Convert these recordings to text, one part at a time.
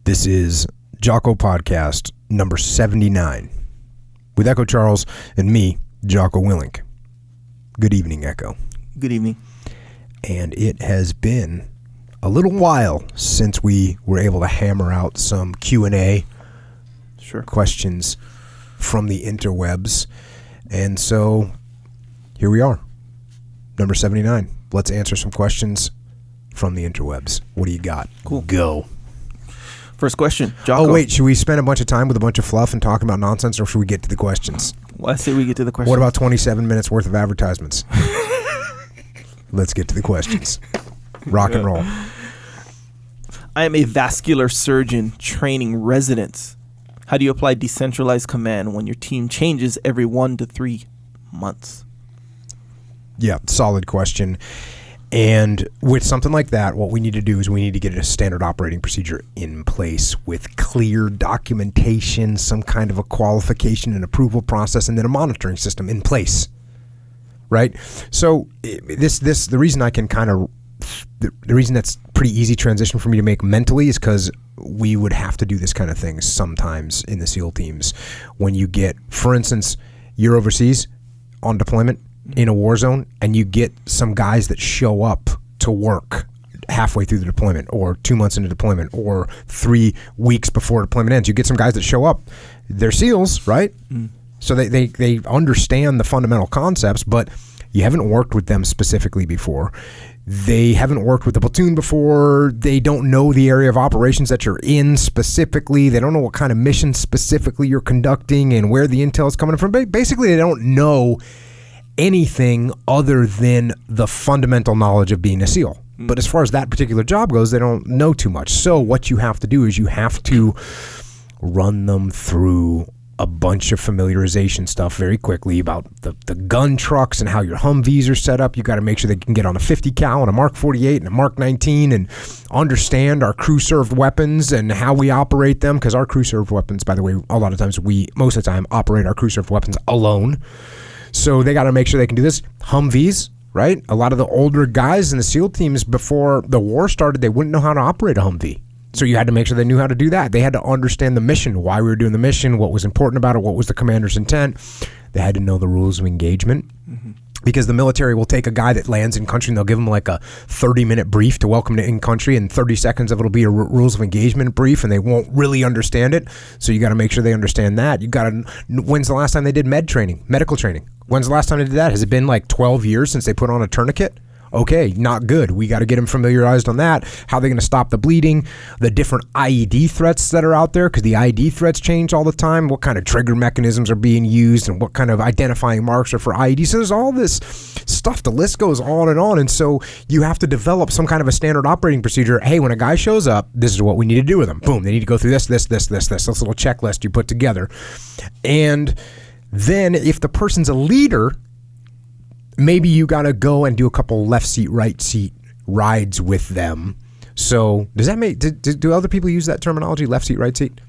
This is Jocko Podcast number 79 with Echo Charles and me, Jocko Willink. Good evening, Echo. Good evening. And it has been a little while since we were able to hammer out some Q&A questions from the interwebs. And so here we are, number 79. Let's answer some questions from the interwebs. What do you got? Cool. Go. First question, Jocko. Oh, wait, should we spend a bunch of time with a bunch of fluff and talking about nonsense, or should we get to the questions? Well, I say we get to the questions. What about 27 minutes worth of advertisements? Let's get to the questions. Rock and roll. I am a vascular surgeon training residents. How do you apply decentralized command when your team changes every 1 to 3 months? Yeah, solid question. And with something like that, what we need to do is we need to get a standard operating procedure in place with clear documentation, some kind of a qualification and approval process, and then a monitoring system in place, right? So the reason I can the reason that's pretty easy transition for me to make mentally is because we would have to do this kind of thing sometimes in the SEAL teams. When you get, for instance, you're overseas on deployment, in a war zone, and you get some guys that show up to work halfway through the deployment or 2 months into deployment or 3 weeks before deployment ends. You get some guys that show up. They're SEALs, right? So they understand the fundamental concepts, but you haven't worked with them specifically before. They haven't worked with the platoon before. They don't know the area of operations that you're in specifically. They don't know what kind of mission specifically you're conducting and where the intel is coming from. Basically, they don't know anything other than the fundamental knowledge of being a SEAL. But as far as that particular job goes, they don't know too much. So what you have to do is you have to run them through a bunch of familiarization stuff very quickly about the gun trucks and how your Humvees are set up. You got to make sure they can get on a 50 cal and a Mark 48 and a Mark 19 and understand our crew-served weapons and how we operate them, because our crew-served weapons, by the way, a lot of times most of the time operate our crew-served weapons alone. So they got to make sure they can do this. Humvees, right? A lot of the older guys in the SEAL teams before the war started, they wouldn't know how to operate a Humvee. So you had to make sure they knew how to do that. They had to understand the mission, why we were doing the mission, what was important about it, what was the commander's intent. They had to know the rules of engagement. Because the military will take a guy that lands in country and they'll give him like a 30-minute brief to welcome to in country, and 30 seconds of it will be a rules of engagement brief, and they won't really understand it. So you got to make sure they understand that. You got to. When's the last time they did medical training? When's the last time they did that? Has it been like 12 years since they put on a tourniquet? Okay, not good. We got to get them familiarized on that. How they're going to stop the bleeding, the different IED threats that are out there, because the IED threats change all the time. What kind of trigger mechanisms are being used and what kind of identifying marks are for IED. So there's all this stuff. The list goes on. And so you have to develop some kind of a standard operating procedure. Hey, when a guy shows up, this is what we need to do with them. Boom, they need to go through this little checklist you put together. And then if the person's a leader, maybe you got to go and do a couple left seat, right seat rides with them. So does that make, do other people use that terminology, left seat, right seat?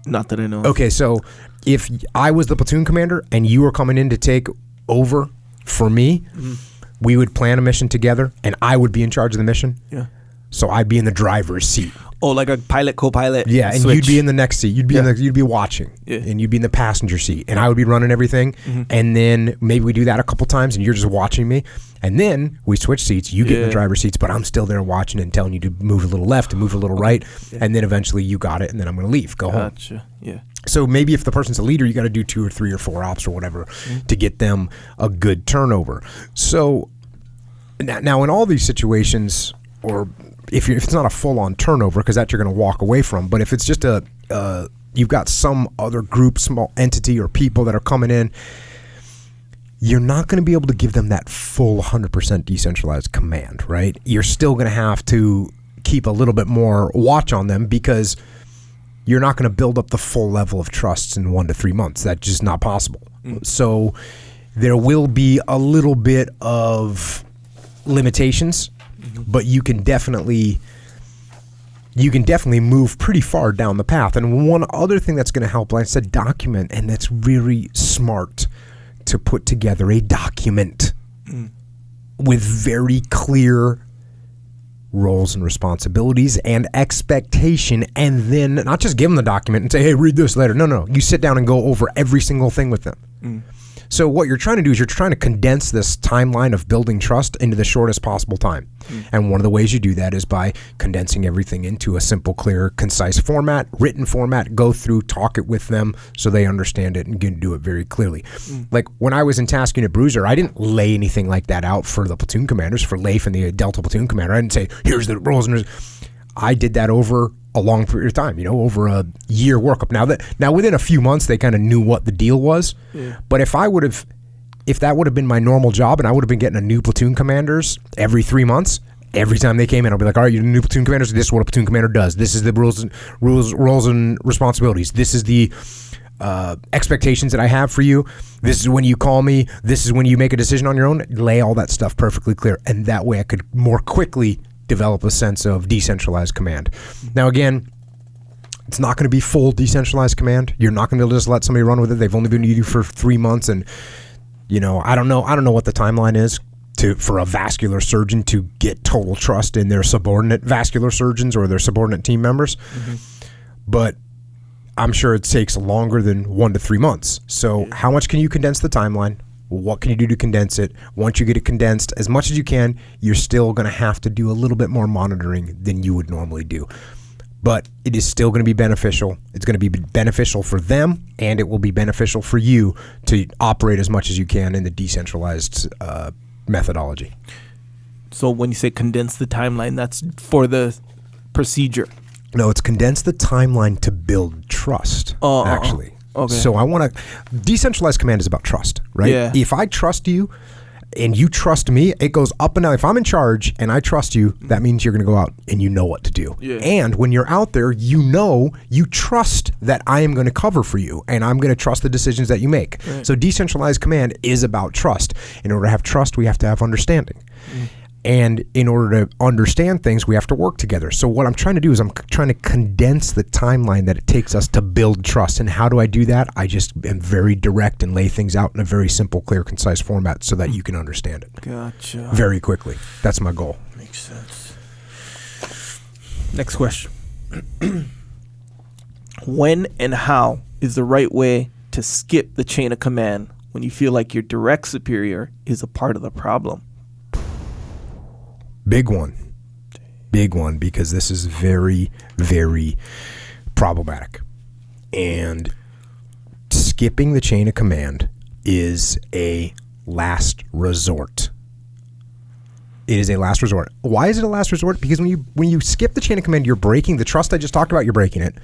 Not that I know. Okay, so if I was the platoon commander and you were coming in to take over for me, we would plan a mission together and I would be in charge of the mission. Yeah. So I'd be in the driver's seat. Oh, like a pilot, co-pilot. Yeah, and switch. you'd be in the next seat. You'd be watching, and you'd be in the passenger seat, and I would be running everything. And then maybe we do that a couple times, and you're just watching me. And then we switch seats. You get in the driver's seats, but I'm still there watching and telling you to move a little left and move a little right. And then eventually you got it, and then I'm going to leave, go home. Yeah. So maybe if the person's a leader, you got to do 2 or 3 or 4 ops or whatever to get them a good turnover. So now in all these situations, or if it's not a full-on turnover, because that you're going to walk away from, but if it's just you've got some other group, small entity or people that are coming in, you're not going to be able to give them that full 100% decentralized command, right? You're still going to have to keep a little bit more watch on them, because you're not going to build up the full level of trust in 1 to 3 months. That's just not possible. So there will be a little bit of limitations, but you can definitely move pretty far down the path. And one other thing that's going to help, like I said, document, and that's really smart to put together a document with very clear roles and responsibilities and expectation, and then not just give them the document and say, hey, read this later. No. You sit down and go over every single thing with them. So what you're trying to do is you're trying to condense this timeline of building trust into the shortest possible time. And one of the ways you do that is by condensing everything into a simple, clear, concise format, written format, go through, talk it with them so they understand it and can do it very clearly. Like when I was in Task Unit Bruiser, I didn't lay anything like that out for the platoon commanders, for Leif and the Delta platoon commander. I didn't say, here's the roles and I did that over a long period of time, over a year workup. Now within a few months, they kind of knew what the deal was. But if that would have been my normal job and I would have been getting a new platoon commanders every 3 months, every time they came in, I'll be like, all right, you're the new platoon commanders. This is what a platoon commander does. This is the roles and responsibilities. This is the expectations that I have for you. This is when you call me. This is when you make a decision on your own. Lay all that stuff perfectly clear. And that way I could more quickly develop a sense of decentralized command. Now, again, it's not going to be full decentralized command. You're not going to be able to just let somebody run with it. They've only been with you for 3 months, and I don't know what the timeline is for a vascular surgeon to get total trust in their subordinate vascular surgeons or their subordinate team members. But I'm sure it takes longer than 1 to 3 months. So how much can you condense the timeline? What can you do to condense it? Once you get it condensed as much as you can, you're still going to have to do a little bit more monitoring than you would normally do. But it is still going to be beneficial. It's going to be beneficial for them, and it will be beneficial for you to operate as much as you can in the decentralized methodology. So when you say condense the timeline, that's for the procedure? No, it's condense the timeline to build trust, actually. Okay. So decentralized command is about trust, right? Yeah. If I trust you and you trust me, it goes up and down. If I'm in charge and I trust you, that means you're going to go out and you know what to do. Yeah. And when you're out there, you trust that I am going to cover for you and I'm going to trust the decisions that you make. Right. So decentralized command is about trust. In order to have trust, we have to have understanding. And in order to understand things, we have to work together. So what I'm trying to do is I'm trying to condense the timeline that it takes us to build trust. And how do I do that? I just am very direct and lay things out in a very simple, clear, concise format so that you can understand it. Gotcha. Very quickly. That's my goal. Makes sense. Next question. When and how is the right way to skip the chain of command when you feel like your direct superior is a part of the problem? Big one, because this is very, very problematic. And skipping the chain of command is a last resort. It is a last resort. Why is it a last resort? Because when you skip the chain of command, you're breaking the trust I just talked about. You're breaking it.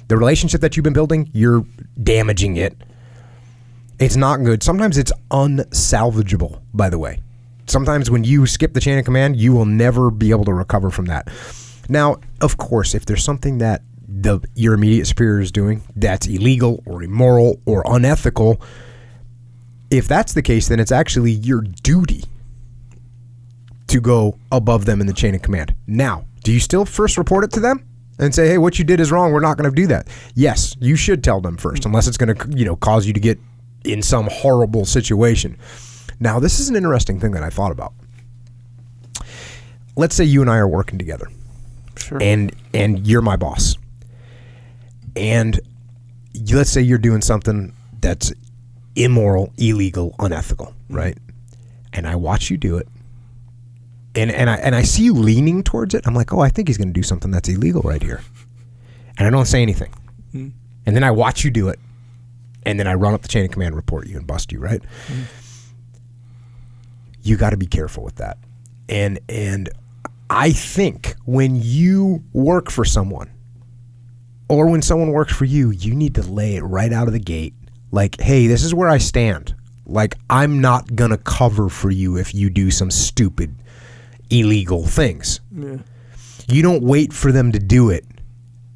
The relationship that you've been building, you're damaging it. It's not good. Sometimes it's unsalvageable, by the way. Sometimes when you skip the chain of command, you will never be able to recover from that. Now, of course, if there's something that your immediate superior is doing that's illegal or immoral or unethical, if that's the case, then it's actually your duty to go above them in the chain of command. Now, do you still first report it to them and say, hey, what you did is wrong, we're not going to do that? Yes, you should tell them first, unless it's going to cause you to get in some horrible situation. Now, this is an interesting thing that I thought about. Let's say you and I are working together. Sure. And you're my boss. And let's say you're doing something that's immoral, illegal, unethical, right? And I watch you do it. And I see you leaning towards it. I'm like, oh, I think he's going to do something that's illegal right here. And I don't say anything. And then I watch you do it. And then I run up the chain of command, report you, and bust you, right? You got to be careful with that. And I think when you work for someone or when someone works for you, you need to lay it right out of the gate. Like, hey, this is where I stand. Like, I'm not going to cover for you if you do some stupid, illegal things. Yeah. You don't wait for them to do it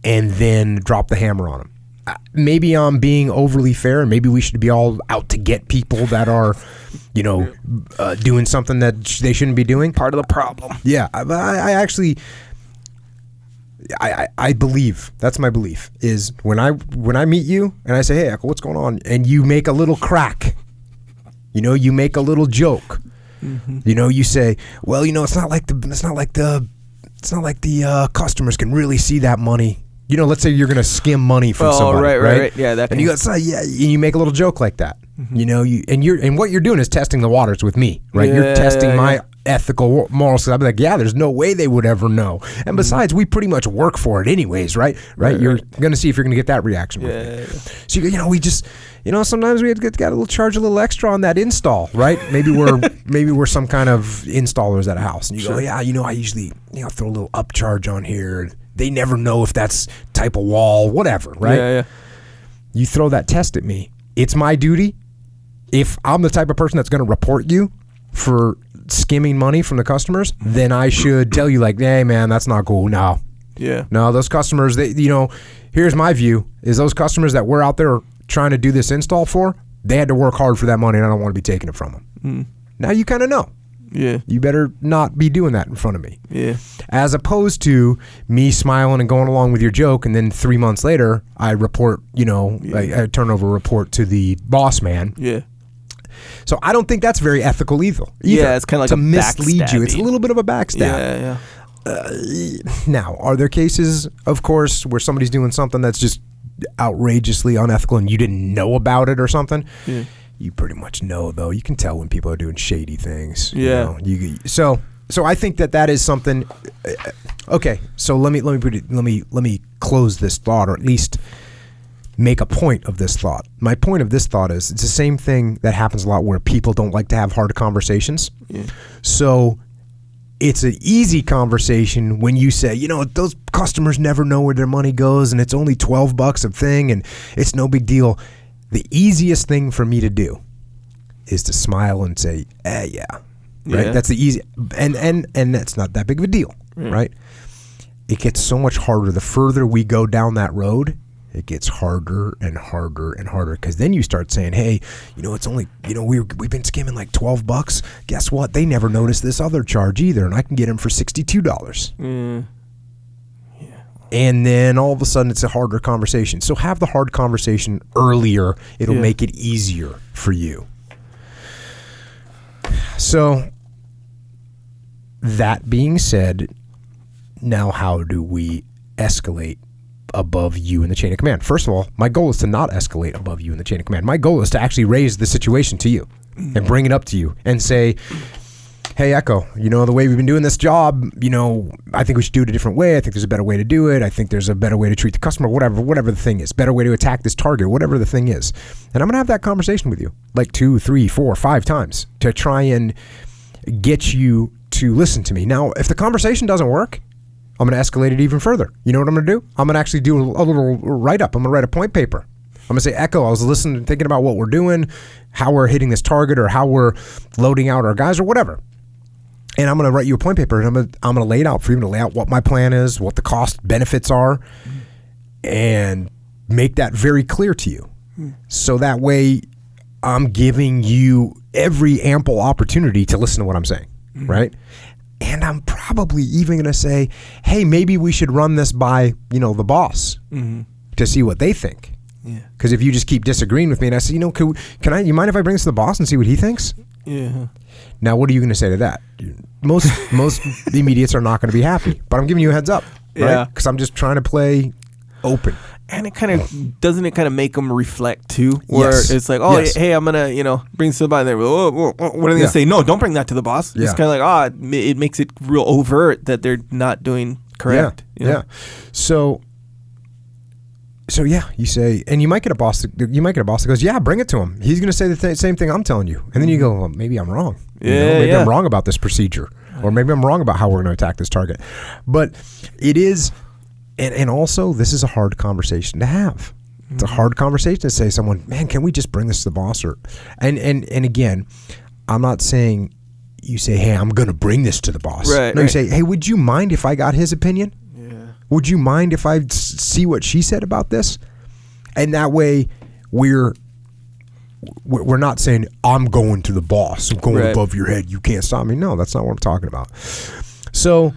and then drop the hammer on them. Maybe I'm being overly fair, and maybe we should be all out to get people that are, doing something that they shouldn't be doing. Part of the problem. Yeah, I actually believe, that's my belief, is when I meet you and I say, hey, Echo, what's going on? And you make a little crack, you make a little joke, you say, well, it's not like the it's not like the customers can really see that money. You know, let's say you're going to skim money from somebody, right? Yeah, that. And you go, and you make a little joke like that. Mm-hmm. You know, and what you're doing is testing the waters with me, right? You're testing my ethical morals. I'd be like, yeah, there's no way they would ever know. And besides, we pretty much work for it anyways, right? You're going to see if you're going to get that reaction. Yeah. So we just, sometimes we got to charge a little extra on that install, right? Maybe we're some kind of installers at a house, and you go, yeah, I usually throw a little upcharge on here. They never know if that's type of wall, whatever, right? Yeah. You throw that test at me. It's my duty. If I'm the type of person that's going to report you for skimming money from the customers, then I should tell you like, hey man, that's not cool. No, those customers, here's my view, is those customers that we're out there trying to do this install for, they had to work hard for that money, and I don't want to be taking it from them. Now you kind of know. Yeah. You better not be doing that in front of me. Yeah. As opposed to me smiling and going along with your joke, and then 3 months later, I report, I turn over a report to the boss man. Yeah. So I don't think that's very ethical either. Yeah, it's kind of like to mislead you. It's a little bit of a Yeah. backstab. Now, are there cases, of course, where somebody's doing something that's just outrageously unethical and you didn't know about it or something? Yeah. You pretty much know, though. You can tell when people are doing shady things. Yeah. So I think that is something. Okay. So let me close this thought, or at least make a point of this thought. My point of this thought is it's the same thing that happens a lot where people don't like to have hard conversations. Yeah. So it's an easy conversation when you say, those customers never know where their money goes, and it's only $12 a thing, and it's no big deal. The easiest thing for me to do is to smile and say, yeah. Right? That's the easy, and that's not that big of a deal, right? It gets so much harder. The further we go down that road, it gets harder and harder and harder, because then you start saying, hey, it's only, we've been skimming like $12. Guess what? They never noticed this other charge either, and I can get them for $62. And then all of a sudden it's a harder conversation. So have the hard conversation earlier. It'll make it easier for you. So that being said, now how do we escalate above you in the chain of command? First of all, my goal is to not escalate above you in the chain of command. My goal is to actually raise the situation to you and bring it up to you and say, hey, Echo, the way we've been doing this job, I think we should do it a different way. I think there's a better way to do it. I think there's a better way to treat the customer, whatever the thing is, better way to attack this target, whatever the thing is. And I'm going to have that conversation with you like 2, 3, 4, 5 times to try and get you to listen to me. Now, if the conversation doesn't work, I'm going to escalate it even further. You know what I'm going to do? I'm going to actually do a little write-up. I'm going to write a point paper. I'm going to say, Echo, I was listening, thinking about what we're doing, how we're hitting this target, or how we're loading out our guys, or whatever. And I'm going to write you a point paper, and I'm going to lay it out for you, to lay out what my plan is, what the cost benefits are, and make that very clear to you. So that way I'm giving you every ample opportunity to listen to what I'm saying, right? And I'm probably even going to say, hey, maybe we should run this by, the boss to see what they think. Yeah. Because if you just keep disagreeing with me, and I say, you mind if I bring this to the boss and see what he thinks? Yeah. Now, what are you going to say to that? Most immediates are not going to be happy, but I'm giving you a heads up, right? Yeah. Because I'm just trying to play open. And it kind of make them reflect too, where it's like, hey, I'm gonna, bring somebody there. What are they gonna say? No, don't bring that to the boss. It's kind of like, it makes it real overt that they're not doing correct. Yeah. So yeah, you say, and you might get a boss that goes, yeah, bring it to him. He's gonna say the same thing I'm telling you, and then you go, well, maybe I'm wrong. Maybe I'm wrong about this procedure, or maybe I'm wrong about how we're gonna attack this target. But it is. And also, this is a hard conversation to have. It's a hard conversation to say to someone, man, can we just bring this to the boss? And again, I'm not saying you say, hey, I'm going to bring this to the boss. Right, you say, hey, would you mind if I got his opinion? Yeah. Would you mind if I see what she said about this? And that way, we're not saying, I'm going to the boss. I'm going above your head. You can't stop me. No, that's not what I'm talking about. So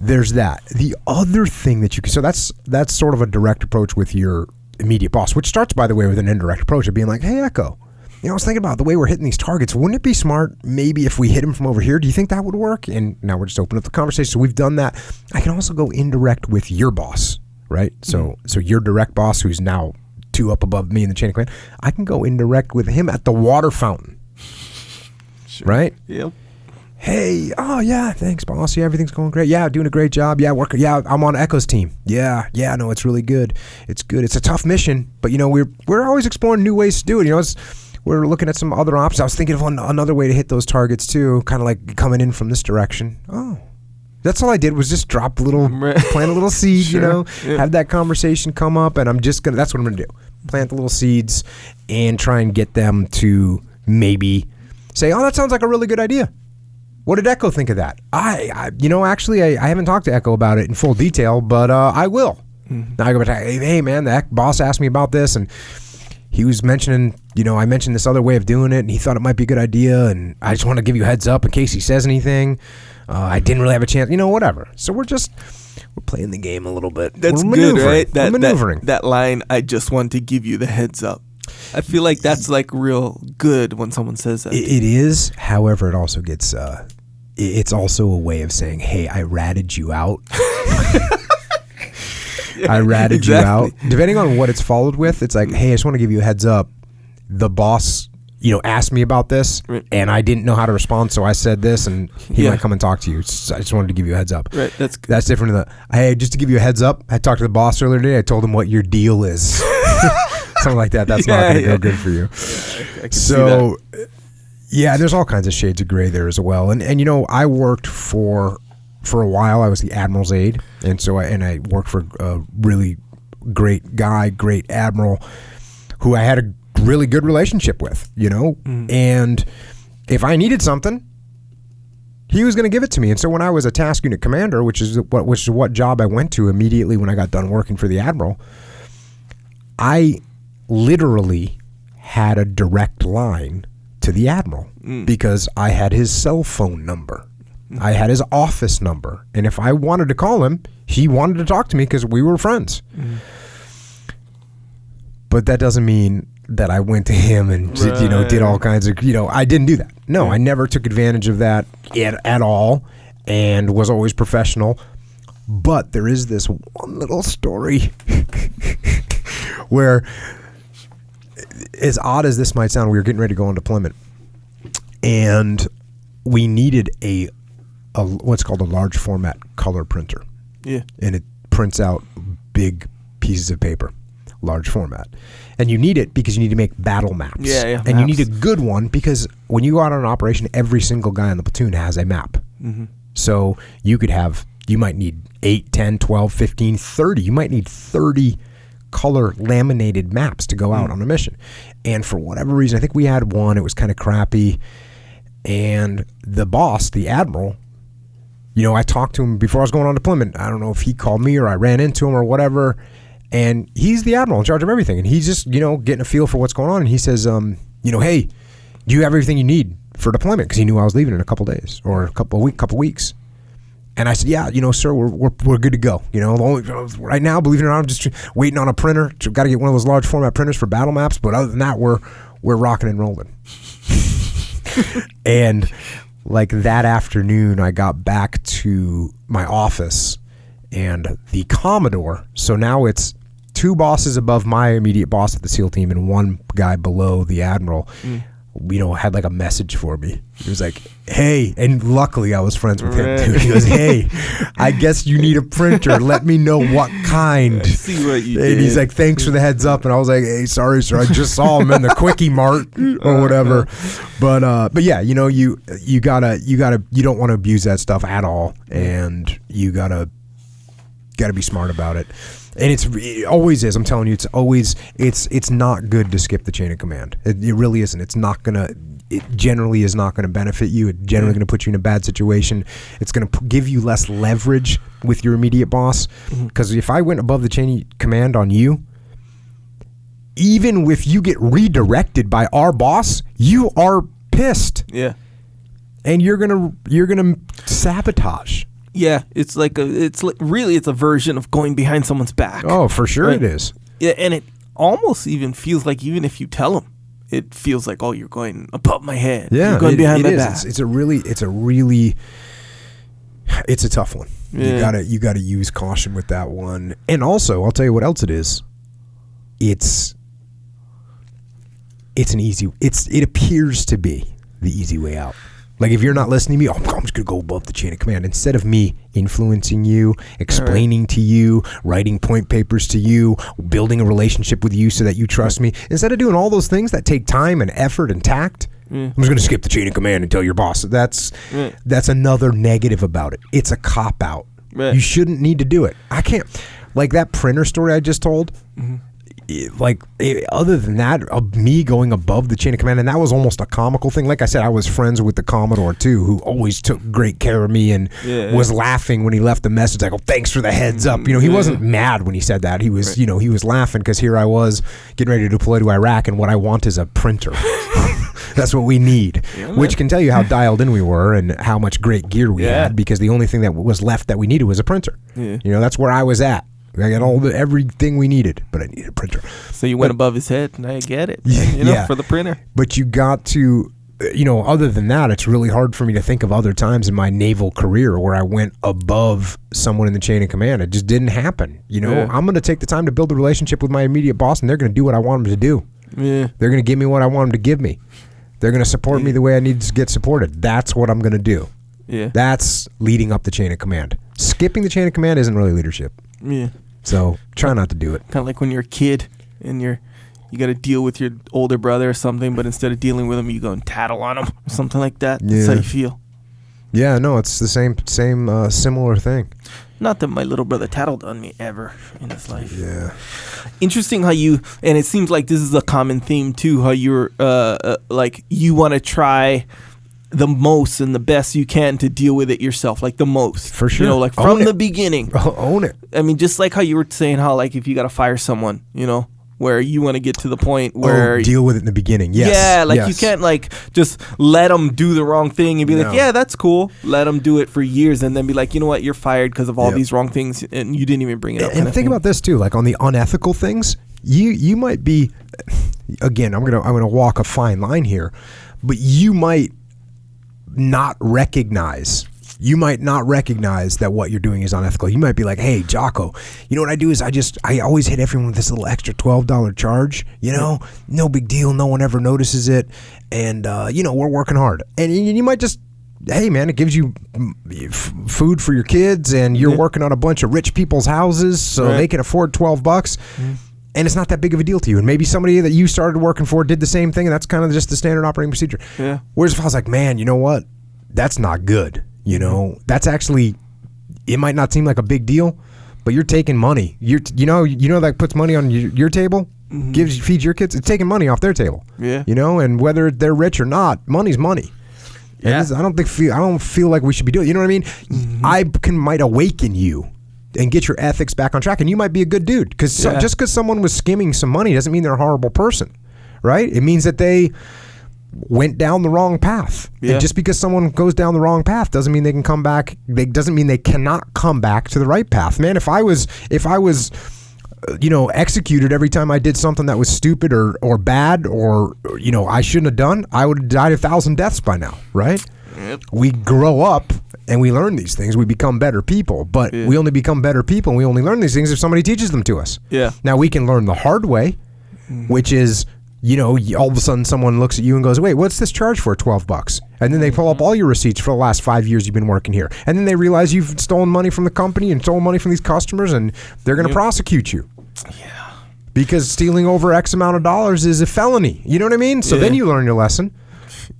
there's that. The other thing that you can, so that's sort of a direct approach with your immediate boss, which starts, by the way, with an indirect approach of being like, hey, Echo, I was thinking about the way we're hitting these targets. Wouldn't it be smart maybe if we hit him from over here? Do you think that would work? And now we're just opening up the conversation. So we've done that. I can also go indirect with your boss, right? So your direct boss, who's now 2 up above me in the chain of command, I can go indirect with him at the water fountain. Sure. Right? Yep. Hey, oh yeah, thanks, boss. Yeah, everything's going great. Yeah, doing a great job. Yeah, I'm on Echo's team. Yeah, no, it's really good. It's good. It's a tough mission, but we're always exploring new ways to do it. We're looking at some other options. I was thinking of another way to hit those targets too, kind of like coming in from this direction. Oh, that's all I did was just plant a little seed. Sure. Have that conversation come up, and that's what I'm gonna do. Plant the little seeds and try and get them to maybe say, oh, that sounds like a really good idea. What did Echo think of that? Actually, I haven't talked to Echo about it in full detail, but I will. Mm-hmm. Now I go back, hey man, the boss asked me about this, and he was mentioning, I mentioned this other way of doing it, and he thought it might be a good idea, and I just want to give you a heads up in case he says anything. I didn't really have a chance, whatever. So we're playing the game a little bit. That's good, right? We're maneuvering. That line, I just want to give you the heads up. I feel like that's like real good when someone says that. It is. However, it also gets, it's also a way of saying, hey, I ratted you out. I ratted you out. Depending on what it's followed with, it's like, hey, I just want to give you a heads up. The boss, asked me about this, and I didn't know how to respond, so I said this, and he might come and talk to you. So I just wanted to give you a heads up. Right. That's different than hey, just to give you a heads up, I talked to the boss earlier today. I told him what your deal is. Something like that. That's not going to go good for you. I can see that. Yeah, there's all kinds of shades of gray there as well. And I worked for a while. I was the admiral's aide, and so I worked for a really great guy, great admiral, who I had a really good relationship with. And if I needed something, he was going to give it to me. And so when I was a task unit commander, which is what job I went to immediately when I got done working for the admiral, I literally had a direct line to the admiral because I had his cell phone number. I had his office number. And if I wanted to call him, he wanted to talk to me because we were friends. But that doesn't mean that I went to him and did all kinds of, I didn't do that. No, I never took advantage of that at all and was always professional. But there is this one little story where, as odd as this might sound, we were getting ready to go on deployment, and we needed a what's called a large format color printer. Yeah. And it prints out big pieces of paper, large format. And you need it because you need to make battle maps. Yeah. And you need a good one because when you go out on an operation, every single guy on the platoon has a map. Mm-hmm. So you might need 8, 10, 12, 15, 30. You might need 30 color laminated maps to go out on a mission. And for whatever reason, I think we had one. It was kind of crappy. And the boss, the admiral, I talked to him before I was going on deployment. I don't know if he called me or I ran into him or whatever. And he's the admiral in charge of everything. And he's just, getting a feel for what's going on. And he says, hey, do you have everything you need for deployment? Because he knew I was leaving in a couple days or a couple weeks. And I said, yeah, sir, we're good to go. Right now, believe it or not, I'm just waiting on a printer. Got to get one of those large format printers for battle maps. But other than that, we're rocking and rolling. And like that afternoon, I got back to my office, and the Commodore. So now it's 2 bosses above my immediate boss at the SEAL team and 1 guy below the admiral. Had like a message for me. He was like, hey, and luckily I was friends with him too. He goes, hey, I guess you need a printer. Let me know what kind. I see what you did. And he's like, thanks for the heads up. And I was like, hey, sorry, sir. I just saw him in the Quickie Mart or whatever. But yeah, you don't want to abuse that stuff at all. And you gotta be smart about it. And it always is. I'm telling you, it's not good to skip the chain of command. It really isn't. It generally is not going to benefit you. It's generally going to put you in a bad situation. It's going to give you less leverage with your immediate boss. Because if I went above the chain of command on you, even if you get redirected by our boss, you are pissed. Yeah. And you're gonna sabotage. Yeah, it's a version of going behind someone's back. Oh, for sure, right? It is. Yeah, and it almost even feels like even if you tell them, it feels like, oh, you're going above my head. Yeah, you're going behind my back. It's a tough one. Yeah. You gotta use caution with that one. And also, I'll tell you what else it is. It appears to be the easy way out. Like, if you're not listening to me, I'm just going to go above the chain of command. Instead of me influencing you, explaining to you, writing point papers to you, building a relationship with you so that you trust me, instead of doing all those things that take time and effort and tact, I'm just going to skip the chain of command and tell your boss. That's another negative about it. It's a cop-out. Right. You shouldn't need to do it. I can't. Like that printer story I just told, other than that, me going above the chain of command, and that was almost a comical thing. Like I said, I was friends with the Commodore too, who always took great care of me and was laughing when he left the message. Like, oh, thanks for the heads up. He wasn't mad when he said that. He was, he was laughing because here I was getting ready to deploy to Iraq, and what I want is a printer. That's what we need, which can tell you how dialed in we were and how much great gear we had, because the only thing that was left that we needed was a printer. That's where I was at. I got everything we needed, but I needed a printer. So you went above his head, and I get it. For the printer. But you got to, other than that, it's really hard for me to think of other times in my naval career where I went above someone in the chain of command. It just didn't happen. I'm going to take the time to build a relationship with my immediate boss, and they're going to do what I want them to do. Yeah. They're going to give me what I want them to give me. They're going to support me the way I need to get supported. That's what I'm going to do. Yeah. That's leading up the chain of command. Skipping the chain of command isn't really leadership. Yeah. So try not to do it. Kind of like when you're a kid and you got to deal with your older brother or something, but instead of dealing with him, you go and tattle on him or something like that. Yeah. That's how you feel. Yeah, no, it's the same similar thing. Not that my little brother tattled on me ever in his life. Yeah. Interesting how and it seems like this is a common theme too, how you're like you want to try the most and the best you can to deal with it yourself, like the most. For sure. Like from the beginning. Own it. I mean, just like how you were saying how, like, if you got to fire someone, where you want to get to the point where... deal with it in the beginning, yes. Yeah, like you can't, like, just let them do the wrong thing and be like, yeah, that's cool. Let them do it for years and then be like, you know what, you're fired because of all these wrong things and you didn't even bring it up. And think about this, too. Like, on the unethical things, you might be... Again, I'm gonna walk a fine line here, but you might not recognize that what you're doing is unethical. You might be like, hey, Jocko, what I do is I always hit everyone with this little extra $12 charge, no big deal. No one ever notices it. And, we're working hard. And you might just, hey, man, it gives you food for your kids and you're working on a bunch of rich people's houses so they can afford $12. Mm-hmm. And it's not that big of a deal to you. And maybe somebody that you started working for did the same thing, and that's kind of just the standard operating procedure. Yeah. Whereas if I was like, man, you know what? That's not good. That's actually, it might not seem like a big deal, but you're taking money. That puts money on your table, feeds your kids. It's taking money off their table. Yeah. And whether they're rich or not, money's money. Yeah. I don't feel like we should be doing. You know what I mean? Mm-hmm. I might awaken you and get your ethics back on track, and you might be a good dude. Because just because someone was skimming some money doesn't mean they're a horrible person, right? It means that they went down the wrong path. Yeah. And just because someone goes down the wrong path doesn't mean they can come back. Doesn't mean they cannot come back to the right path. Man, if I was executed every time I did something that was stupid or bad or I shouldn't have done, I would have died 1,000 deaths by now, right? Yep. We grow up and we learn these things. We become better people, but we only become better people and we only learn these things if somebody teaches them to us. Yeah. Now we can learn the hard way, which is, all of a sudden someone looks at you and goes, wait, what's this charge for? $12. And then they pull up all your receipts for the last 5 years you've been working here. And then they realize you've stolen money from the company and stolen money from these customers and they're going to prosecute you. Yeah. Because stealing over X amount of dollars is a felony. You know what I mean? So then you learn your lesson.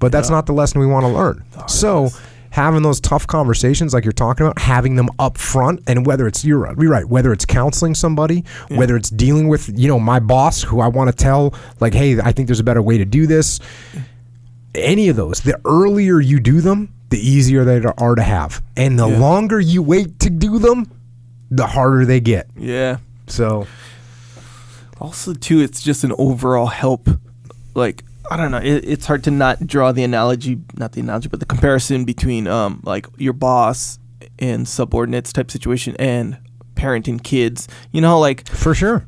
But that's not the lesson we want to learn. So having those tough conversations like you're talking about, having them up front, and whether it's, you're right, whether it's counseling somebody, whether it's dealing with, my boss who I want to tell, like, hey, I think there's a better way to do this. Any of those, the earlier you do them, the easier they are to have. And the longer you wait to do them, the harder they get. Yeah. So. Also, too, it's just an overall help. Like, I don't know. It's hard to not draw the analogy, not the analogy, but the comparison between like your boss and subordinates type situation and parenting kids. Like for sure.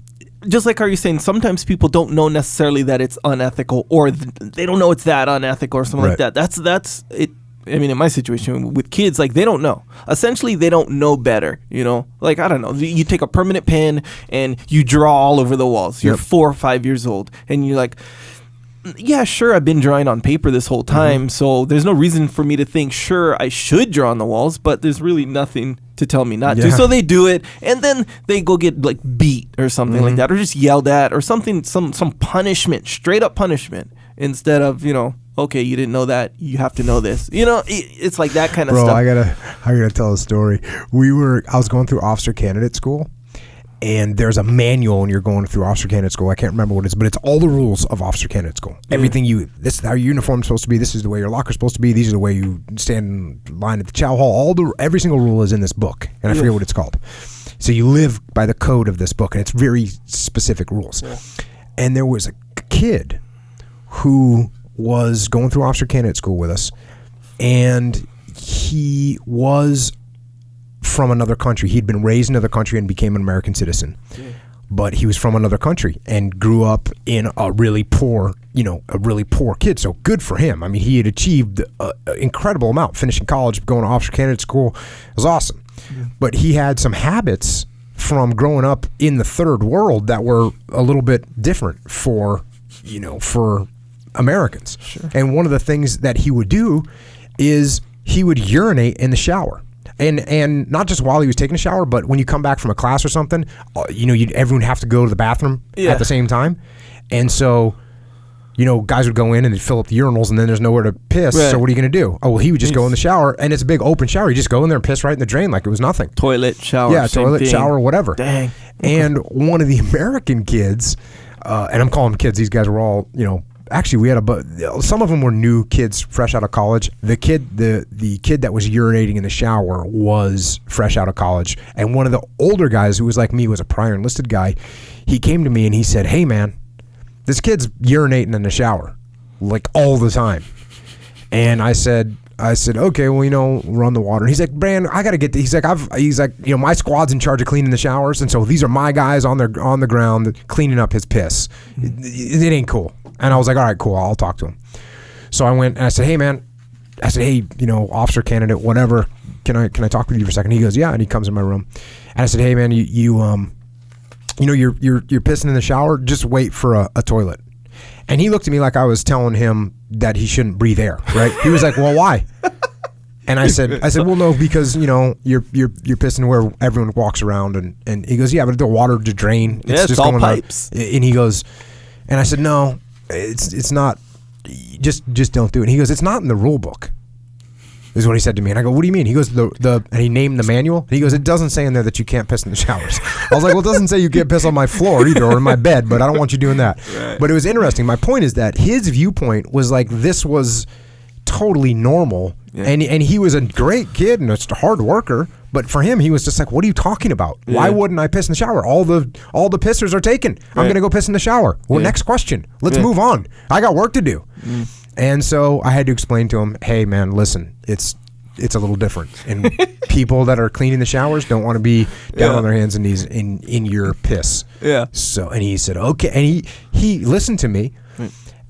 just like how you're saying, sometimes people don't know necessarily that it's unethical, or they don't know it's that unethical or something like that. That's it. I mean, in my situation with kids, like, they don't know. Essentially, they don't know better, you know? Like, I don't know. You take a permanent pen and you draw all over the walls. You're 4 or 5 years old, and you're like, yeah, sure, I've been drawing on paper this whole time, so there's no reason for me to think, sure, I should draw on the walls, but there's really nothing to tell me not to. So they do it, and then they go get, like, beat or something like that, or just yelled at, or something, some punishment, straight up punishment, instead of, you know, okay, you didn't know that, you have to know this. You know, it's like that kind of stuff. I gotta tell a story. I was going through officer candidate school, and there's a manual when you're going through officer candidate school. I can't remember what it is, but it's all the rules of officer candidate school. Everything this is how your uniform's supposed to be, this is the way your locker's supposed to be, these are the way you stand in line at the chow hall. Every single rule is in this book, and I forget what it's called. So you live by the code of this book, and it's very specific rules. And there was a kid who was going through officer candidate school with us, and he was from another country. He'd been raised in another country and became an American citizen. But he was from another country and grew up in a really poor kid. So good for him. I mean, he had achieved an incredible amount, finishing college, going to officer candidate school. It was awesome. But he had some habits from growing up in the third world that were a little bit different for Americans. And one of the things that he would do is he would urinate in the shower. And not just while he was taking a shower, but when you come back from a class or something, everyone have to go to the bathroom at the same time. And so, guys would go in and they'd fill up the urinals, and then there's nowhere to piss. So what are you going to do? Oh, well, he would just go in the shower, and it's a big open shower. You just go in there and piss right in the drain like it was nothing. Toilet, shower. Yeah, toilet, shower, whatever. Dang. And one of the American kids, and I'm calling them kids, these guys were all, actually, we had some of them were new kids, fresh out of college. The kid that was urinating in the shower was fresh out of college. And one of the older guys, who was like me, was a prior enlisted guy. He came to me and he said, "Hey, man, this kid's urinating in the shower, like all the time." And I said, okay, well, run the water. And he's like, "Brand, I gotta get." He's like, my squad's in charge of cleaning the showers, and so these are my guys on the ground cleaning up his piss. It ain't cool. And I was like, all right, cool, I'll talk to him. So I went and I said, hey, man, officer candidate, whatever, can I talk with you for a second? He goes, yeah, and he comes in my room. And I said, hey, man, you're pissing in the shower, just wait for a toilet. And he looked at me like I was telling him that he shouldn't breathe air, right? He was like, well, why? And I said, well, no, because you're pissing where everyone walks around, and he goes, yeah, but the water to drain, it's just all pipes. And he goes, and I said, no, it's not. Just don't do it. And he goes, it's not in the rule book. Is what he said to me. And I go, what do you mean? He goes, and he named the manual. And he goes, it doesn't say in there that you can't piss in the showers. I was like, well, it doesn't say you can't piss on my floor either, or in my bed, but I don't want you doing that. Right. But it was interesting. My point is that his viewpoint was like, this was totally normal. Yeah. And he was a great kid and a hard worker. But for him, he was just like, what are you talking about? Yeah. Why wouldn't I piss in the shower? All the pissers are taken. Right. I'm going to go piss in the shower. Well, next question. Let's move on. I got work to do. And so I had to explain to him, hey, man, listen, it's a little different. And people that are cleaning the showers don't want to be down on their hands and knees in your piss. Yeah. So, and he said, okay. And he listened to me.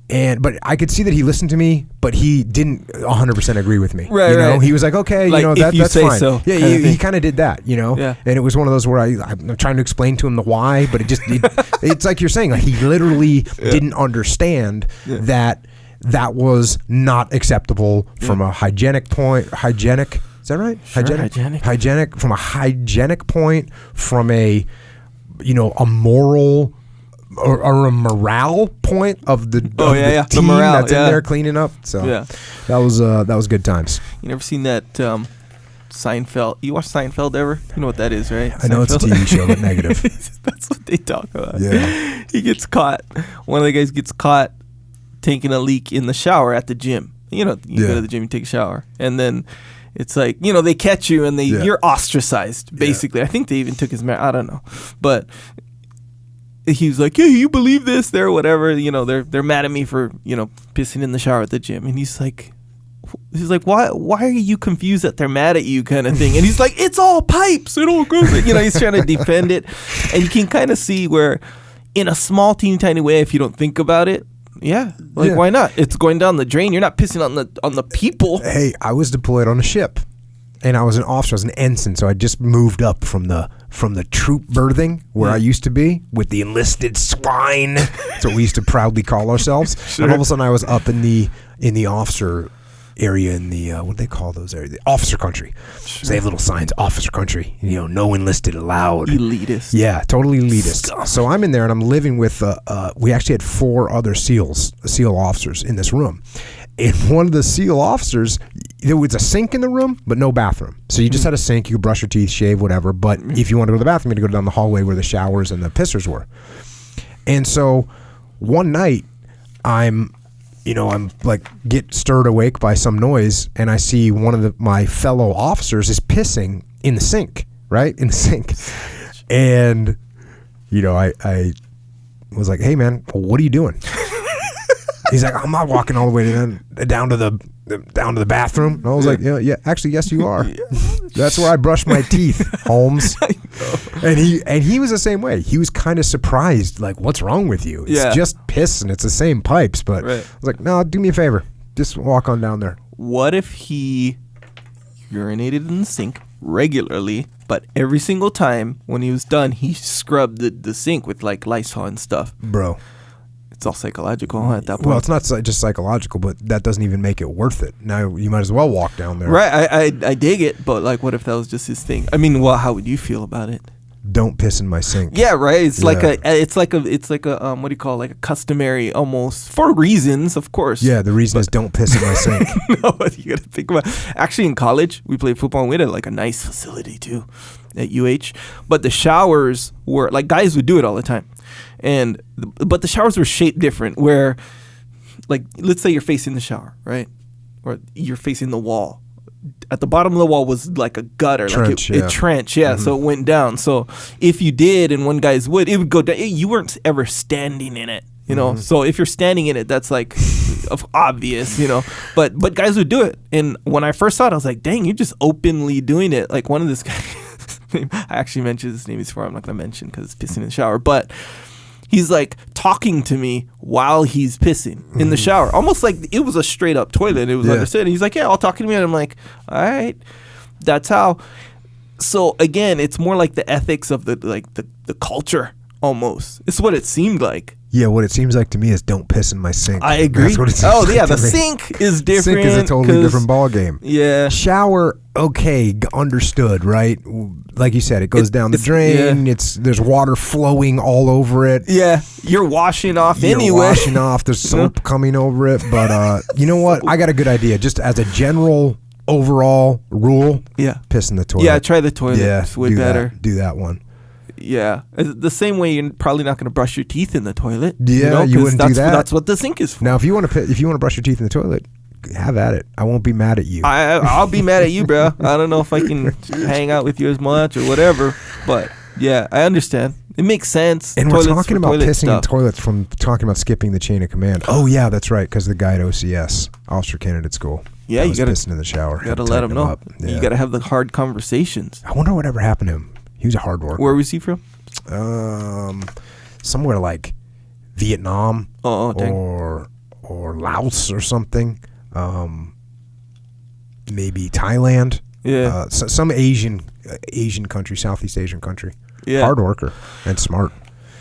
But I could see that he listened to me, but he didn't 100% agree with me. Right, right. He was like, okay, like, that's fine. So, yeah, he kind of did that, Yeah. And it was one of those where I'm trying to explain to him the why, but it's like you're saying, like he literally didn't understand that was not acceptable from a hygienic point. Hygienic, is that right? Sure, hygienic from a hygienic point, from a moral or a morale point of the team the morale, that's in there cleaning up. So that was good times. You never seen that Seinfeld? You watch Seinfeld ever? You know what that is, right? I know it's a TV show, but negative. That's what they talk about. Yeah. He gets caught. One of the guys gets caught taking a leak in the shower at the gym. You go to the gym, you take a shower, and then it's like, they catch you and you're ostracized, basically. I think they even took his I don't know. But he was like, hey, you believe this? They're whatever, they're mad at me for, pissing in the shower at the gym. And he's like, why are you confused that they're mad at you, kind of thing? And he's like, it's all pipes. It all goes. He's trying to defend it. And you can kind of see where, in a small, teeny tiny way, if you don't think about it, why not? It's going down the drain. You're not pissing on the people. Hey, I was deployed on a ship, and I was an officer. I was an ensign, so I just moved up from the troop berthing where I used to be with the enlisted swine. That's what we used to proudly call ourselves. Sure. And all of a sudden, I was up in the officer area in the what do they call those areas? The officer country. Sure. So they have little signs, officer country. No enlisted allowed. Elitist. Yeah, totally elitist. So I'm in there and I'm living with. We actually had 4 other SEAL officers in this room. And one of the SEAL officers, there was a sink in the room, but no bathroom. So you just had a sink. You could brush your teeth, shave, whatever. But if you wanted to go to the bathroom, you had to go down the hallway where the showers and the pissers were. And so one night, I'm like get stirred awake by some noise, and I see one of my fellow officers is pissing in the sink, right? In the sink. And, I was like, hey, man, what are you doing? He's like, I'm not walking all the way down to the bathroom. And I was like, yeah, actually, yes, you are. That's where I brush my teeth, Holmes. And he was the same way. He was kind of surprised, like, what's wrong with you? It's just piss and it's the same pipes. But I was like, no, do me a favor. Just walk on down there. What if he urinated in the sink regularly, but every single time when he was done, he scrubbed the sink with like Lysol and stuff? Bro. It's all psychological at that point. Well, it's not just psychological, but that doesn't even make it worth it. Now you might as well walk down there. Right, I dig it, but like, what if that was just his thing? I mean, well, how would you feel about it? Don't piss in my sink. Yeah, right. It's like a what do you call it? Like a customary, almost, for reasons, of course. Yeah, the reason is don't piss in my sink. No, you gotta think about. Actually, in college, we played football, and we had like a nice facility too, at UH. But the showers were like, guys would do it all the time. But the showers were shaped different, where, like, let's say you're facing the shower, right? Or you're facing the wall. At the bottom of the wall was like a gutter, trench, like a trench, Mm-hmm. So it went down. So if you did, and one guy's would, it would go down. You weren't ever standing in it, Mm-hmm. So if you're standing in it, that's like obvious, But guys would do it. And when I first saw it, I was like, dang, you're just openly doing it. Like one of this guys, I actually mentioned his name before. I'm not gonna mention because it's pissing in the shower, but. He's like talking to me while he's pissing in the shower, almost like it was a straight up toilet. It was understood. He's like, "Yeah, I'll talk to me," and I'm like, "All right, that's how." So again, it's more like the ethics of the culture almost. It's what it seemed like. Yeah, what it seems like to me is don't piss in my sink. I agree. That's what it seems like the sink is different. Sink is a totally different ball game. Yeah. Shower, okay, understood, right? Like you said, it goes down the drain. Yeah. There's water flowing all over it. Yeah, you're washing off anyway. You're washing off. There's soap coming over it. But you know what? I got a good idea. Just as a general overall rule, piss in the toilet. Yeah, try the toilet. Yeah, it's way better. Do that one. Yeah, the same way you're probably not going to brush your teeth in the toilet. Yeah, you wouldn't do that. That's what the sink is for. Now, if you want to brush your teeth in the toilet, have at it. I won't be mad at you. I'll be mad at you, bro. I don't know if I can hang out with you as much or whatever, but yeah, I understand. It makes sense. And we're talking about pissing in toilets from talking about skipping the chain of command. Oh yeah, that's right, because the guy at OCS, Officer Candidate School. Yeah, you got to pissing in the shower. You got to let him know. Yeah. You got to have the hard conversations. I wonder whatever happened to him. He was a hard worker. Where was he from? Somewhere like Vietnam or Laos or something. Maybe Thailand. Yeah. Some Asian country, Southeast Asian country. Yeah. Hard worker and smart.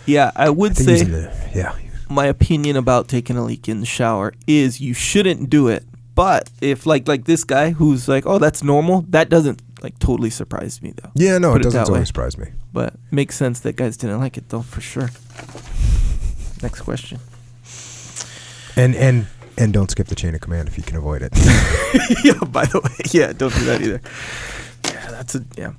Yeah, I would say. Yeah. My opinion about taking a leak in the shower is you shouldn't do it. But if like this guy who's like, oh, that's normal, that doesn't like totally surprise me though. Yeah, no, it doesn't totally surprise me. But it makes sense that guys didn't like it though, for sure. Next question. And don't skip the chain of command if you can avoid it. Yeah, by the way, yeah, don't do that either. Yeah,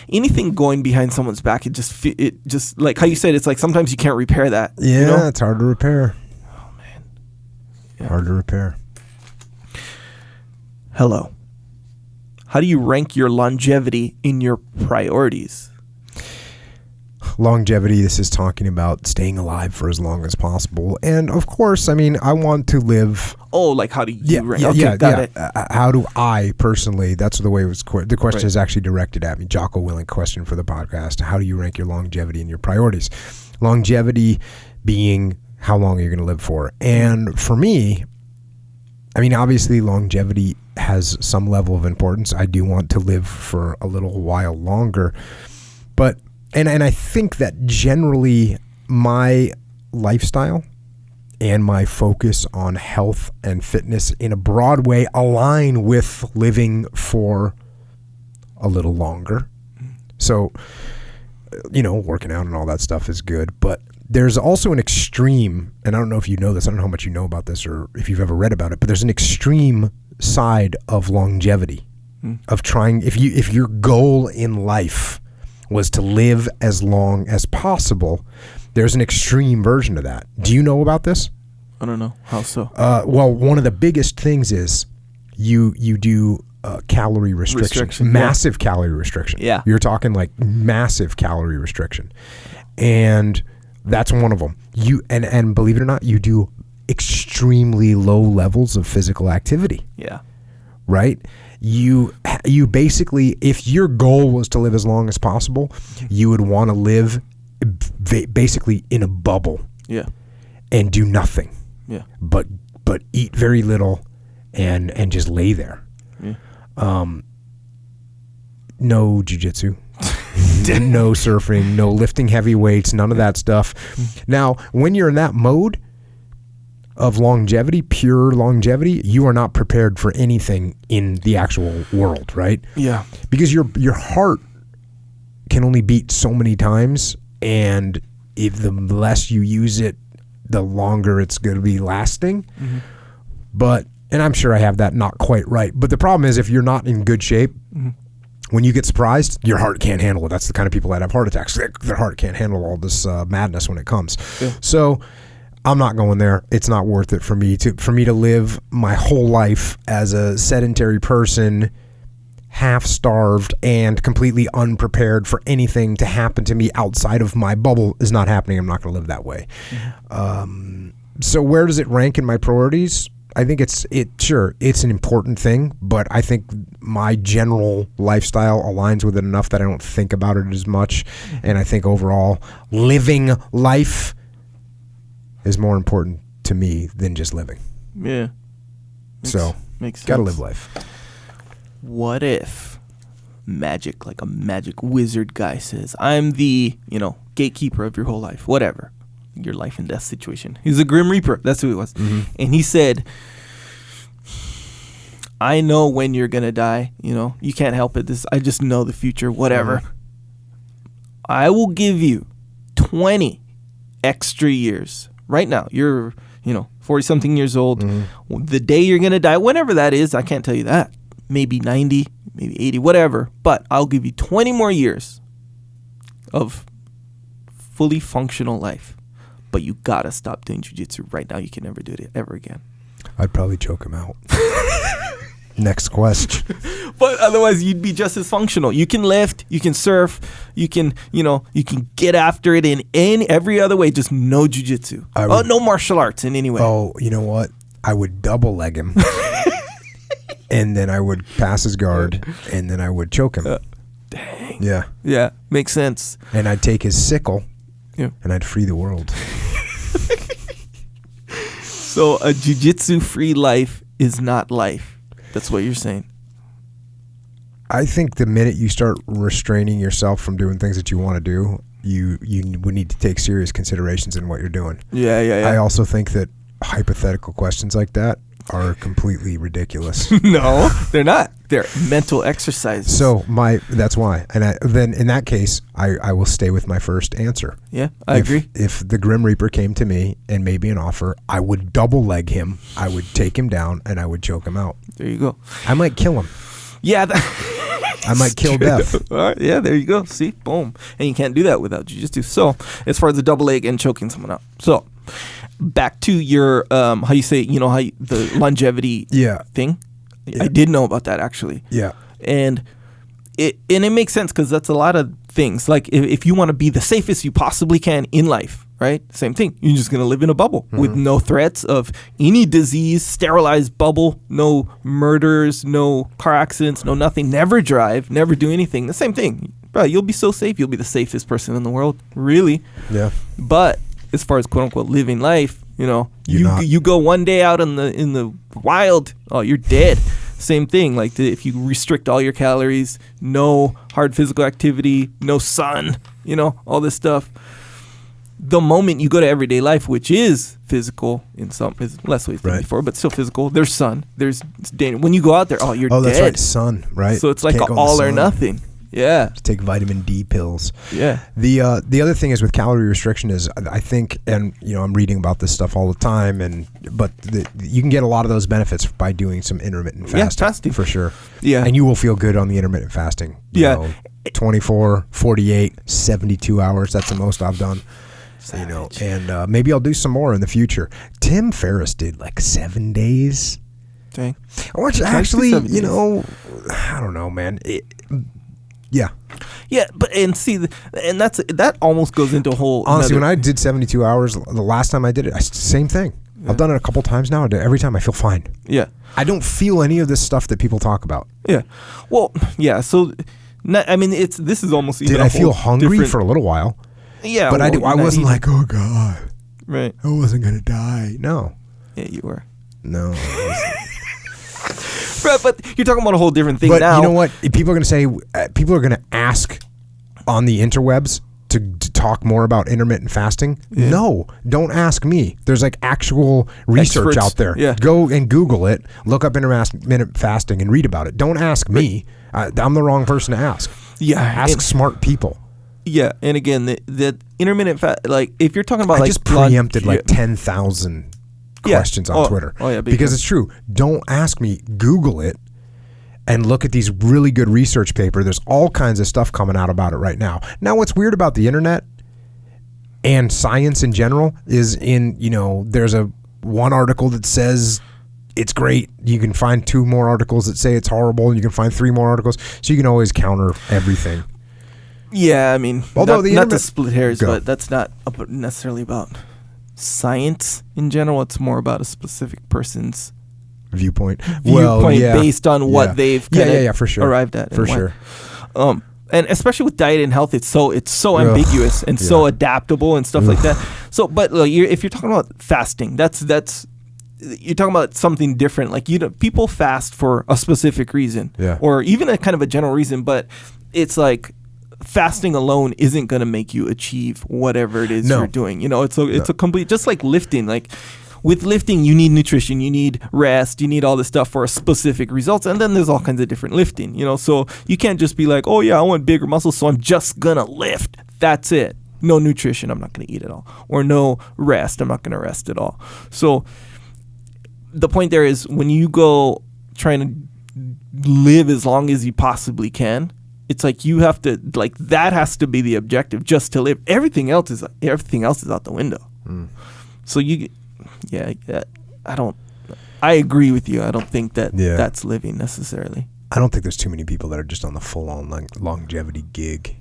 anything going behind someone's back, it just like how you said, it's like sometimes you can't repair that. Yeah, it's hard to repair. Oh man, hard to repair. Hello. How do you rank your longevity in your priorities? Longevity, this is talking about staying alive for as long as possible. And of course, I mean, I want to live. Oh, like how do you rank? Okay, got it. How do I personally, that's the way it was, the question is actually directed at me. Jocko Willing question for the podcast. How do you rank your longevity in your priorities? Longevity being how long you're going to live for. And for me, I mean, obviously longevity has some level of importance. I do want to live for a little while longer. But, and I think that generally my lifestyle and my focus on health and fitness in a broad way align with living for a little longer. So, working out and all that stuff is good, but there's also an extreme, and I don't know if you know this, I don't know how much you know about this or if you've ever read about it, but there's an extreme side of longevity, of trying, if your goal in life was to live as long as possible, there's an extreme version of that. Do you know about this? I don't know. How so? Well, one of the biggest things is you do calorie restriction. Massive calorie restriction. Yeah. You're talking like massive calorie restriction. And that's one of them. And believe it or not, you do extremely low levels of physical activity. Yeah. Right? You basically, if your goal was to live as long as possible, you would want to live basically in a bubble. Yeah. And do nothing. Yeah. But eat very little and just lay there. Yeah. No jiu-jitsu. No surfing, no lifting heavy weights, none of that stuff. Now, when you're in that mode of longevity, pure longevity, you are not prepared for anything in the actual world, right? Yeah. Because your heart can only beat so many times, and if the less you use it, the longer it's going to be lasting. Mm-hmm. But, and I'm sure I have that not quite right, but the problem is if you're not in good shape, when you get surprised, your heart can't handle it. That's the kind of people that have heart attacks. Their heart can't handle all this madness when it comes. Yeah. So I'm not going there. It's not worth it for me to live my whole life as a sedentary person, half-starved and completely unprepared for anything to happen to me outside of my bubble is not happening. I'm not going to live that way. So where does it rank in my priorities? I think it's an important thing, but I think my general lifestyle aligns with it enough that I don't think about it as much. And I think overall, living life is more important to me than just living. Yeah. Makes sense. Gotta live life. What if like a magic wizard guy says, I'm the, gatekeeper of your whole life, whatever. Your life and death situation. He's a Grim Reaper. That's who he was. Mm-hmm. And he said, I know when you're going to die. You can't help it. I just know the future, whatever. I will give you 20 extra years. Right now, you're, 40-something years old. Mm-hmm. The day you're going to die, whenever that is, I can't tell you that. Maybe 90, maybe 80, whatever. But I'll give you 20 more years of fully functional life. But you gotta stop doing jiu-jitsu right now. You can never do it ever again. I'd probably choke him out. Next question. But otherwise, you'd be just as functional. You can lift, you can surf, you can get after it in every other way. Just no jiu-jitsu. No martial arts in any way. Oh, you know what? I would double leg him, and then I would pass his guard, and then I would choke him. Dang. Yeah. Yeah, makes sense. And I'd take his sickle. Yeah. And I'd free the world. So a jiu-jitsu free life is not life. That's what you're saying. I think the minute you start restraining yourself from doing things that you want to do, you would need to take serious considerations in what you're doing. Yeah. I also think that hypothetical questions like that are completely ridiculous. No, they're not. They're mental exercises. So that's why. And then in that case, I will stay with my first answer. Yeah, I agree. If the Grim Reaper came to me and made me an offer, I would double leg him. I would take him down and I would choke him out. There you go. I might kill him. Yeah. I might kill death. All right, yeah, there you go. See, boom. And you can't do that without jiu-jitsu. So as far as the double leg and choking someone out. So back to your how you say, the longevity thing. Yeah. I did know about that actually. Yeah. And it makes sense because that's a lot of things. Like if you want to be the safest you possibly can in life, right? Same thing. You're just going to live in a bubble with no threats of any disease, sterilized bubble, no murders, no car accidents, no nothing. Never drive, never do anything. The same thing. bro, you'll be so safe. You'll be the safest person in the world, really. Yeah. But as far as quote unquote living life, you go one day out in the wild, oh, you're dead. Same thing. Like if you restrict all your calories, no hard physical activity, no sun, all this stuff. The moment you go to everyday life, which is physical in some less ways than before, but still physical, there's sun, there's danger. When you go out there, you're dead. Oh, that's right, sun, right? So it's like all or nothing. Yeah. Just take vitamin D pills. Yeah. The other thing is with calorie restriction is I think, and I'm reading about this stuff all the time, but you can get a lot of those benefits by doing some intermittent fasting. Yeah, fasting for sure. Yeah. And you will feel good on the intermittent fasting. 24, 48, 72 hours. That's the most I've done. And maybe I'll do some more in the future. Tim Ferriss did like 7 days. Dang. I want you actually, I don't know, man. Yeah, but that almost goes into a whole. Honestly, when I did 72 hours, the last time I did it, same thing. Yeah. I've done it a couple times now. Every time I feel fine. Yeah, I don't feel any of this stuff that people talk about. Yeah, well, yeah. So, this is almost. Even did I feel hungry for a little while? Yeah, but I wasn't like, oh God, right? I wasn't gonna die. No. Yeah, you were. No. But you're talking about a whole different thing but now. You know what? People are going to say, people are going to ask on the interwebs to talk more about intermittent fasting. Yeah. No, don't ask me. There's like actual research out there. Yeah. Go and Google it, look up intermittent fasting and read about it. Don't ask me. I'm the wrong person to ask. Yeah. Ask smart people. Yeah. And again, the intermittent fast, like if you're talking about I just preempted 10,000 questions on Twitter because it's true. Don't ask me. Google it and look at these really good research paper. There's all kinds of stuff coming out about it right now. Now, what's weird about the internet and science in general is there's one article that says it's great. You can find 2 more articles that say it's horrible, and you can find 3 more articles. So you can always counter everything. Yeah, I mean, although not to split hairs, but that's not necessarily about science in general. It's more about a specific person's viewpoint based on what they've for sure arrived at for sure. And especially with diet and health, it's so ambiguous and so adaptable and stuff like that. So, but if you're talking about fasting, that's you're talking about something different. Like people fast for a specific reason, or even a kind of a general reason, but it's like fasting alone isn't going to make you achieve whatever it is you're doing. It's a complete, just like lifting. Like with lifting, you need nutrition, you need rest, you need all this stuff for a specific results. And then there's all kinds of different lifting, so you can't just be like, oh yeah, I want bigger muscles, so I'm just going to lift. That's it. No nutrition, I'm not going to eat at all. Or no rest, I'm not going to rest at all. So the point there is when you go trying to live as long as you possibly can, it's like you have to, like, that has to be the objective, just to live. Everything else is out the window. So I agree with you. I don't think that that's living necessarily. I don't think there's too many people that are just on the full-on longevity gig.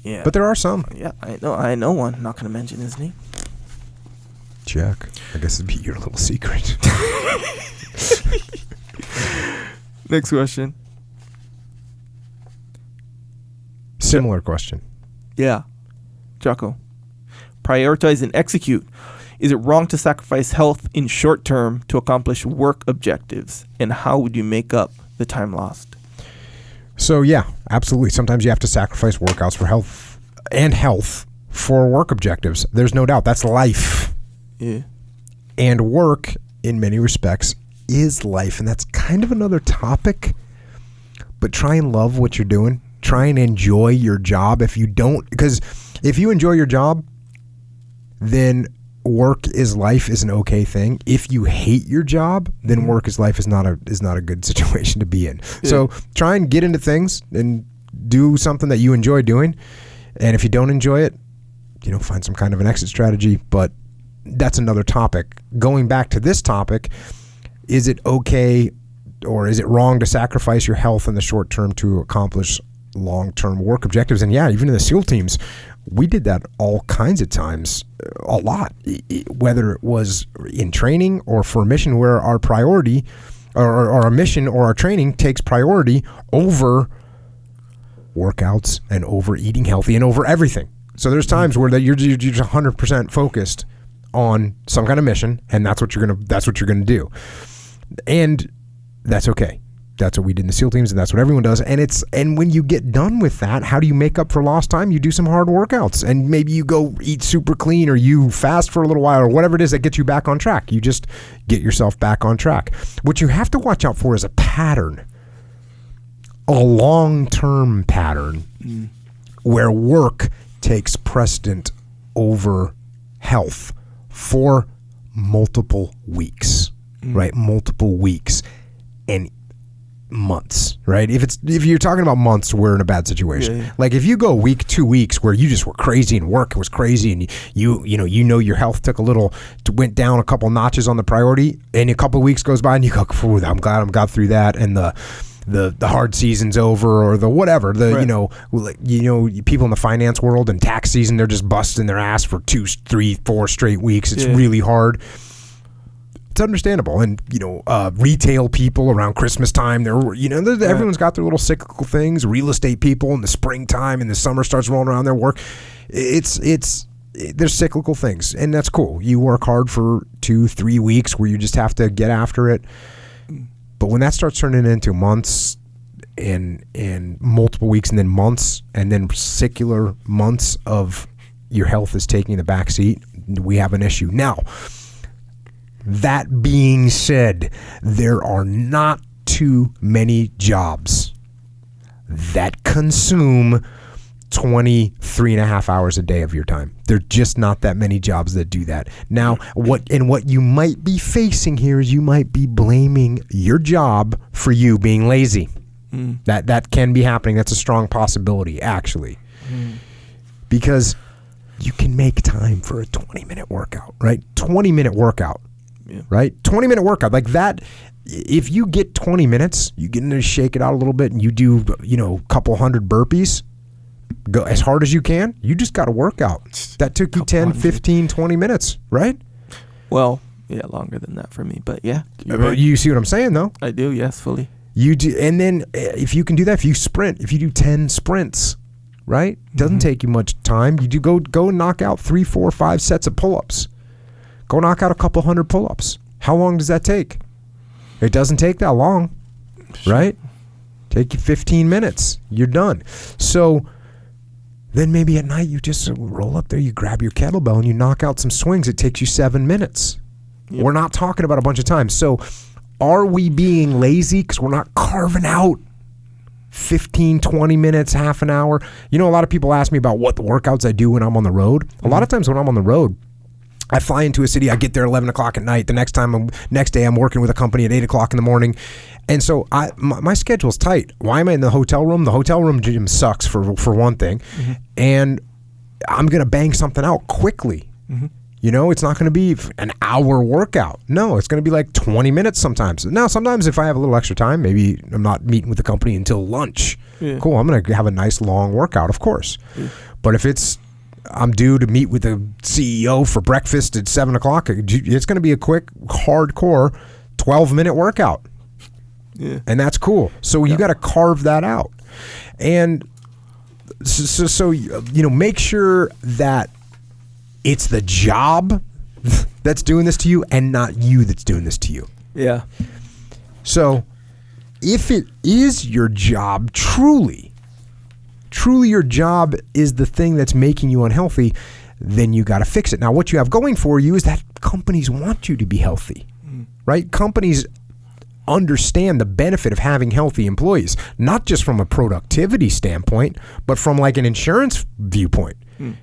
Yeah, but there are some. Yeah, I know one. I'm not going to mention his name. Jack, I guess it'd be your little secret. Next question. Similar question. Yeah. Jocko. Prioritize and execute. Is it wrong to sacrifice health in short term to accomplish work objectives? And how would you make up the time lost? So, yeah, absolutely. Sometimes you have to sacrifice workouts for health for work objectives. There's no doubt. That's life. Yeah. And work, in many respects, is life. And that's kind of another topic. But try and love what you're doing. Try and enjoy your job. Because if you enjoy your job, then work is life is an okay thing. If you hate your job, then work is life is not a good situation to be in. Yeah. So try and get into things and do something that you enjoy doing. And if you don't enjoy it, find some kind of an exit strategy. But that's another topic. Going back to this topic, is it okay or is it wrong to sacrifice your health in the short term to accomplish long-term work objectives? And yeah, even in the SEAL teams, we did that all kinds of times, a lot, whether it was in training or for a mission where our priority or our mission or our training takes priority over workouts and over eating healthy and over everything. So there's times where you're just 100% focused on some kind of mission, and that's what you're gonna do, and that's okay. That's what we did in the SEAL teams, and that's what everyone does. And when you get done with that, how do you make up for lost time? You do some hard workouts, and maybe you go eat super clean, or you fast for a little while, or whatever it is that gets you back on track. You just get yourself back on track. What you have to watch out for is a pattern, a long-term pattern, where work takes precedent over health for multiple weeks, right? Multiple weeks and months, right? If you're talking about months, we're in a bad situation. Yeah. Like if you go a week, 2 weeks where you just were crazy and work was crazy, and you know your health went down a couple notches on the priority, and a couple of weeks goes by and you go, I'm glad I got through that, and the hard season's over, or the whatever, right. People in the finance world and tax season, they're just busting their ass for 2, 3, 4 straight weeks. It's really hard. It's understandable. And retail people around Christmas time, everyone's got their little cyclical things. Real estate people in the springtime and the summer starts rolling around their work. There's cyclical things, and that's cool. You work hard for 2-3 weeks where you just have to get after it. But when that starts turning into months and multiple weeks and then months and then secular months of your health is taking the back seat, we have an issue. Now, that being said, there are not too many jobs that consume 23.5 hours a day of your time. There are just not that many jobs that do that. Now, what you might be facing here is you might be blaming your job for you being lazy. That can be happening. That's a strong possibility, actually. Because you can make time for a 20-minute workout, right? 20-minute workout. Yeah. Right? 20-minute workout like that. If you get 20 minutes, you get in there, shake it out a little bit, and you do, a couple hundred burpees, go as hard as you can. You just got to work out. That took you 10, 15, 20 minutes, right? Well, yeah, longer than that for me, but yeah. Right. You see what I'm saying, though? I do, yes, fully. You do, and then if you can do that, if you do 10 sprints, right? Doesn't take you much time. You do go and knock out 3, 4, 5 sets of pull-ups. Go knock out a couple hundred pull-ups. How long does that take? It doesn't take that long, right? Take you 15 minutes. You're done. So then maybe at night you just roll up there, you grab your kettlebell and you knock out some swings. It takes you 7 minutes. Yep. We're not talking about a bunch of time. So are we being lazy because we're not carving out 15, 20 minutes, half an hour? A lot of people ask me about what the workouts I do when I'm on the road. A lot of times when I'm on the road, I fly into a city, I get there 11 o'clock at night. The next day I'm working with a company at 8 o'clock in the morning. And so my schedule's tight. Why am I in the hotel room? The hotel room gym sucks for one thing. And I'm going to bang something out quickly. It's not going to be an hour workout. No, it's going to be like 20 minutes sometimes. Now, sometimes if I have a little extra time, maybe I'm not meeting with the company until lunch. Yeah. Cool, I'm going to have a nice long workout, of course. Yeah. But if I'm due to meet with the CEO for breakfast at 7 o'clock, it's going to be a quick, hardcore 12-minute workout. Yeah. And that's cool. So you got to carve that out. And so make sure that it's the job that's doing this to you and not you that's doing this to you. Yeah. So if it is your job, truly your job is the thing that's making you unhealthy, then you got to fix it. Now, what you have going for you is that companies want you to be healthy, right? Companies understand the benefit of having healthy employees, not just from a productivity standpoint, but from like an insurance viewpoint.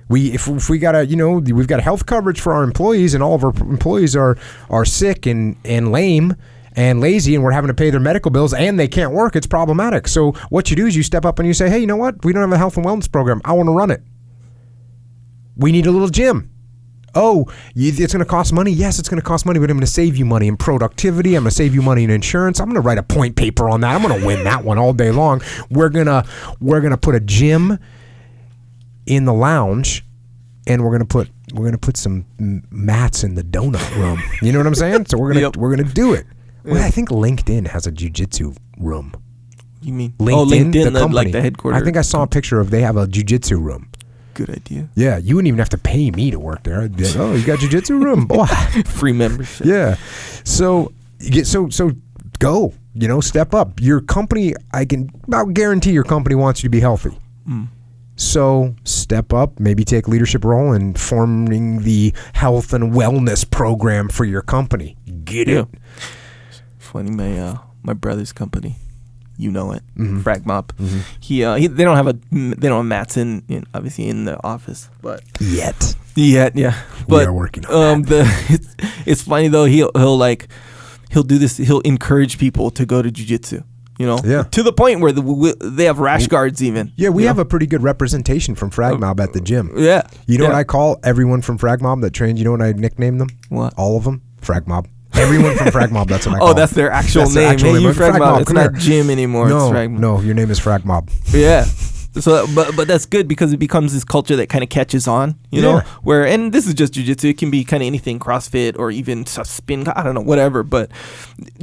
If we got we've got health coverage for our employees, and all of our employees are sick and lame and lazy, and we're having to pay their medical bills, and they can't work, it's problematic. So what you do is you step up and you say, hey, you know what? We don't have a health and wellness program. I want to run it. We need a little gym. Oh, it's going to cost money? Yes, it's going to cost money, but I'm going to save you money in productivity. I'm going to save you money in insurance. I'm going to write a point paper on that. I'm going to win that one all day long. We're going to put a gym in the lounge, and we're going to put some mats in the donut room. You know what I'm saying? So we're going to do it. Well, I think LinkedIn has a jiu-jitsu room. You mean LinkedIn, the company, like the headquarters? I think I saw a picture of they have a jiu-jitsu room. Good idea. Yeah, you wouldn't even have to pay me to work there. I'd be like, oh, you got jiu-jitsu room, boy. Free membership. Yeah. So go. Step up. Your company, I can about guarantee your company wants you to be healthy. So step up, maybe take a leadership role in forming the health and wellness program for your company. Get it. Funny, my brother's company, Frag Mob. Mm-hmm. They don't have mats in obviously in the office, but yet, yeah. But we are working on that. It's funny though. He'll do this. He'll encourage people to go to jiu-jitsu. To the point where they have rash guards even. Yeah, we have a pretty good representation from Frag Mob at the gym. Yeah. What I call everyone from Frag Mob that trains? You know what I nickname them? What? All of them? Frag Mob. Everyone from Frag Mob, that's what I call them. That's their actual name. You Frag Mob. It's not gym anymore. No, it's Frag Mob. No, your name is Frag Mob. Yeah. So, but that's good because it becomes this culture that kind of catches on, where, and this is just jiu-jitsu. It can be kind of anything, CrossFit or even spin, I don't know, whatever. But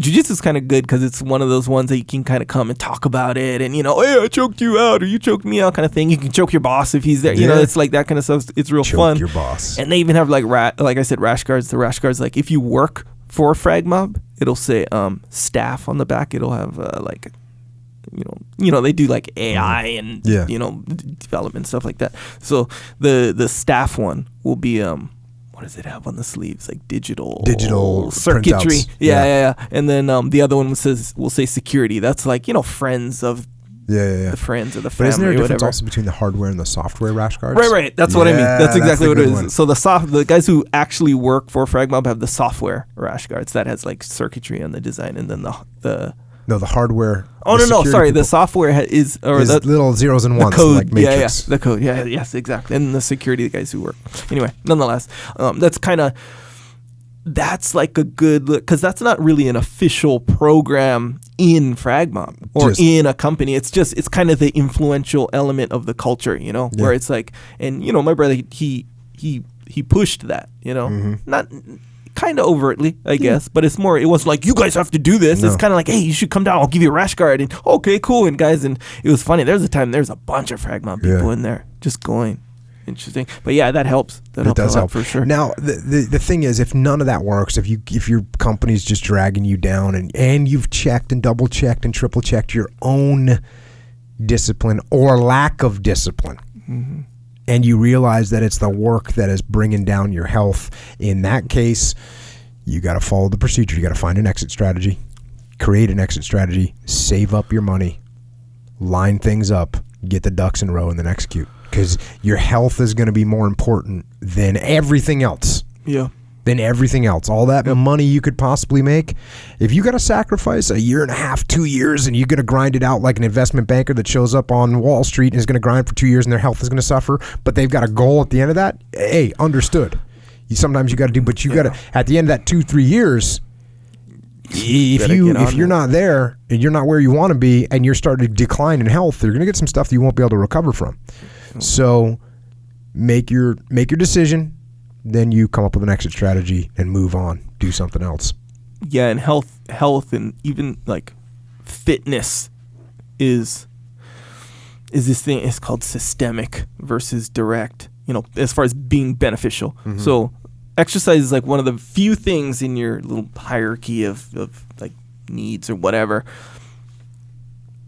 jiu-jitsu is kind of good because it's one of those ones that you can kind of come and talk about it and, hey, I choked you out or you choked me out kind of thing. You can choke your boss if he's there. It's like that kind of stuff. It's real fun. Choke your boss. And they even have like I said, rash guards. The rash guards, like if you work for Frag Mob, it'll say staff on the back. It'll have they do like AI and development stuff like that. So the staff one will be what does it have on the sleeves? Like digital circuitry. Yeah. And then the other one will say security. That's like friends of the friends of the family. But isn't there a difference whatever. Also between the hardware and the software rash guards? Right. That's what I mean. That's exactly what it is. One. So the guys who actually work for Frag Mob have the software rash guards that has like circuitry on the design, and then the hardware. Oh no! Sorry, the software is the little zeros and ones, code, like Matrix. The code. Yes, exactly. And the security guys who work. Anyway, nonetheless, that's like a good look because that's not really an official program in Frag Mob or in a company. It's kind of the influential element of the culture, where it's like, and my brother he pushed that, not. Kind of overtly, I guess, but it wasn't like you guys have to do this. No. It's kind of like, hey, you should come down. I'll give you a rash guard. And okay, cool. And guys, and it was funny. There's a bunch of Frag Mob people in there just going. Interesting, but yeah, that helps. It does help for sure. Now, the thing is, if none of that works, if your company's just dragging you down, and you've checked and double checked and triple checked your own discipline or lack of discipline. Mm-hmm. And you realize that it's the work that is bringing down your health. In that case, you got to follow the procedure. You got to find an exit strategy, create an exit strategy, save up your money, line things up, get the ducks in a row, and then execute. Because your health is going to be more important than everything else. Yeah. Than everything else. All that money you could possibly make, if you got to sacrifice a year and a half, 2 years, and you're going to grind it out like an investment banker that shows up on Wall Street and is going to grind for 2 years and their health is going to suffer, but they've got a goal at the end of that, hey, understood. Sometimes you got to do, but you got to, at the end of that 2-3 years, if you're not there and you're not where you want to be and you're starting to decline in health, you're going to get some stuff that you won't be able to recover from. So make your decision. Then you come up with an exit strategy and move on, do something else. Yeah, and health and even like fitness is this thing. It's called systemic versus direct, as far as being beneficial. Mm-hmm. So exercise is like one of the few things in your little hierarchy of like needs or whatever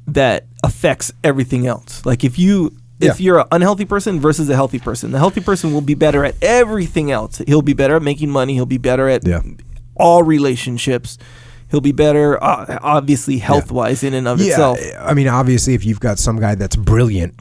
that affects everything else. Like if you're an unhealthy person versus a healthy person, the healthy person will be better at everything else. He'll be better at making money. He'll be better at all relationships. He'll be better, obviously, health-wise in and of itself. I mean, obviously, if you've got some guy that's brilliant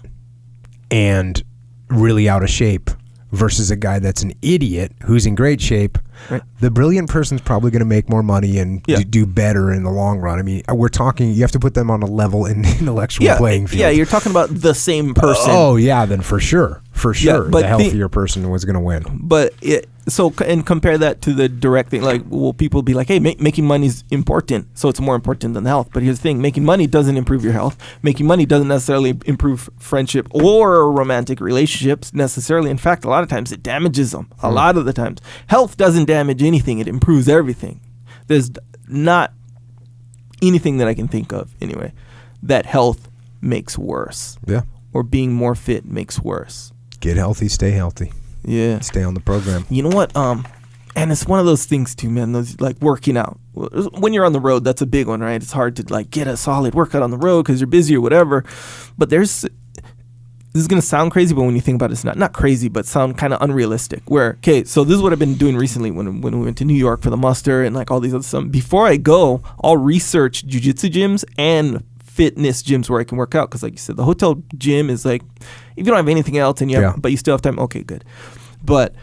and really out of shape versus a guy that's an idiot who's in great shape, right, the brilliant person's probably going to make more money and do better in the long run. I mean, we're talking, you have to put them on a level in the intellectual playing field. Yeah, you're talking about the same person. Then for sure, the healthier person was going to win. But and compare that to the direct thing. Like, well, people be like, hey, making money is important, so it's more important than health. But here's the thing: making money doesn't improve your health. Making money doesn't necessarily improve friendship or romantic relationships necessarily. In fact, a lot of times it damages them. A lot of the times, health doesn't damage anything; it improves everything. There's not anything that I can think of, anyway, that health makes worse. Yeah. Or being more fit makes worse. Get healthy, stay healthy. Yeah. Stay on the program. You know what? And it's one of those things too, man. Those like working out. When you're on the road, that's a big one, right? It's hard to like get a solid workout on the road because you're busy or whatever. But this is gonna sound crazy, but when you think about it, it's not crazy, but sound kind of unrealistic. Where so this is what I've been doing recently when we went to New York for the muster and like all these other stuff. Before I go, I'll research jiu-jitsu gyms and fitness gyms where I can work out, because like you said, the hotel gym is like if you don't have anything else and but you still have time, okay, good. But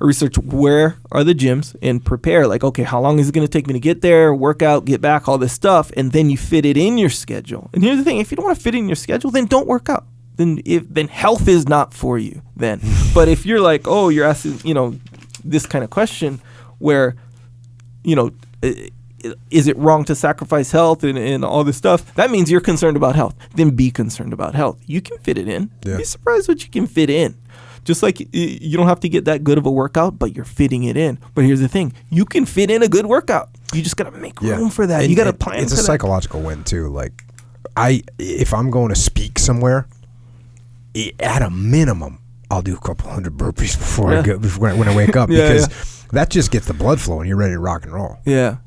I research where are the gyms and prepare like, okay, how long is it going to take me to get there, work out, get back, all this stuff, and then you fit it in your schedule. And here's the thing, if you don't want to fit it in your schedule, then don't work out. Then health is not for you then. But if you're like, oh, you're asking, this kind of question where, is it wrong to sacrifice health and all this stuff? That means you're concerned about health. Then be concerned about health. You can fit it in. Yeah. Be surprised what you can fit in. Just like you don't have to get that good of a workout, but you're fitting it in. But here's the thing. You can fit in a good workout. You just got to make room for that. You got to plan for that. It's a psychological win, too. Like, if I'm going to speak somewhere, at a minimum, I'll do a couple hundred burpees before I go, when I wake up, because that just gets the blood flowing. You're ready to rock and roll. Yeah.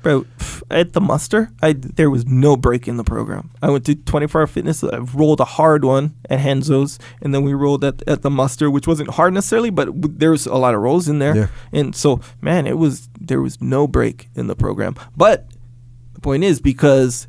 Bro, at the muster, there was no break in the program. I went to 24-hour fitness. I rolled a hard one at Henzo's, and then we rolled at the muster, which wasn't hard necessarily, but there was a lot of rolls in there. Yeah. And so, man, there was no break in the program. But the point is, because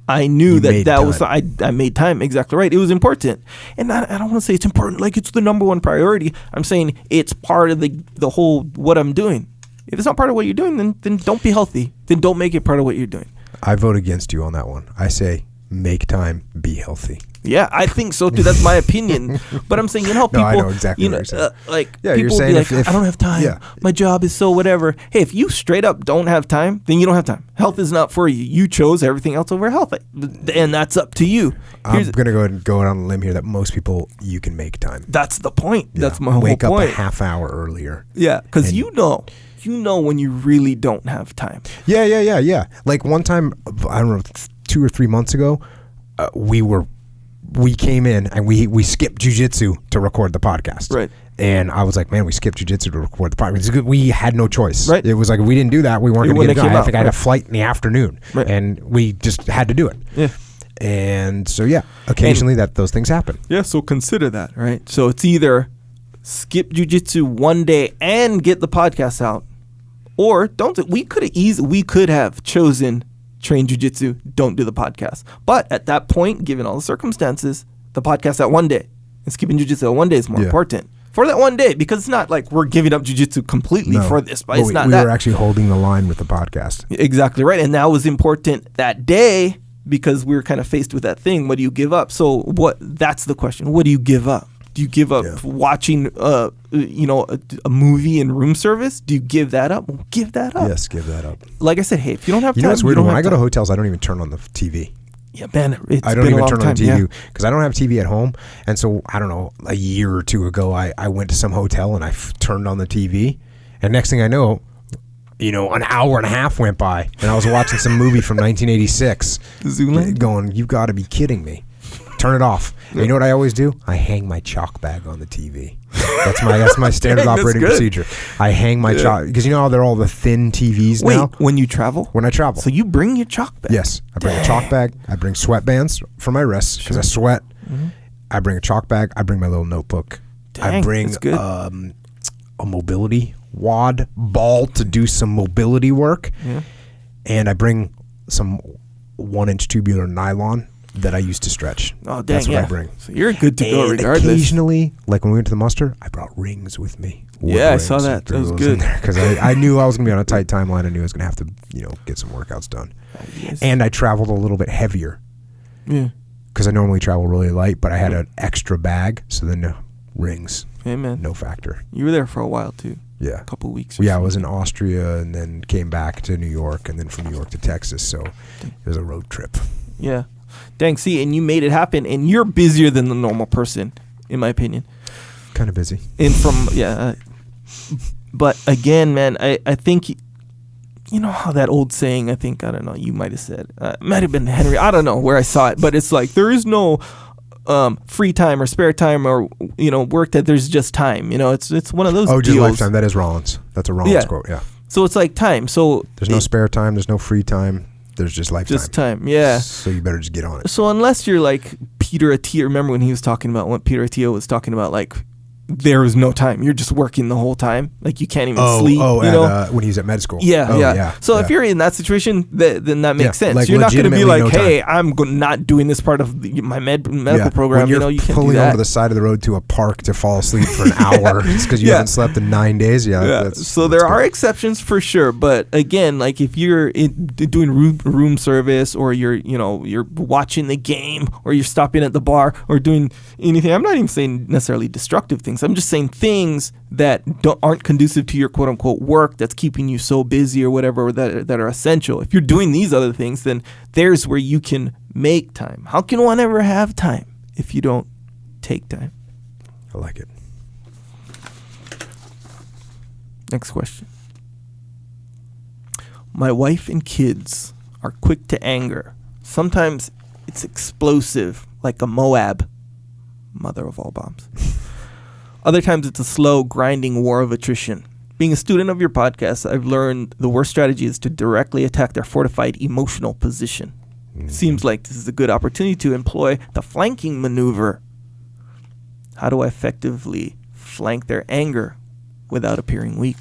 I knew I made time. Exactly right. It was important. And I don't want to say it's important like it's the number one priority. I'm saying it's part of the whole what I'm doing. If it's not part of what you're doing, then don't be healthy. Then don't make it part of what you're doing. I vote against you on that one. I say make time, be healthy. Yeah, I think so too. That's my opinion. But I'm saying, people, I know exactly what you're saying. People you're saying be like, I don't have time. Yeah. My job is so whatever. Hey, if you straight up don't have time, then you don't have time. Health is not for you. You chose everything else over health, and that's up to you. I'm going to go ahead and go out on a limb here that most people, you can make time. That's the point. Yeah. That's my whole point. Wake up a half hour earlier. Yeah, because you know when you really don't have time. Yeah. Like one time, I don't know, 2 or 3 months ago, we came in and we skipped jiu-jitsu to record the podcast. Right. And I was like, man, we skipped jiu-jitsu to record the podcast. We had no choice. Right. It was like, if we didn't do that, we weren't going to get it done. I think I had a flight in the afternoon. Right. And we just had to do it. Yeah. And so, occasionally those things happen. Yeah, so consider that, right? So it's either skip jiu-jitsu one day and get the podcast out, or don't. We could have chosen train jiu-jitsu, don't do the podcast. But at that point, given all the circumstances, the podcast at one day and skipping jiu-jitsu at one day is more important for that one day, because it's not like we're giving up jiu-jitsu completely for this, but it's not that. We were actually holding the line with the podcast. Exactly right. And that was important that day because we were kind of faced with that thing. What do you give up? So that's the question. What do you give up? Do you give up watching, a movie in room service? Do you give that up? Well, give that up. Yes, give that up. Like I said, hey, if you don't have time, it's weird. When I go to hotels, I don't even turn on the TV. Yeah, man, I don't even turn on the TV because I don't have TV at home. And so, I don't know, a year or two ago, I went to some hotel and I turned on the TV. And next thing I know, an hour and a half went by and I was watching some movie from 1986 going, you've got to be kidding me. Turn it off. And you know what I always do? I hang my chalk bag on the TV. That's my standard operating procedure. I hang my chalk because how they're all the thin TVs now. When you travel? When I travel. So you bring your chalk bag? Yes, I bring a chalk bag. I bring sweatbands for my wrists because I sweat. Mm-hmm. I bring a chalk bag. I bring my little notebook. I bring a mobility wad ball to do some mobility work, and I bring some 1-inch tubular nylon that I used to stretch. Oh, dang, that's what I bring. So you're good to go regardless. Occasionally, like when we went to the muster, I brought rings with me. Yeah, I saw that. That was good. Because I knew I was going to be on a tight timeline. I knew I was going to have to, get some workouts done. Yes. And I traveled a little bit heavier. Yeah. Because I normally travel really light, but I had an extra bag, so then rings. Hey, man. No factor. You were there for a while, too. Yeah. A couple weeks. Yeah, I was in Austria and then came back to New York and then from New York to Texas. So it was a road trip. Yeah. Dang, see, and you made it happen, and you're busier than the normal person, in my opinion. Kind of busy. But again, man, I think you know how that old saying, I don't know, you might have said, might have been Henry, I don't know where I saw it, but it's like, there is no free time or spare time or, work, that there's just time. It's one of those deals. Just lifetime. That is Rollins. That's a Rollins quote, yeah. So it's like time. So there's no spare time, there's no free time, there's just lifetime. Just time, yeah. So you better just get on it. So unless you're like Peter Attia, remember when he was talking about what Peter Attia was talking about, like, there is no time. You're just working the whole time. Like, you can't even sleep. When he was at med school. Yeah. So if you're in that situation, then that makes sense. Like, you're not going to be like, no hey, I'm not doing this part of my medical program. When you're you can't pulling do that. over the side of the road to a park to fall asleep for an hour because you haven't slept in 9 days. So there are exceptions for sure. But again, like if you're doing room service, or you're watching the game, or you're stopping at the bar, or doing anything, I'm not even saying necessarily destructive things. I'm just saying things that aren't conducive to your quote unquote work, that's keeping you so busy or whatever, that are essential. If you're doing these other things, then there's where you can make time. How can one ever have time if you don't take time? I like it. Next question. My wife and kids are quick to anger. Sometimes it's explosive, like a Moab, mother of all bombs. Other times it's a slow, grinding war of attrition. Being a student of your podcast, I've learned the worst strategy is to directly attack their fortified emotional position. Mm-hmm. Seems like this is a good opportunity to employ the flanking maneuver. How do I effectively flank their anger without appearing weak?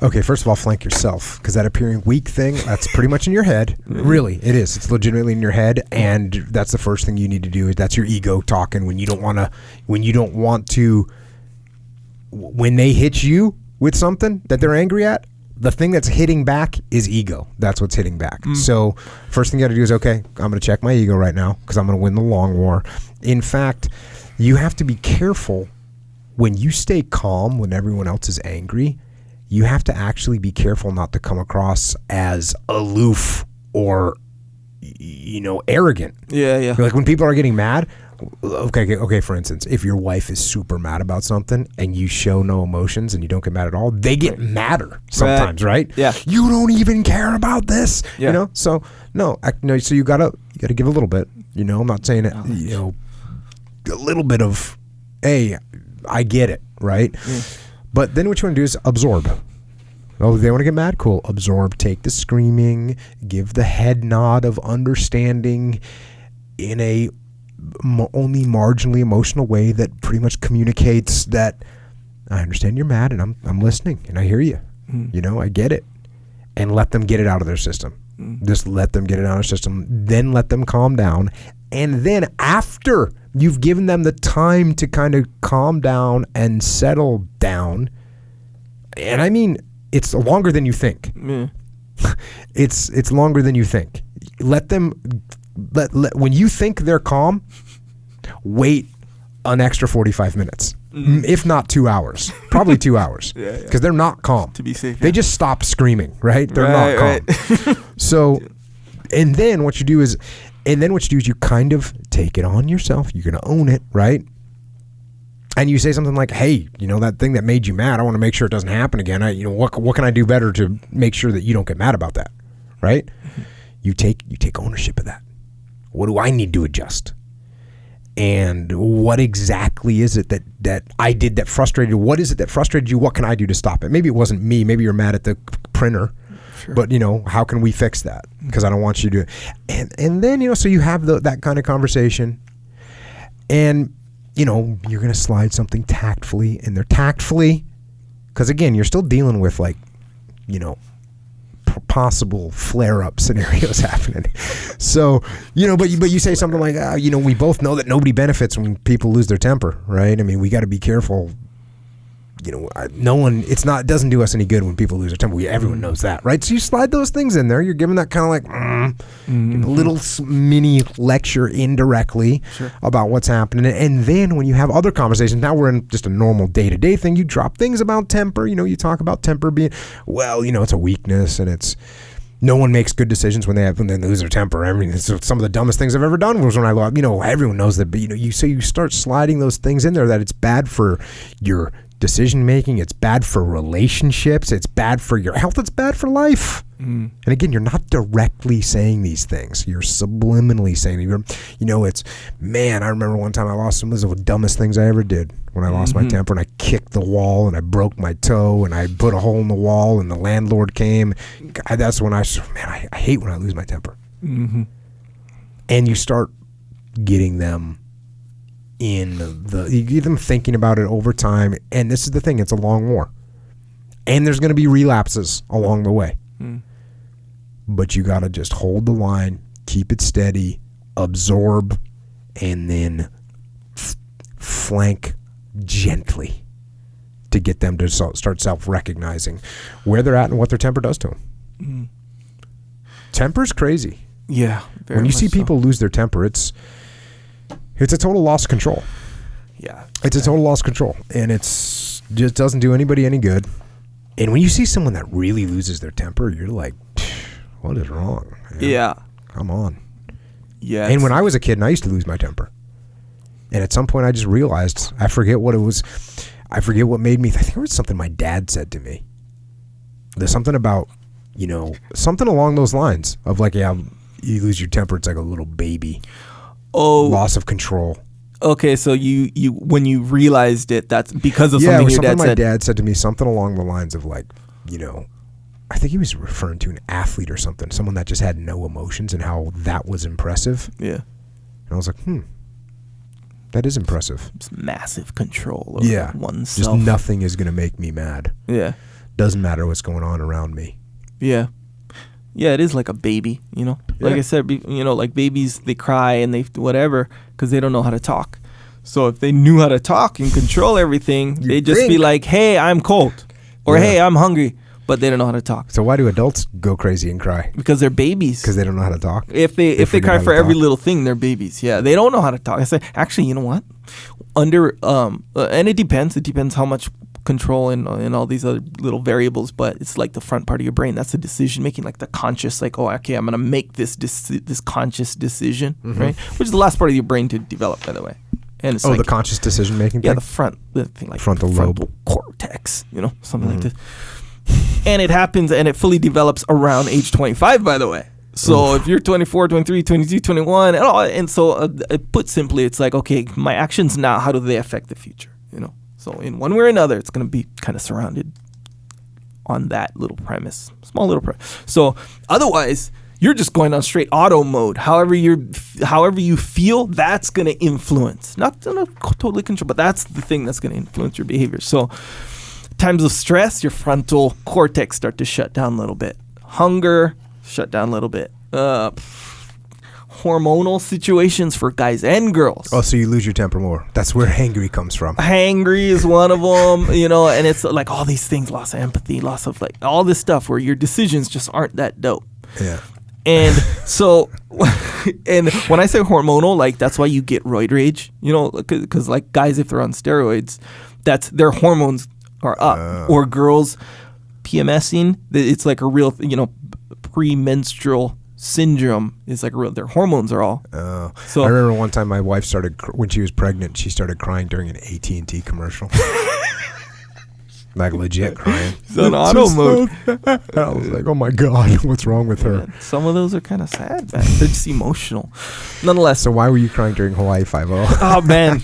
Okay, first of all, flank yourself, because that appearing weak thing, that's pretty much in your head. Really, it is. It's legitimately in your head, and that's the first thing you need to do. That's your ego talking when you don't want to, when they hit you with something that they're angry at, the thing that's hitting back is ego. That's what's hitting back. So first thing you got to do is, okay, I'm going to check my ego right now, because I'm going to win the long war. In fact, you have to be careful when you stay calm when everyone else is angry. You have to actually be careful not to come across as aloof or, arrogant. Yeah. Like when people are getting mad, okay, for instance, if your wife is super mad about something and you show no emotions and you don't get mad at all, they get madder sometimes, right? Yeah. You don't even care about this, So, so you gotta give a little bit, I'm not saying it, a little bit of, hey, I get it, right? Mm. But then what you want to do is absorb. Oh, they want to get mad? Cool. Absorb. Take the screaming. Give the head nod of understanding in a only marginally emotional way that pretty much communicates that I understand you're mad and I'm listening and I hear you. Mm. I get it. And let them get it out of their system. Mm. Just let them get it out of their system. Then let them calm down. And then after you've given them the time to kind of calm down and settle down, and I mean, it's longer than you think. Mm. It's longer than you think. Let them, when you think they're calm, wait an extra 45 minutes, if not 2 hours, probably 2 hours, because they're not calm. To be safe, they just stop screaming, right? They're not calm. Right. So, and then what you do is you kind of take it on yourself. You're going to own it, right? And you say something like, hey, that thing that made you mad, I want to make sure it doesn't happen again. What can I do better to make sure that you don't get mad about that, right? Mm-hmm. You take ownership of that. What do I need to adjust? And what exactly is it that I did that frustrated you? What is it that frustrated you? What can I do to stop it? Maybe it wasn't me. Maybe you're mad at the printer. Sure. But, how can we fix that? Because I don't want you to. And then, so you have that kind of conversation. And, you're going to slide something tactfully. And they're tactfully. Because, again, you're still dealing with, possible flare-up scenarios happening. So, but you say something like, we both know that nobody benefits when people lose their temper, right? I mean, we got to be careful. It doesn't do us any good when people lose their temper. Everyone knows that, right? So you slide those things in there. You're giving that kind of a little mini lecture indirectly about what's happening. And then when you have other conversations, now we're in just a normal day-to-day thing. You drop things about temper. You talk about temper being, it's a weakness, and it's no one makes good decisions when they lose their temper. I mean, it's some of the dumbest things I've ever done was when I lost. Everyone knows that, but you start sliding those things in there that it's bad for your decision making. It's bad for relationships. It's bad for your health. It's bad for life. And again, you're not directly saying these things. You're subliminally saying them. It's, man, I remember one time I lost some of the dumbest things I ever did when I lost my temper, and I kicked the wall and I broke my toe and I put a hole in the wall and the landlord came. That's when I hate when I lose my temper. And you start getting them you get them thinking about it over time. And this is the thing, it's a long war. And there's going to be relapses along the way. But you got to just hold the line, keep it steady, absorb, and then flank gently to get them to start self-recognizing where they're at and what their temper does to them. Temper's crazy. Yeah. When you see people lose their temper, it's a total loss of control. Yeah. It's a total loss of control. And it's just doesn't do anybody any good. And when you see someone that really loses their temper, you're like, what is wrong? Yeah. Come on. Yeah. And when I was a kid, and I used to lose my temper. And at some point I just realized, I forget what it was. I forget what made me, I think it was something my dad said to me. There's something about, something along those lines of like, yeah, you lose your temper, it's like a little baby. Oh. Loss of control. Okay, so you when you realized it, that's because of something your dad said. My dad said to me, something along the lines of like, I think he was referring to an athlete or something, someone that just had no emotions and how that was impressive. Yeah. And I was like, that is impressive. It's massive control over oneself. Just nothing is going to make me mad. Yeah. Doesn't matter what's going on around me. Yeah. Yeah, it is like a baby, Like I said, like babies, they cry and they whatever because they don't know how to talk. So if they knew how to talk and control everything, they'd just be like, hey, I'm cold. Or hey, I'm hungry. But they don't know how to talk. So why do adults go crazy and cry? Because they're babies. Because they don't know how to talk? If they cry for every little thing, they're babies. Yeah, they don't know how to talk. I say, actually, you know what? And it depends. It depends how much control and all these other little variables, but it's like the front part of your brain. That's the decision making, like the conscious, like, oh, okay, I'm gonna make this conscious decision, right? Which is the last part of your brain to develop, by the way. And it's the conscious decision making. Yeah, the thing like frontal lobe cortex, something like this. And it happens, and it fully develops around age 25, by the way. So if you're 24, 23, 22, 21, and so put simply, it's like, okay, my actions now, how do they affect the future? So in one way or another, it's going to be kind of surrounded on that little premise, small little premise. So otherwise, you're just going on straight auto mode. However you feel, that's going to influence. Not going to totally control, but that's the thing that's going to influence your behavior. So times of stress, your frontal cortex start to shut down a little bit. Hunger, shut down a little bit. Hormonal situations for guys and girls. Oh, so you lose your temper more. That's where hangry comes from. Hangry is one of them, and it's like all these things, loss of empathy, loss of like all this stuff where your decisions just aren't that dope. Yeah. And so, and when I say hormonal, like that's why you get roid rage, because like guys, if they're on steroids, that's their hormones are up. Or girls PMSing, it's like a real, premenstrual syndrome is like real. Their hormones are all. So I remember one time my wife when she was pregnant, she started crying during an AT&T commercial. Like legit crying. It's on auto mode. I was like, oh my God, what's wrong with her? Man, some of those are kind of sad, man. They're just emotional. Nonetheless. So why were you crying during Hawaii Five-0? Oh, man.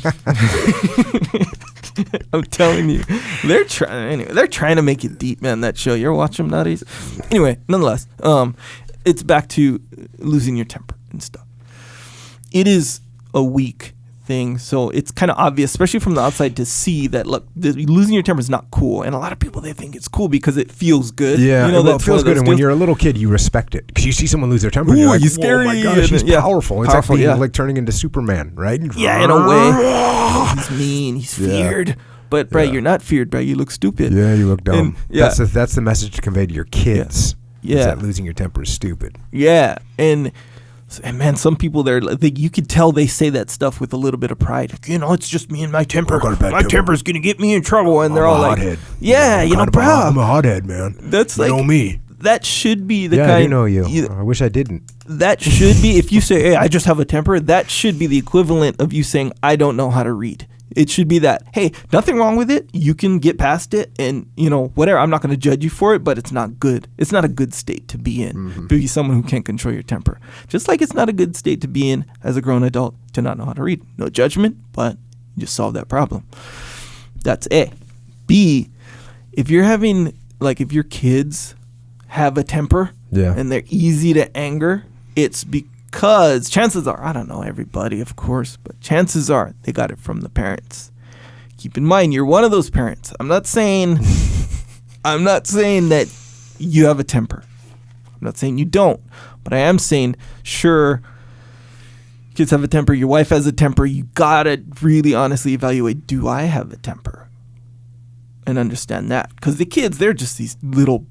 I'm telling you. They're trying to make it deep, man, that show. You ever watch them nowadays? Anyway, nonetheless, it's back to losing your temper and stuff. It is a weak thing, so it's kind of obvious, especially from the outside, to see that look, losing your temper is not cool, and a lot of people, they think it's cool because it feels good. Yeah, it feels good, and when you're a little kid, you respect it because you see someone lose their temper. You're like, he's scary. Oh my gosh, he's powerful. It's powerful, like turning into Superman, right? Yeah, in a way. He's mean. He's feared. But bro, you're not feared, bro. You look stupid. Yeah, you look dumb. That's the message to convey to your kids. Yeah, is that losing your temper is stupid. Yeah, and man, some people you could tell they say that stuff with a little bit of pride. It's just me and my temper. My temper's gonna get me in trouble, and they're all like, hothead. Yeah, bro. I'm a hothead, man. That's like me. That should be the kind. I do know you. I wish I didn't. That should be, if you say, hey, I just have a temper, that should be the equivalent of you saying, I don't know how to read. It should be that, hey, nothing wrong with it. You can get past it and, whatever. I'm not going to judge you for it, but it's not good. It's not a good state to be in. Mm-hmm. Be someone who can't control your temper. Just like it's not a good state to be in as a grown adult to not know how to read. No judgment, but you just solve that problem. That's A. B, if you're having, if your kids have a temper and they're easy to anger, it's because chances are, I don't know everybody, of course, but chances are they got it from the parents. Keep in mind, you're one of those parents. I'm not saying that you have a temper. I'm not saying you don't, but I am saying, sure, kids have a temper, your wife has a temper, you gotta really honestly evaluate, do I have a temper? And understand that. Because the kids, they're just these little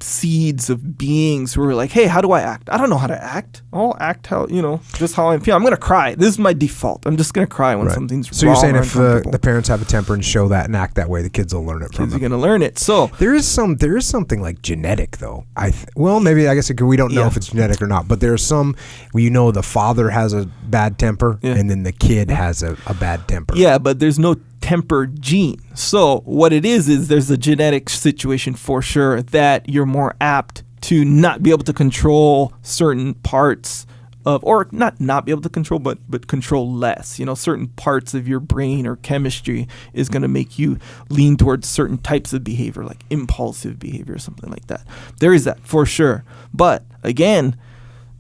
seeds of beings who are like, hey, how do I act? I don't know how to act. I'll act how, just how I feel. I'm going to cry. This is my default. I'm just going to cry when something's wrong. So you're saying if the parents have a temper and show that and act that way, the kids will learn it from them. Kids are going to learn it. So there is something like genetic though. Maybe I guess we don't know if it's genetic or not, but there's some where the father has a bad temper and then the kid has a bad temper. Yeah, but there's no temper gene. So what it is there's a genetic situation for sure that you're more apt to not be able to control certain parts of, or not be able to control, but control less. Certain parts of your brain or chemistry is going to make you lean towards certain types of behavior, like impulsive behavior or something like that. There is that for sure. But again,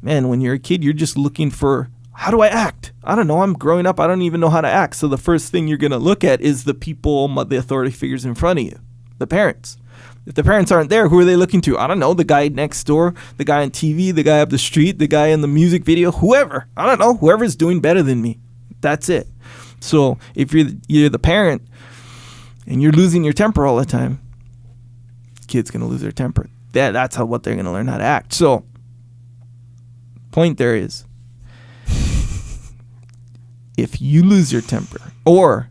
man, when you're a kid, you're just looking for, how do I act? I don't know. I'm growing up. I don't even know how to act. So the first thing you're going to look at is the people, the authority figures in front of you, the parents. If the parents aren't there, who are they looking to? I don't know. The guy next door, the guy on TV, the guy up the street, the guy in the music video, whoever. I don't know. Whoever's doing better than me. That's it. So if you're the parent and you're losing your temper all the time, kid's going to lose their temper. That's what they're going to learn how to act. So point there is, if you lose your temper, or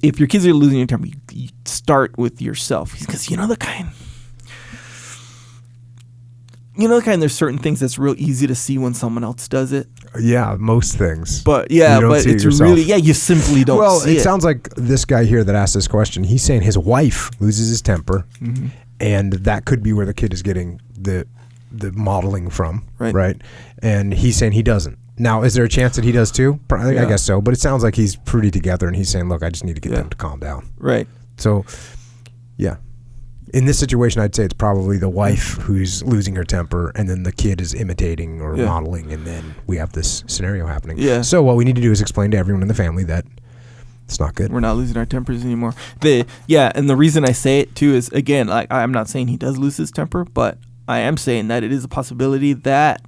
if your kids are losing your temper, you start with yourself. Because there's certain things that's real easy to see when someone else does it. Yeah, most things. But it's really, you simply don't see it. Well, it sounds like this guy here that asked this question, he's saying his wife loses his temper, and that could be where the kid is getting the modeling from, right? And he's saying he doesn't. Now, is there a chance that he does too? I guess so, but it sounds like he's pretty together and he's saying, look, I just need to get them to calm down. Right. So, yeah. In this situation, I'd say it's probably the wife who's losing her temper and then the kid is imitating or modeling, and then we have this scenario happening. Yeah. So what we need to do is explain to everyone in the family that it's not good. We're not losing our tempers anymore. And the reason I say it too is, again, I'm not saying he does lose his temper, but I am saying that it is a possibility that,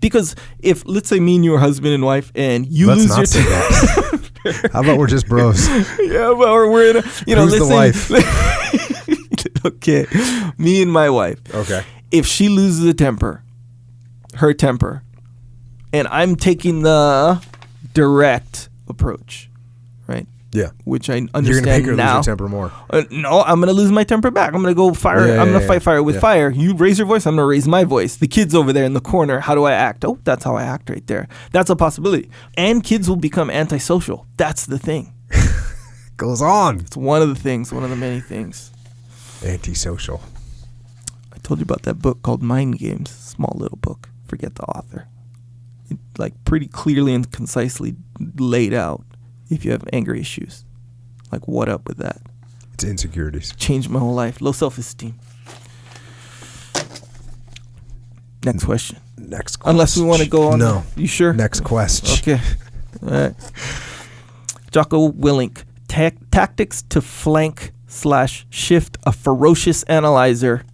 because if, let's say, me and you are husband and wife, and you lose your temper. How about we're just bros? Yeah, but we're in a, Who's the wife? Okay, me and my wife. Okay. If she loses her temper, and I'm taking the direct approach, right? Yeah. Which I understand now. You're going to make her lose her temper more. No, I'm going to lose my temper back. I'm going to go fire. I'm going to fight fire with fire. You raise your voice, I'm going to raise my voice. The kid's over there in the corner. How do I act? Oh, that's how I act right there. That's a possibility. And kids will become antisocial. That's the thing. Goes on. It's one of the things, one of the many things. Antisocial. I told you about that book called Mind Games. Small little book. Forget the author. It, pretty clearly and concisely laid out if you have anger issues. What up with that? It's insecurities. Changed my whole life. Low self-esteem. Next question. Unless we want to go on. No. You sure? Next question. Okay. All right. Jocko Willink. Tactics to flank/shift a ferocious analyzer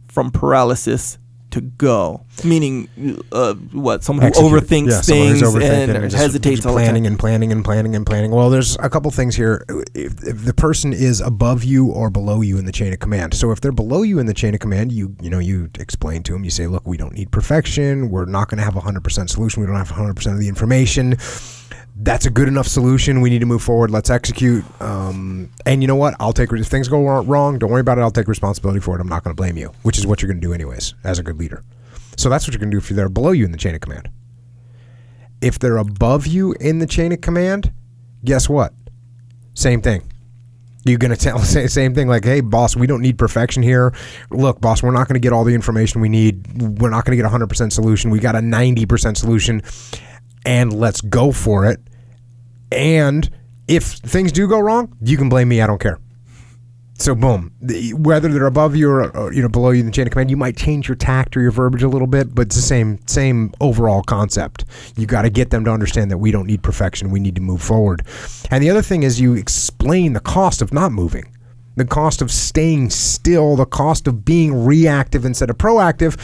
from paralysis to go. Meaning, someone who overthinks things and hesitates all the time. Planning. Well, there's a couple things here. If the person is above you or below you in the chain of command. So if they're below you in the chain of command, you explain to them, you say, look, we don't need perfection. We're not going to have 100% solution. We don't have 100% of the information. That's a good enough solution. We need to move forward. Let's execute. And you know what? If things go wrong, don't worry about it. I'll take responsibility for it. I'm not going to blame you, which is what you're going to do anyways as a good leader. So that's what you're going to do if they're below you in the chain of command. If they're above you in the chain of command, guess what? Same thing. You're going to say the same thing like, hey, boss, we don't need perfection here. Look, boss, we're not going to get all the information we need. We're not going to get a 100% solution. We got a 90% solution, and let's go for it. And if things do go wrong, you can blame me. I don't care. So boom, whether they're above you or below you in the chain of command, you might change your tact or your verbiage a little bit, but it's the same overall concept. You got to get them to understand that we don't need perfection. We need to move forward. And the other thing is you explain the cost of not moving, the cost of staying still, the cost of being reactive instead of proactive,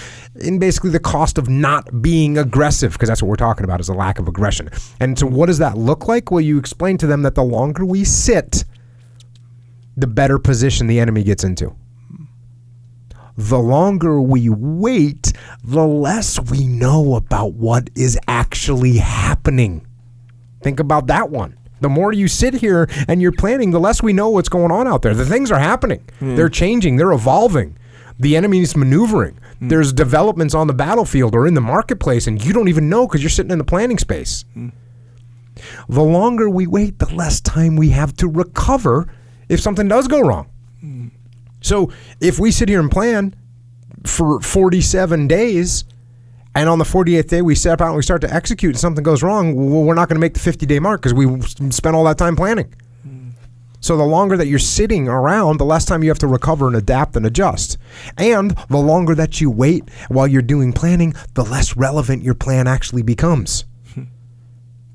and basically the cost of not being aggressive, because that's what we're talking about is a lack of aggression. And so what does that look like? Well, you explain to them that the longer we sit, the better position the enemy gets into. The longer we wait, the less we know about what is actually happening. Think about that one. The more you sit here and you're planning, the less we know what's going on out there. The things are happening. They're changing. They're evolving. The enemy is maneuvering. There's developments on the battlefield or in the marketplace, and you don't even know because you're sitting in the planning space. The longer we wait, the less time we have to recover if something does go wrong. So if we sit here and plan for 47 days, and on the 48th day we step out and we start to execute and something goes wrong, well, we're not going to make the 50-day mark because we spent all that time planning. So the longer that you're sitting around, the less time you have to recover and adapt and adjust. And the longer that you wait while you're doing planning, the less relevant your plan actually becomes.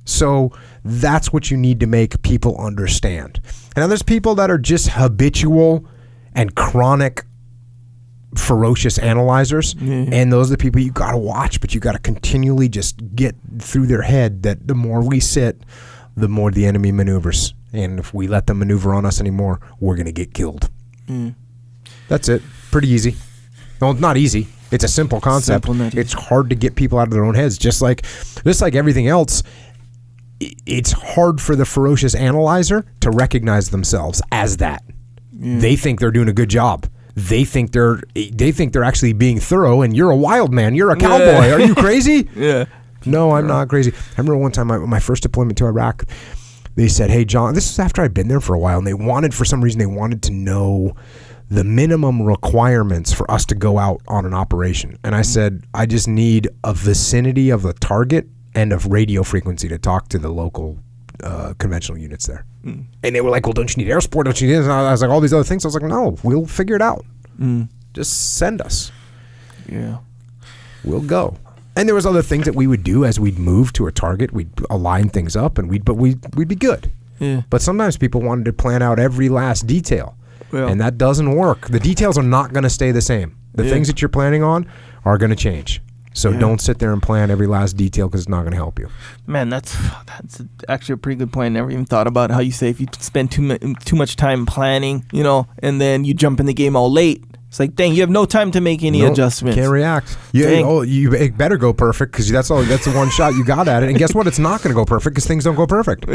So that's what you need to make people understand. And then there's people that are just habitual and chronic ferocious analyzers, and those are the people you got to watch, but you got to continually just get through their head that the more we sit, the more the enemy maneuvers. And if we let them maneuver on us anymore, we're going to get killed. That's it. Pretty easy. Well, it's not easy. It's a simple concept. It's hard to get people out of their own heads. Just like everything else, it's hard for the ferocious analyzer to recognize themselves as that. They think they're doing a good job. They think they're actually being thorough, and you're a wild man. You're a cowboy. Are you crazy? No, I'm not crazy. I remember one time my first deployment to Iraq, they said, hey, John, this is after I'd been there for a while, and for some reason, they wanted to know the minimum requirements for us to go out on an operation. And I said, I just need a vicinity of the target and of radio frequency to talk to the local conventional units there. And they were like, well, don't you need air support? Don't you need this? And I was like, all these other things. I was like, no, we'll figure it out. Just send us. We'll go. And there was other things that we would do as we'd move to a target. We'd align things up, and we'd be good. But sometimes people wanted to plan out every last detail, and that doesn't work. The details are not going to stay the same. The things that you're planning on are going to change. So don't sit there and plan every last detail because it's not going to help you. Man, that's actually a pretty good point. I never even thought about how you say if you spend too much time planning, and then you jump in the game all late. It's like, dang, you have no time to make any adjustments. Can't react. You better go perfect because that's the one shot you got at it. And guess what? It's not going to go perfect because things don't go perfect.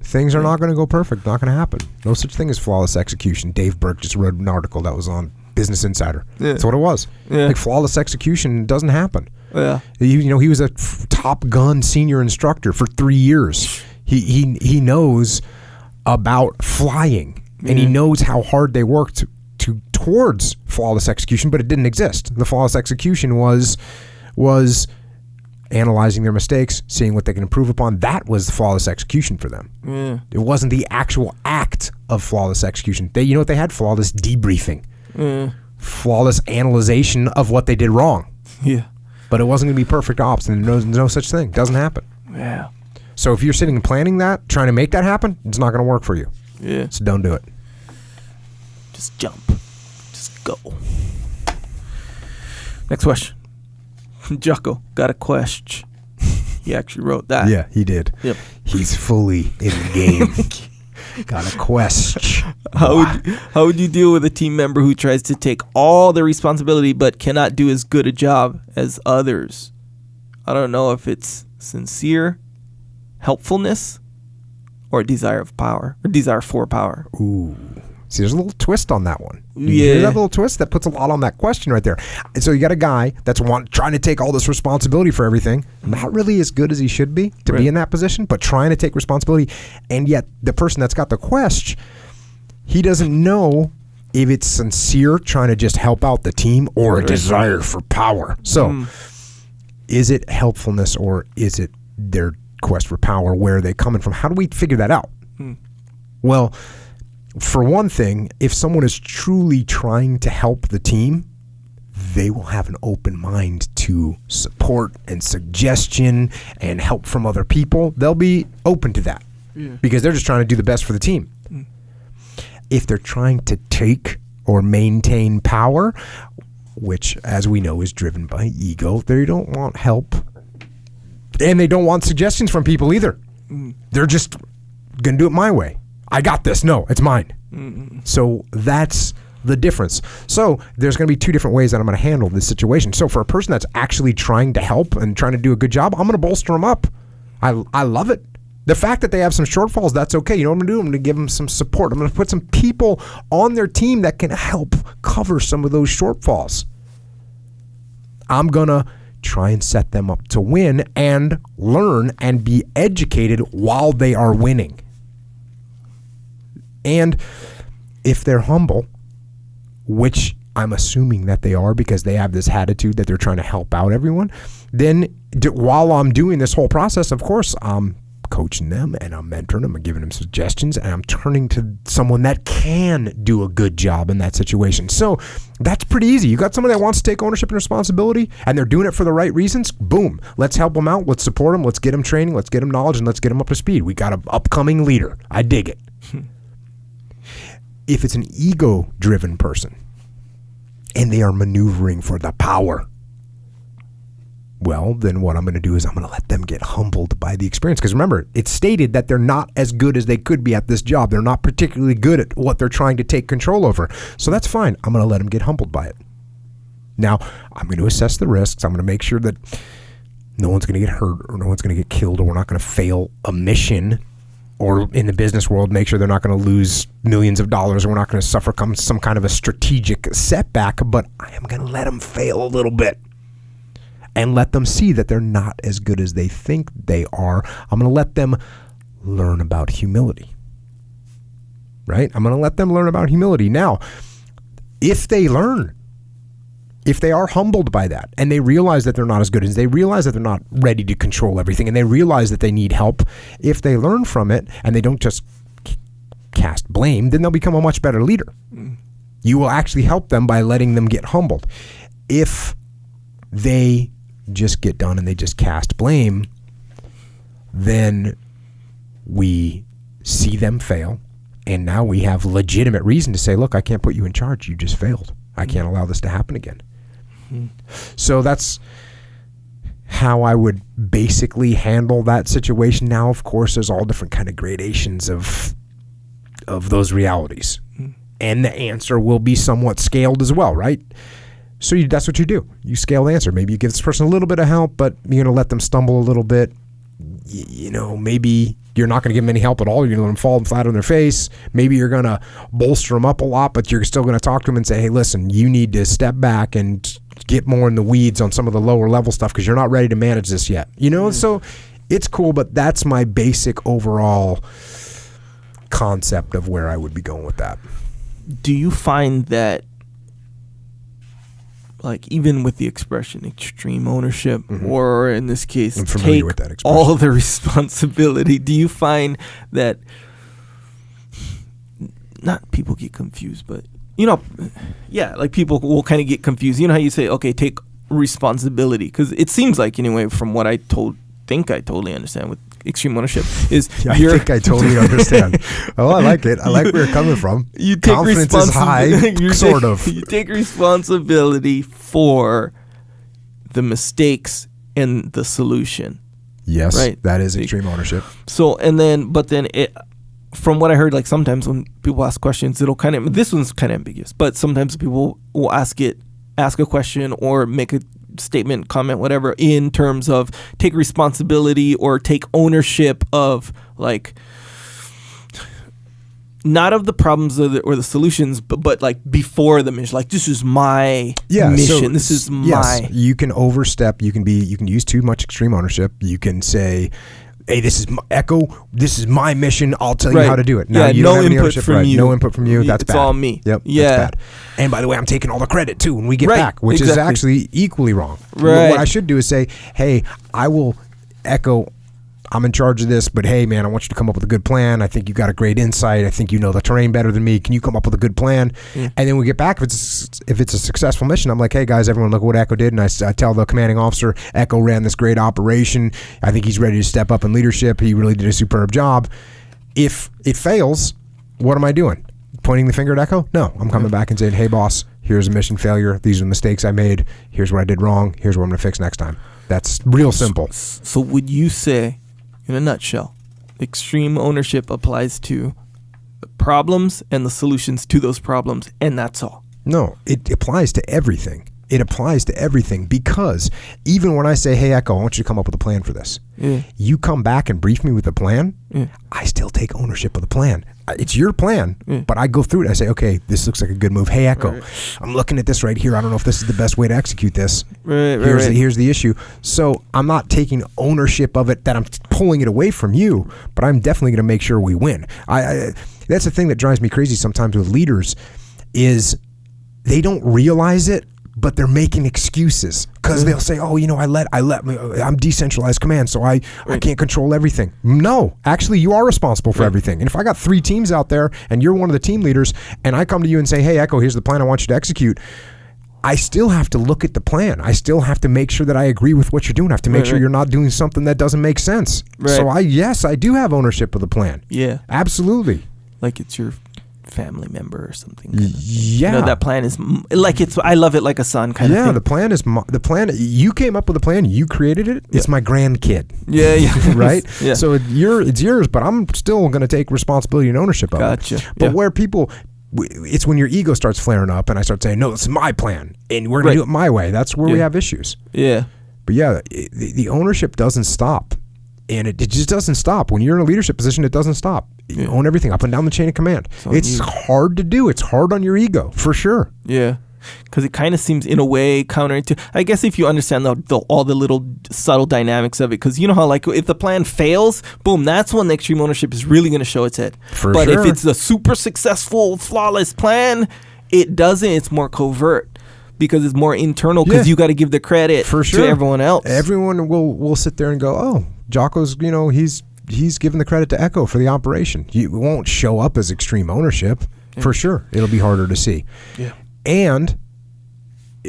Things are not going to go perfect. Not going to happen. No such thing as flawless execution. Dave Burke just wrote an article that was on Business Insider. That's what it was. Like flawless execution doesn't happen. He was a Top Gun senior instructor for 3 years. He knows about flying, and he knows how hard they worked towards flawless execution, but it didn't exist. The flawless execution was analyzing their mistakes, seeing what they can improve upon. That was flawless execution for them. It wasn't the actual act of flawless execution. They, what they had? Flawless debriefing. Flawless analyzation of what they did wrong. But it wasn't going to be perfect ops, and there's no such thing. It doesn't happen. So if you're sitting and planning that, trying to make that happen, it's not going to work for you. So don't do it. Just jump. Just go. Next question. Jocko got a question. He actually wrote that. Yeah, he did. He's fully in the game. Got a question. How would you deal with a team member who tries to take all the responsibility but cannot do as good a job as others? I don't know if it's sincere helpfulness or a desire of power or desire for power. Ooh, See, there's a little twist on that one. You Yeah. hear that little twist? That puts a lot on that question right there. And so you got a guy that's trying to take all this responsibility for everything, not really as good as he should be to be in that position, but trying to take responsibility. And yet the person that's got the question, he doesn't know if it's sincere trying to just help out the team or a desire for power. So is it helpfulness or is it their quest for power? Where are they coming from? How do we figure that out? Well, for one thing, if someone is truly trying to help the team, they will have an open mind to support and suggestion and help from other people. They'll be open to that because they're just trying to do the best for the team. If they're trying to take or maintain power, which, as we know, is driven by ego, they don't want help and they don't want suggestions from people either. They're just going to do it my way. I got this. No, it's mine. So that's the difference. So there's going to be two different ways that I'm going to handle this situation. So for a person that's actually trying to help and trying to do a good job, I'm going to bolster them up. I love it. The fact that they have some shortfalls, that's okay. You know what I'm going to do? I'm going to give them some support. I'm going to put some people on their team that can help cover some of those shortfalls. I'm going to try and set them up to win and learn and be educated while they are winning. And if they're humble, which I'm assuming that they are because they have this attitude that they're trying to help out everyone, then while I'm doing this whole process, of course, I'm coaching them and I'm mentoring them and giving them suggestions and I'm turning to someone that can do a good job in that situation. So that's pretty easy. You got someone that wants to take ownership and responsibility and they're doing it for the right reasons. Boom. Let's help them out. Let's support them. Let's get them training. Let's get them knowledge and let's get them up to speed. We got an upcoming leader. I dig it. If it's an ego-driven person and they are maneuvering for the power, well, then what I'm going to do is I'm going to let them get humbled by the experience. Because remember, it's stated that they're not as good as they could be at this job. They're not particularly good at what they're trying to take control over. So that's fine. I'm going to let them get humbled by it. Now, I'm going to assess the risks. I'm going to make sure that no one's going to get hurt or no one's going to get killed or we're not going to fail a mission. Or in the business world, make sure they're not going to lose millions of dollars or we're not going to suffer some kind of a strategic setback, but I am going to let them fail a little bit and let them see that they're not as good as they think they are. I'm going to let them learn about humility, right? I'm going to let them learn about humility. Now, if they are humbled by that and they realize that they're not as good as they realize that they're not ready to control everything and they realize that they need help, if they learn from it and they don't just cast blame, then they'll become a much better leader. You will actually help them by letting them get humbled. If they just get done and they just cast blame, then we see them fail and now we have legitimate reason to say, look, I can't put you in charge. You just failed. I can't allow this to happen again. So that's how I would basically handle that situation. Now, of course, there's all different kind of gradations of those realities. And the answer will be somewhat scaled as well, right? So that's what you do. You scale the answer. Maybe you give this person a little bit of help, but you're going to let them stumble a little bit. Maybe you're not going to give them any help at all. You're going to let them fall flat on their face. Maybe you're going to bolster them up a lot, but you're still going to talk to them and say, hey, listen, you need to step back and get more in the weeds on some of the lower level stuff because you're not ready to manage this yet. So it's cool, but that's my basic overall concept of where I would be going with that. Do you find that, like, even with the expression extreme ownership, or in this case, take all the responsibility, do you find that not people get confused, but like people will kind of get confused. You know how you say, okay, take responsibility, because it seems like, anyway, from what I think I totally understand with extreme ownership is I think I totally understand. Oh, I like it. I like where you're coming from. You take confidence is high, sort of. You take responsibility for the mistakes and the solution. Yes, right? That is extreme ownership. So, from what I heard, like sometimes when people ask questions, this one's kind of ambiguous, but sometimes people will ask a question or make a statement, comment, whatever, in terms of take responsibility or take ownership of, like, not of the problems or the solutions, but like before the mission. Like, this is my mission. This is my. You can overstep. You can use too much extreme ownership. You can say, hey, this is Echo. This is my mission. I'll tell you how to do it. Now, you don't have any ownership. No input from you. That's bad. It's all me. Yep. Yeah. That's bad. And by the way, I'm taking all the credit too when we get back, which is actually equally wrong. Right. What I should do is say, hey, I will Echo. I'm in charge of this, but hey, man, I want you to come up with a good plan. I think you got a great insight. I think you know the terrain better than me. Can you come up with a good plan? And then we get back. If it's a successful mission, I'm like, hey, guys, everyone look what Echo did. And I tell the commanding officer, Echo ran this great operation. I think he's ready to step up in leadership. He really did a superb job. If it fails, what am I doing? Pointing the finger at Echo? No, I'm coming back and saying, hey, boss, here's a mission failure. These are the mistakes I made. Here's what I did wrong. Here's what I'm going to fix next time. That's real simple. So would you say, in a nutshell, extreme ownership applies to the problems and the solutions to those problems, and that's all? No, it applies to everything. It applies to everything, because even when I say, hey, Echo, I want you to come up with a plan for this. You come back and brief me with a plan, I still take ownership of the plan. It's your plan, but I go through it and I say, okay, this looks like a good move. Hey, Echo, I'm looking at this right here. I don't know if this is the best way to execute this. Here's the issue. So I'm not taking ownership of it, that I'm pulling it away from you, but I'm definitely going to make sure we win. That's the thing that drives me crazy sometimes with leaders, is they don't realize it, but they're making excuses, because they'll say, oh, I'm decentralized command, so I can't control everything. No, actually, you are responsible for everything. And if I got 3 teams out there and you're one of the team leaders, and I come to you and say, hey, Echo, here's the plan I want you to execute, I still have to look at the plan. I still have to make sure that I agree with what you're doing. I have to make sure you're not doing something that doesn't make sense. So I do have ownership of the plan. Yeah. Absolutely. Like it's your family member or something. That plan is like, I love it like a son kind of thing. The plan. You came up with the plan. You created it. It's my grandkid. Right. So it's yours, but I'm still going to take responsibility and ownership of it. But where people, it's when your ego starts flaring up and I start saying, no, this is my plan and we're going to do it my way. That's where we have issues. But the ownership doesn't stop. And it just doesn't stop. When you're in a leadership position, it doesn't stop. You own everything up and down the chain of command. It's hard to do. It's hard on your ego, for sure. Yeah. Because it kind of seems, in a way, counterintuitive. I guess if you understand all the little subtle dynamics of it. Because you know how, like, if the plan fails, boom, that's when the extreme ownership is really going to show its head. But if it's a super successful, flawless plan, it doesn't. It's more covert. Because it's more internal, because you got to give the credit to everyone else. Everyone will sit there and go, oh, Jocko's, he's giving the credit to Echo for the operation. You won't show up as extreme ownership, for sure. It'll be harder to see. Yeah. And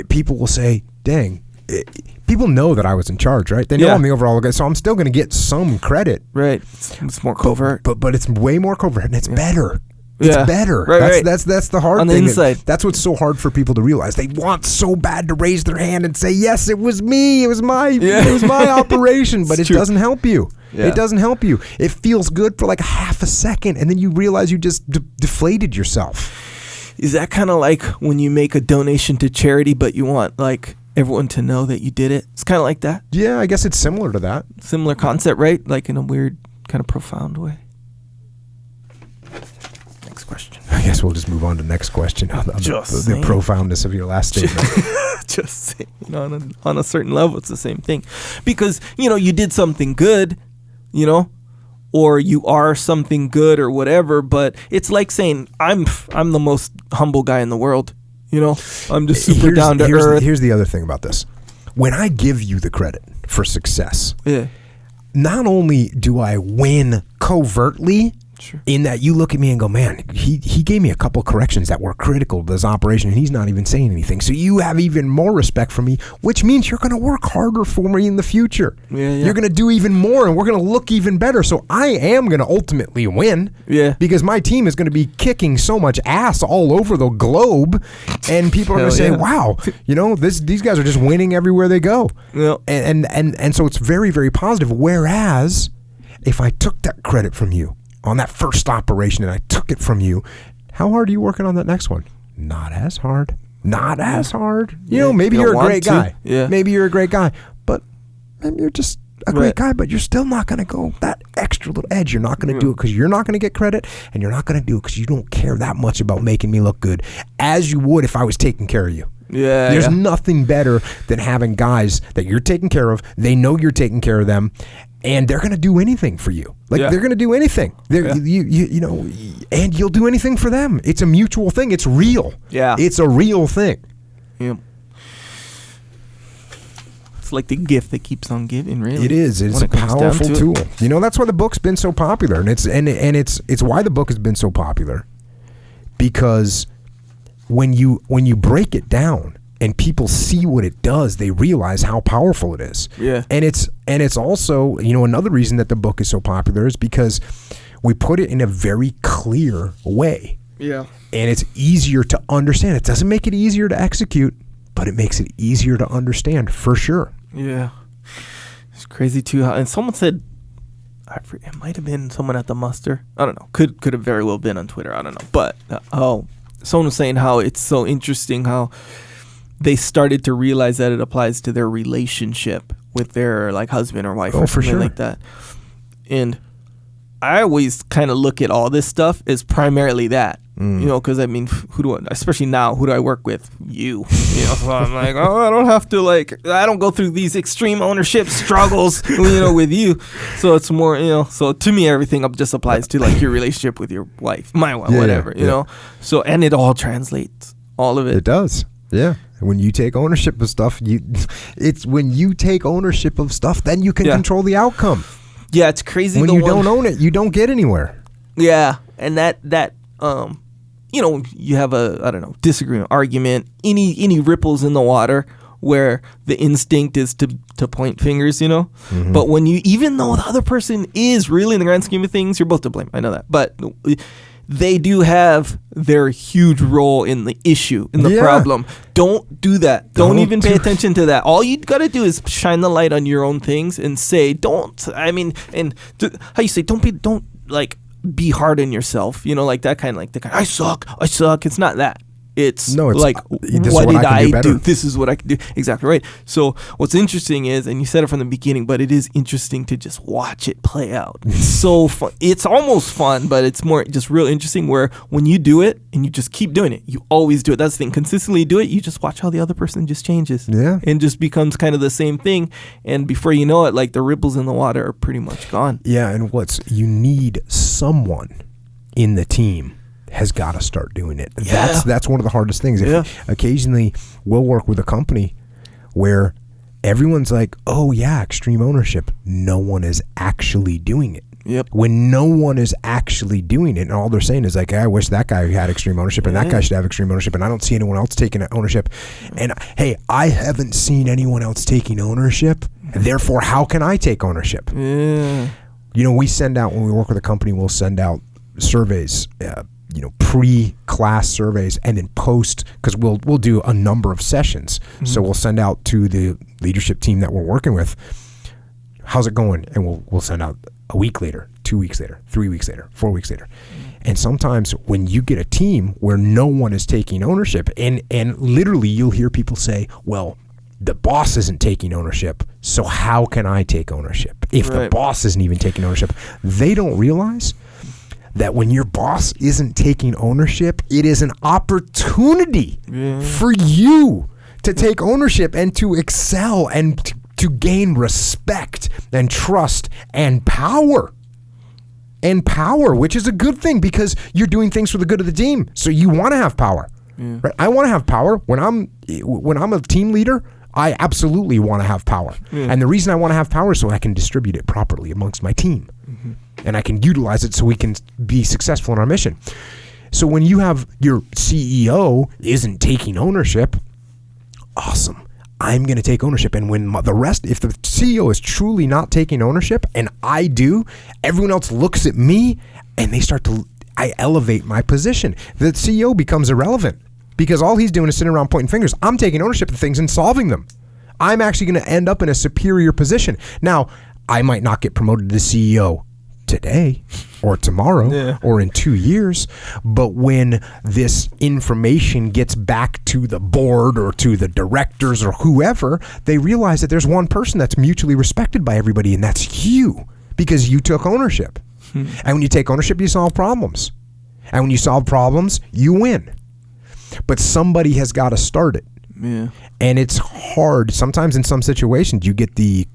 people will say, dang, people know that I was in charge, right? They know I'm the overall guy, so I'm still going to get some credit. Right. It's more covert. But it's way more covert, and it's better. It's better. That's the hard thing. On the inside. That's what's so hard for people to realize. They want so bad to raise their hand and say, yes, it was me. It was my operation. But it doesn't help you. Yeah. It doesn't help you. It feels good for like a half a second, and then you realize you just deflated yourself. Is that kind of like when you make a donation to charity, but you want like everyone to know that you did it? It's kind of like that. Yeah, I guess it's similar to that. Similar concept, right? Like in a weird kind of profound way. Question. I guess we'll just move on to the next question. The profoundness of your last statement. Just saying, on a certain level, it's the same thing. Because, you did something good, or you are something good or whatever, but it's like saying, I'm the most humble guy in the world. I'm just super down to earth. Here's the other thing about this. When I give you the credit for success, not only do I win covertly, in that you look at me and go, man, he gave me a couple corrections that were critical to this operation, and he's not even saying anything. So you have even more respect for me, which means you're going to work harder for me in the future. You're going to do even more, and we're going to look even better. So I am going to ultimately win because my team is going to be kicking so much ass all over the globe, and people are going to say, wow, these guys are just winning everywhere they go. And so it's very, very positive. Whereas if I took that credit from you on that first operation and I took it from you, how hard are you working on that next one? Not as hard. Maybe you're a great guy. Maybe you're a great guy, but maybe you're just a great guy, but you're still not going to go that extra little edge. You're not going to do it because you're not going to get credit, and you're not going to do it because you don't care that much about making me look good as you would if I was taking care of you. Yeah, there's nothing better than having guys that you're taking care of. They know you're taking care of them, and they're going to do anything for you. Like they're going to do anything. You know, and you'll do anything for them. It's a mutual thing. It's real. Yeah, it's a real thing. Yeah. It's like the gift that keeps on giving. Really, it is. It's a powerful tool. You know, that's why the book's been so popular, and it's why the book has been so popular, because when you break it down and people see what it does, they realize how powerful it is. Yeah. And it's also, you know, another reason that the book is so popular is because we put it in a very clear way. Yeah. And it's easier to understand. It doesn't make it easier to execute, but it makes it easier to understand for sure. Yeah. It's crazy too how, and someone said, it might have been someone at the muster. I don't know. Could have very well been on Twitter. I don't know. But someone was saying how it's so interesting how they started to realize that it applies to their relationship with their like husband or wife or something like that. And I always kind of look at all this stuff as primarily that, you know, because I mean, especially now, who do I work with? You know, so I'm like, I don't have to I don't go through these extreme ownership struggles, you know, with you. So it's more, you know, so to me, everything just applies to like your relationship with your wife, my wife, whatever, you know. So, and it all translates, all of it. It does. Yeah. When you take ownership of stuff, it's when you take ownership of stuff, then you can control the outcome. Yeah, it's crazy. When you don't own it, you don't get anywhere. Yeah, and that you know, you have a disagreement, argument, any ripples in the water where the instinct is to point fingers, you know. Mm-hmm. But when even though the other person is really in the grand scheme of things, you're both to blame. I know that, but they do have their huge role in the issue, in the problem. Don't do that. Don't even pay attention to that. All you got to do is shine the light on your own things and say, don't be hard on yourself. You know, like that kind of I suck. It's not that. It's like, what did I do? This is what I can do. Exactly right. So what's interesting is, and you said it from the beginning, but it is interesting to just watch it play out. It's so fun. It's almost fun, but it's more just real interesting where when you do it and you just keep doing it, you always do it. That's the thing. Consistently do it. You just watch how the other person just changes. Yeah. And just becomes kind of the same thing. And before you know it, like the ripples in the water are pretty much gone. Yeah. And you need someone in the team has got to start doing it. Yeah. That's one of the hardest things. Occasionally we'll work with a company where everyone's like, oh yeah, extreme ownership. No one is actually doing it. Yep. When no one is actually doing it, and all they're saying is like, hey, I wish that guy had extreme ownership, and that guy should have extreme ownership, and I don't see anyone else taking ownership. And hey, I haven't seen anyone else taking ownership, and therefore how can I take ownership? Yeah. You know, when we work with a company, we'll send out surveys, pre-class surveys, and then post, because we'll do a number of sessions. Mm-hmm. So we'll send out to the leadership team that we're working with, how's it going? And we'll send out a week later, 2 weeks later, 3 weeks later, 4 weeks later. And sometimes when you get a team where no one is taking ownership, and literally you'll hear people say, well, the boss isn't taking ownership, so how can I take ownership if the boss isn't even taking ownership? They don't realize that when your boss isn't taking ownership, it is an opportunity for you to take ownership and to excel and to gain respect and trust and power. And power, which is a good thing because you're doing things for the good of the team. So you want to have power. Yeah. Right? I want to have power. When I'm a team leader, I absolutely want to have power. Yeah. And the reason I want to have power is so I can distribute it properly amongst my team. Mm-hmm. And I can utilize it so we can be successful in our mission. So when you have your CEO isn't taking ownership, awesome. I'm going to take ownership. And when if the CEO is truly not taking ownership and I do, everyone else looks at me and I elevate my position. The CEO becomes irrelevant because all he's doing is sitting around pointing fingers. I'm taking ownership of things and solving them. I'm actually going to end up in a superior position. Now, I might not get promoted to CEO today or tomorrow or in 2 years. But when this information gets back to the board or to the directors or whoever, they realize that there's one person that's mutually respected by everybody, and that's you, because you took ownership. And when you take ownership, you solve problems. And when you solve problems, you win. But somebody has got to start it. Yeah. And it's hard. Sometimes in some situations you get the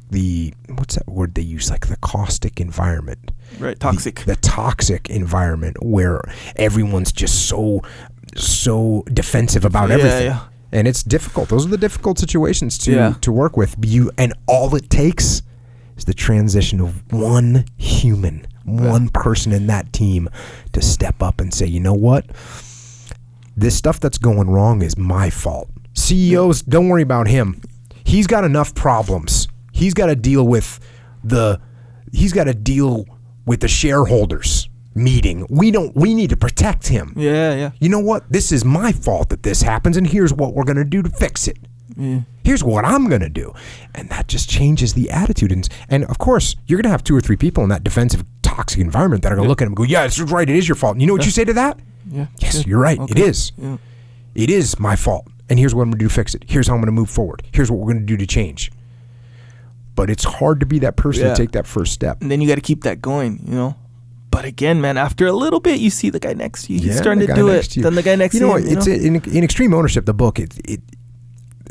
what's that word they use, like the caustic environment. Right, toxic. The toxic environment where everyone's just so defensive about everything. Yeah. And it's difficult. Those are the difficult situations to work with. And all it takes is the transition of one human, one person in that team to step up and say, you know what? This stuff that's going wrong is my fault. CEOs, don't worry about him. He's got enough problems. He's got to deal with the shareholders meeting. We need to protect him. Yeah. You know what? This is my fault that this happens, and here's what we're going to do to fix it. Yeah. Here's what I'm going to do. And that just changes the attitude. And of course, you're going to have 2 or 3 people in that defensive, toxic environment that are going to look at him and go, yeah, it's right. It is your fault. And you know what you say to that? Yeah. Yes, you're right. Okay. It is. Yeah. It is my fault. And here's what I'm going to do to fix it. Here's how I'm going to move forward. Here's what we're going to do to change. But it's hard to be that person to take that first step. And then you got to keep that going, you know. But again, man, after a little bit, you see the guy next to you. He's starting to do it. Then the guy next to you. It's in Extreme Ownership, the book,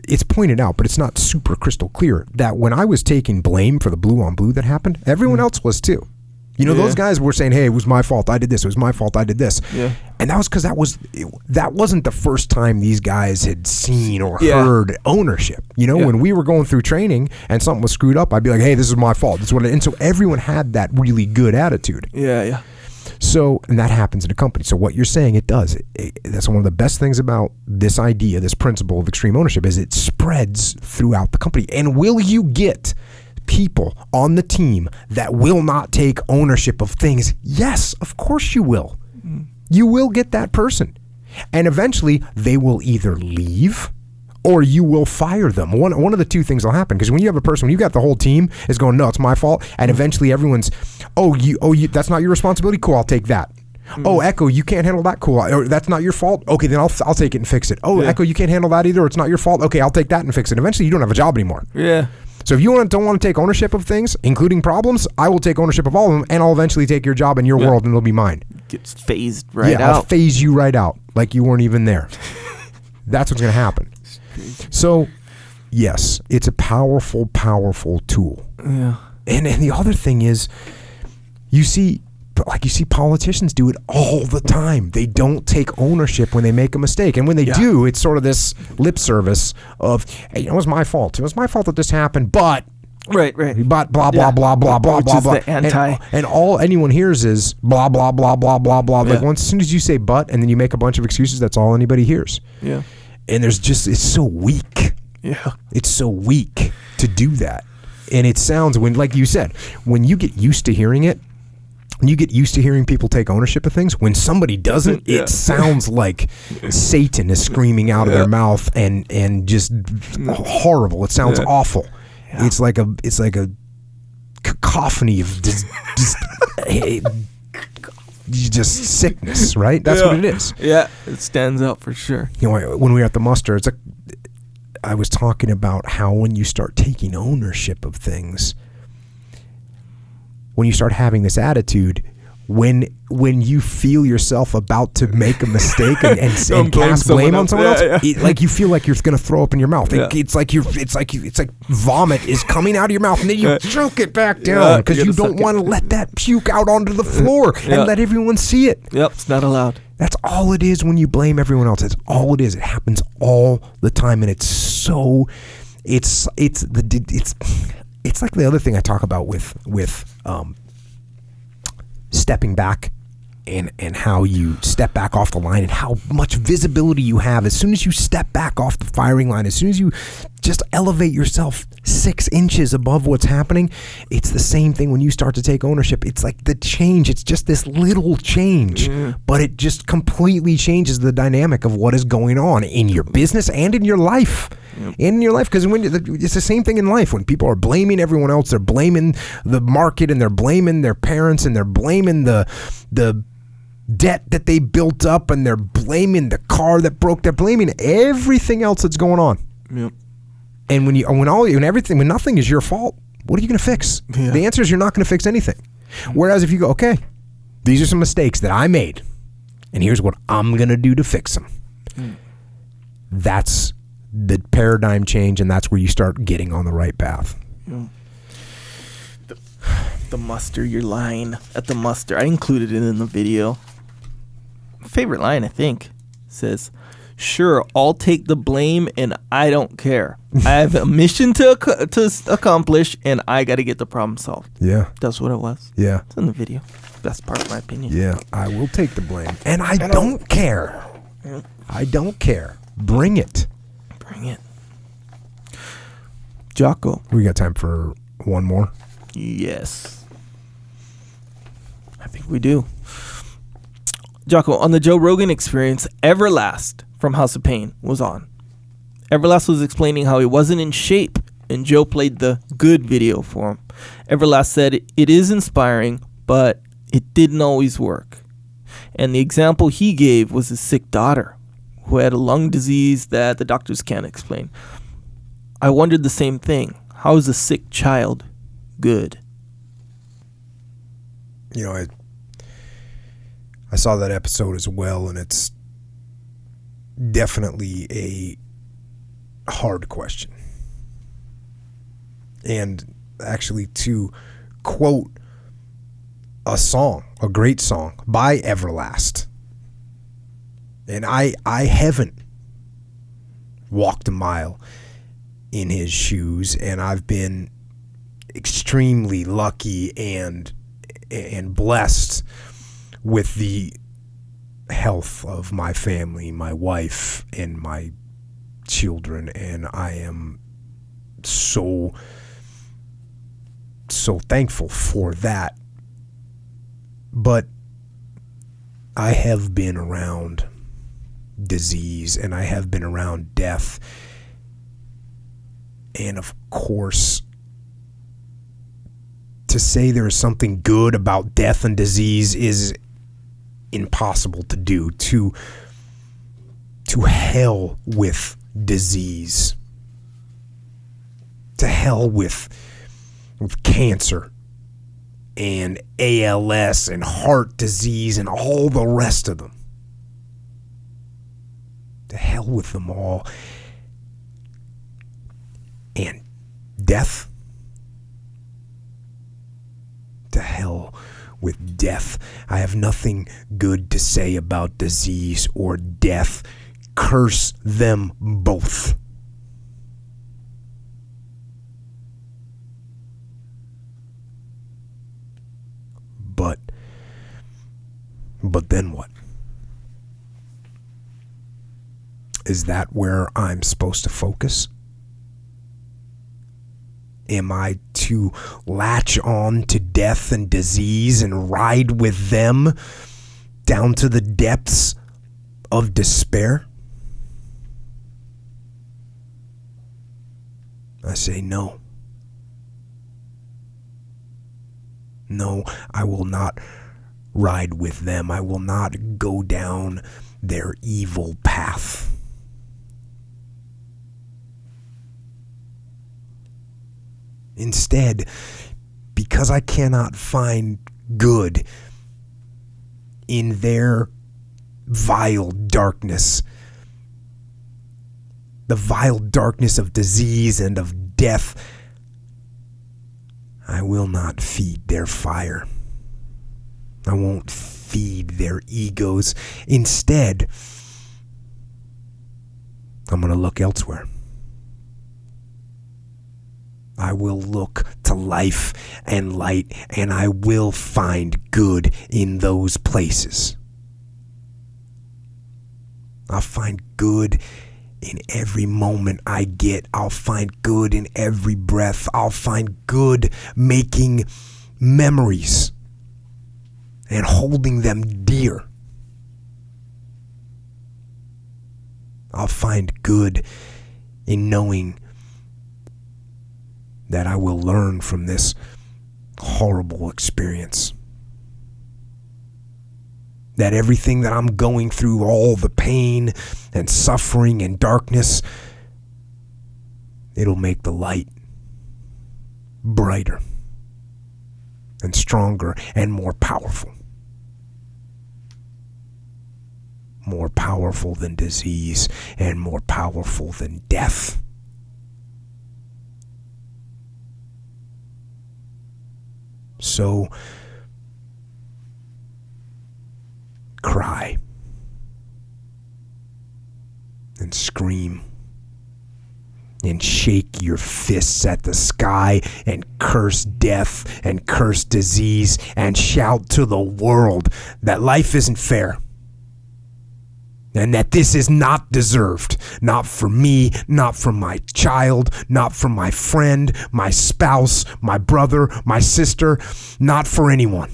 it's pointed out, but it's not super crystal clear, that when I was taking blame for the blue on blue that happened, everyone else was too. You know, those guys were saying, hey, it was my fault. I did this. It was my fault. I did this. Yeah. And that was because that wasn't the first time these guys had seen or heard ownership. You know, when we were going through training and something was screwed up, I'd be like, hey, this is my fault. This is what and so everyone had that really good attitude. Yeah. So, and that happens in a company. So what you're saying, it does. That's one of the best things about this idea, this principle of extreme ownership, is it spreads throughout the company. And will you get people on the team that will not take ownership of things? Yes, of course you will. You will get that person. And eventually they will either leave or you will fire them. One of the two things will happen, because when you have a person, when you got the whole team is going, no, it's my fault, and eventually everyone's, you that's not your responsibility. Cool, I'll take that. Oh, Echo, you can't handle that. Cool, or that's not your fault. Okay, then I'll take it and fix it. Oh, Echo, you can't handle that either, or it's not your fault. Okay, I'll take that and fix it. Eventually you don't have a job anymore. Yeah. So if you don't want to take ownership of things, including problems, I will take ownership of all of them, and I'll eventually take your job in your world, and it'll be mine. Gets phased out. I'll phase you right out, like you weren't even there. That's what's going to happen. So, yes, it's a powerful, powerful tool. Yeah. And the other thing is, you see politicians do it all the time. They don't take ownership when they make a mistake. And when they do, it's sort of this lip service of, hey, it was my fault. It was my fault that this happened, but... Right. But blah, blah, blah, blah, blah, Which blah, is blah. the anti. And all anyone hears is blah, blah, blah, blah, blah, blah. Like as soon as you say but, and then you make a bunch of excuses, that's all anybody hears. Yeah. And it's so weak. Yeah. It's so weak to do that. And it sounds, like you said, when you get used to hearing it, when you get used to hearing people take ownership of things, when somebody doesn't, it sounds like Satan is screaming out of their mouth and just horrible. It sounds awful. Yeah. It's like a cacophony of just sickness, right? That's what it is. Yeah, it stands out for sure. You know, when we were at the muster, I was talking about how when you start taking ownership of things, when you start having this attitude, when you feel yourself about to make a mistake and cast blame on someone else, like you feel like you're going to throw up in your mouth. It's like vomit is coming out of your mouth, and then you choke it back down because you don't want to let that puke out onto the floor and let everyone see it. Yep, it's not allowed. That's all it is when you blame everyone else. It's all it is. It happens all the time, and it's like the other thing I talk about with stepping back and how you step back off the line and how much visibility you have as soon as you step back off the firing line, as soon as you just elevate yourself 6 inches above what's happening. It's the same thing when you start to take ownership. It's like the change. It's just this little change, but it just completely changes the dynamic of what is going on in your business and in your life. In your life, because it's the same thing in life. When people are blaming everyone else, they're blaming the market, and they're blaming their parents, and they're blaming the debt that they built up, and they're blaming the car that broke. They're blaming everything else that's going on. Yep. And when nothing is your fault, what are you going to fix? Yeah. The answer is you're not going to fix anything. Whereas if you go, okay, these are some mistakes that I made, and here's what I'm going to do to fix them. That's the paradigm change, and that's where you start getting on the right path. Yeah. The muster, you're lying at the muster. I included it in the video. Favorite line, I think, says, "Sure, I'll take the blame, and I don't care. I have a mission to accomplish, and I got to get the problem solved." Yeah. That's what it was. Yeah. It's in the video. Best part, in my opinion. Yeah. I will take the blame, and I don't care. I don't care. Bring it. Bring it. Jocko. We got time for one more? Yes. I think we do. Jocko, on the Joe Rogan Experience, Everlast from House of Pain was on. Everlast was explaining how he wasn't in shape, and Joe played the good video for him. Everlast said it is inspiring, but it didn't always work. And the example he gave was his sick daughter, who had a lung disease that the doctors can't explain. I wondered the same thing. How is a sick child good? You know, I saw that episode as well, and it's definitely a hard question. And actually, to quote a song, a great song by Everlast, and I haven't walked a mile in his shoes, and I've been extremely lucky and blessed with the health of my family, my wife, and my children, and I am so thankful for that. But I have been around disease, and I have been around death, and of course, to say there is something good about death and disease is impossible to do. To hell with disease. To hell with cancer and ALS and heart disease and all the rest of them. To hell with them all. And death. To hell with death. I have nothing good to say about disease or death. Curse them both. But then what? Is that where I'm supposed to focus? Am I to latch on to death and disease and ride with them down to the depths of despair? I say no. No, I will not ride with them. I will not go down their evil path. Instead, because I cannot find good in their vile darkness, the vile darkness of disease and of death, I will not feed their fire. I won't feed their egos. Instead, I'm going to look elsewhere. I will look to life and light, and I will find good in those places. I'll find good in every moment I get. I'll find good in every breath. I'll find good making memories and holding them dear. I'll find good in knowing that I will learn from this horrible experience. That everything that I'm going through, all the pain and suffering and darkness, it'll make the light brighter and stronger and more powerful. More powerful than disease and more powerful than death. So, cry and scream and shake your fists at the sky and curse death and curse disease and shout to the world that life isn't fair. And that this is not deserved. Not for me, not for my child, not for my friend, my spouse, my brother, my sister, not for anyone.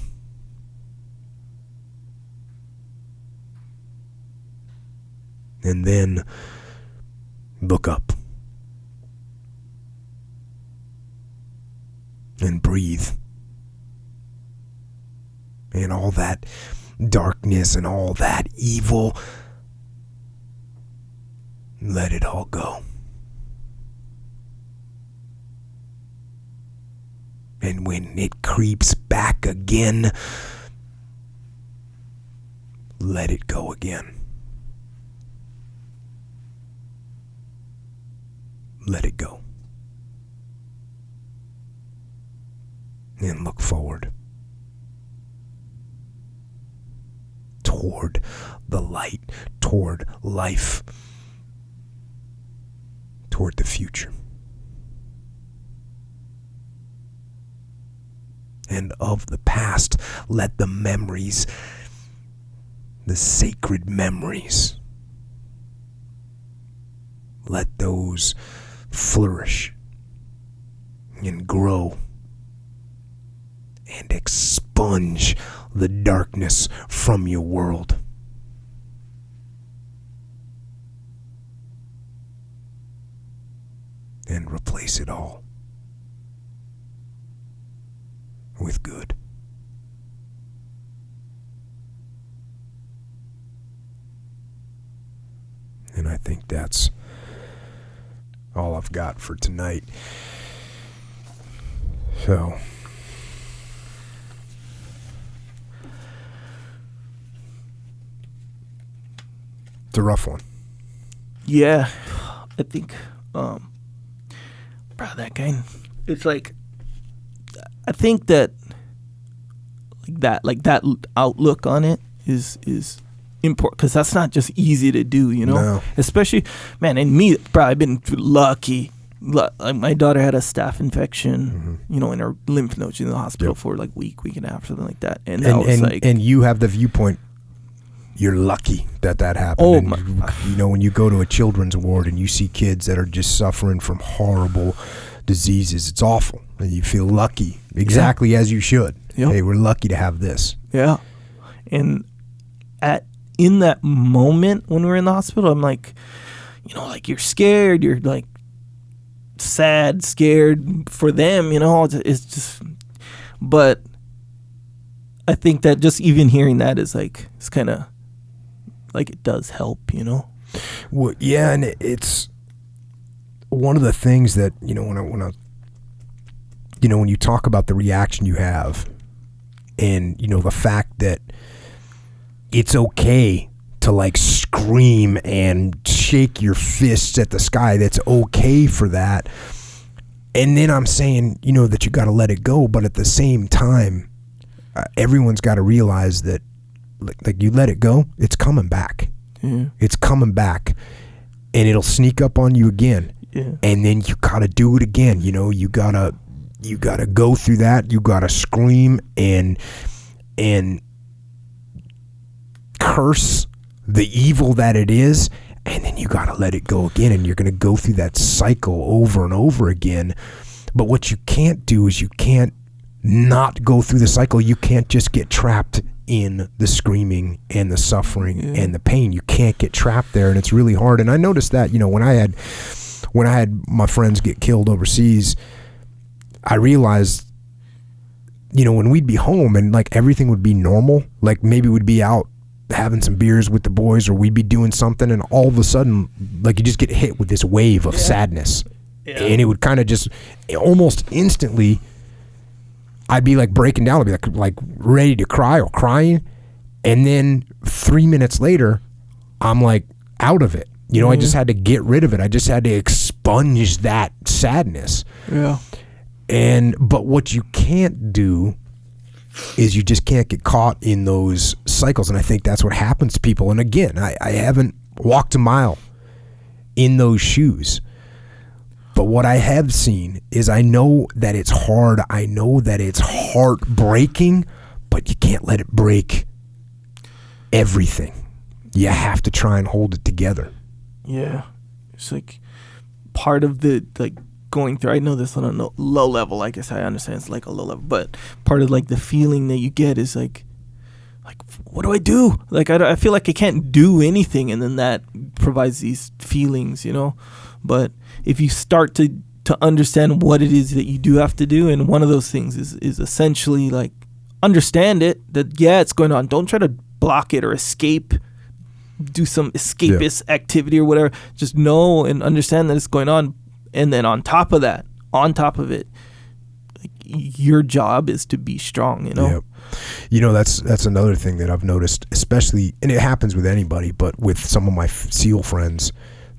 And then look up. And breathe. And all that darkness and all that evil, let it all go. And when it creeps back again, let it go again. Let it go. And look forward. Toward the light, toward life. Toward the future. And of the past, let the memories, the sacred memories, let those flourish and grow and expunge the darkness from your world. And replace it all with good. And I think that's all I've got for tonight. So, it's a rough one. Yeah, I think that guy, it's like, I think that that outlook on it is important, because that's not just easy to do, you know. No. Especially, man, and me, bro, I've been lucky. My daughter had a staph infection, you know, in her lymph nodes. She's in the hospital for like week and a half, something like that. And that was like, and you have the viewpoint. You're lucky that happened. You know, when you go to a children's ward and you see kids that are just suffering from horrible diseases, it's awful. And you feel lucky, exactly as you should. Yep. Hey, we're lucky to have this. Yeah. And in that moment when we were in the hospital, I'm like, you know, like, you're scared. You're like sad, scared for them, you know. It's just, but I think that just even hearing that is like, it's kind of like, it does help, you know. Well, yeah, and it's one of the things that, you know, when you talk about the reaction you have, and, you know, the fact that it's okay to like scream and shake your fists at the sky, that's okay for that. And then I'm saying, you know, that you got to let it go, but at the same time, everyone's got to realize that, like, you let it go, it's coming back. Yeah. It's coming back, and it'll sneak up on you again. Yeah. And then you gotta do it again. You know, you gotta go through that. You gotta scream and curse the evil that it is, and then you got to let it go again, and you're going to go through that cycle over and over again. But what you can't do is you can't not go through the cycle. You can't just get trapped in the screaming and the suffering and the pain. You can't get trapped there, and it's really hard. And I noticed that, when I had my friends get killed overseas, I realized, when we'd be home and like everything would be normal, like maybe we'd be out having some beers with the boys, or we'd be doing something, and all of a sudden, like, you just get hit with this wave of sadness. Yeah. And it would kind of just almost instantly, I'd be like breaking down. I'd be like ready to cry or crying. And then 3 minutes later, I'm like out of it. I just had to get rid of it. I just had to expunge that sadness. Yeah. But what you can't do is you just can't get caught in those cycles. And I think that's what happens to people. And again, I haven't walked a mile in those shoes. But what I have seen is, I know that it's hard. I know that it's heartbreaking, but you can't let it break everything. You have to try and hold it together. Yeah. It's like part of the, like, going through, I know this on a low level, I guess I understand it's like a low level, but part of like the feeling that you get is like what do I do? Like, I feel like I can't do anything, and then that provides these feelings, But if you start to understand what it is that you do have to do, and one of those things is essentially like understand it, that it's going on. Don't try to block it or escape, do some escapist activity or whatever. Just know and understand that it's going on, and then on top of it, like, your job is to be strong. Yep. That's another thing that I've noticed, especially, and it happens with anybody, but with some of my SEAL friends